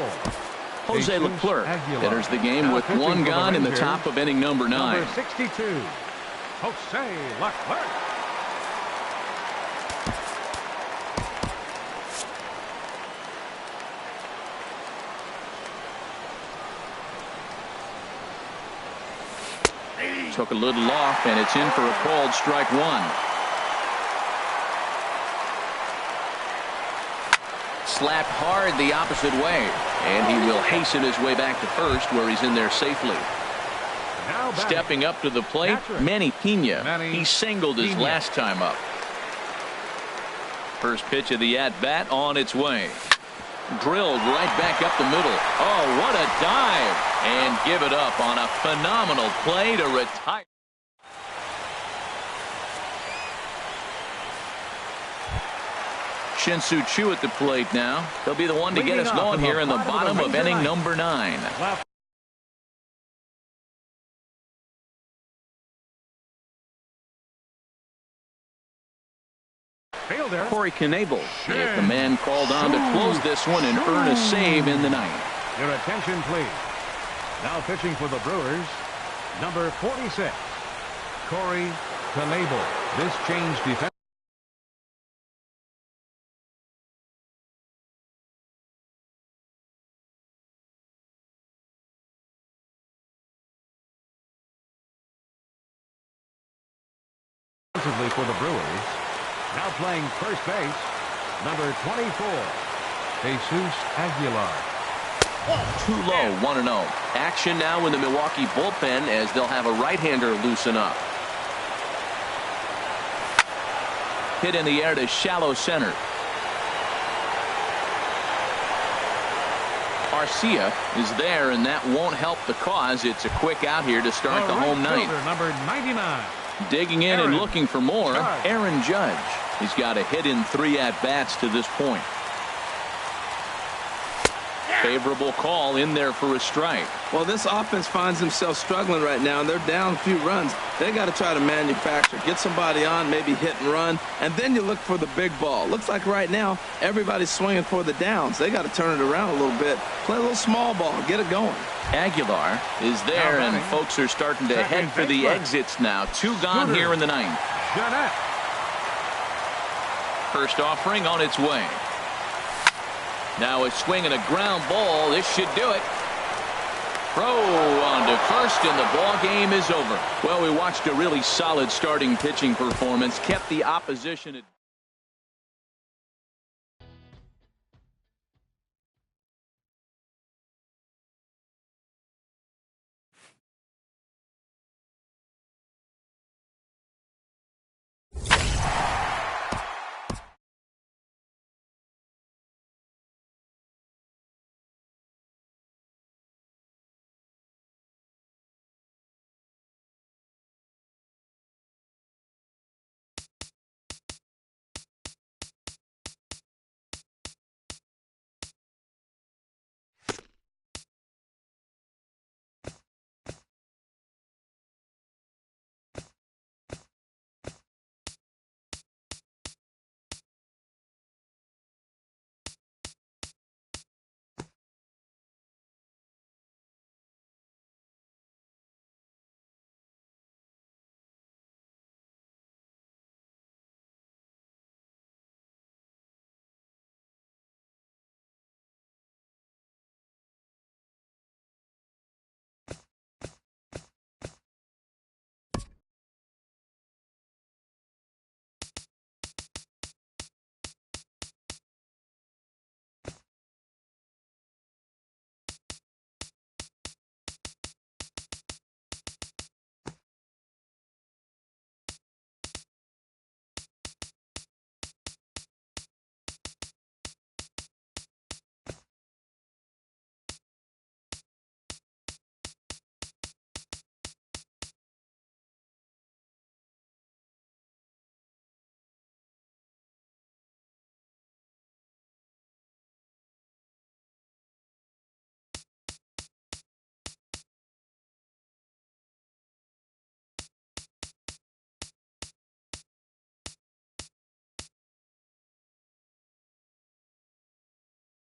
Jose Leclerc enters the game with 1 gone in the top of inning number 9. Number 62. Jose Leclerc. Took a little off, and it's in for a called strike 1. Slapped hard the opposite way, and he will hasten his way back to first, where he's in there safely. Stepping up to the plate, Manny Pena. He singled his last time up. First pitch of the at-bat on its way. Drilled right back up the middle. Oh, what a dive. And give it up on a phenomenal play to retire. Shin-Soo Choo at the plate now. He'll be the one to get us going here in the bottom of inning number 9. Corey Knebel is the man called on to close this one and earn a save in the 9th. Your attention, please. Now pitching for the Brewers, number 46, Corey Knebel. This change defense. For the Brewers, now playing first base, number 24, Jesus Aguilar. Too low, 1-0. Action now in the Milwaukee bullpen as they'll have a right-hander loosen up. Hit in the air to shallow center. Garcia is there, and that won't help the cause. It's a quick out here to start the home ninth. Number 99. Digging in and looking for more, Judge. Aaron Judge. He's got a hit in 3 at-bats to this point. Favorable call in there for a strike. Well, this offense finds themselves struggling right now, and they're down a few runs. They got to try to manufacture, get somebody on, maybe hit and run, and then you look for the big ball. Looks like right now everybody's swinging for the downs. They got to turn it around a little bit, play a little small ball, get it going. Aguilar is there, and folks are starting to head for the exits now. 2 gone here in the 9th. Jeanette. First offering on its way. Now a swing and a ground ball. This should do it. Throw on to first, and the ball game is over. Well, we watched a really solid starting pitching performance, kept the opposition at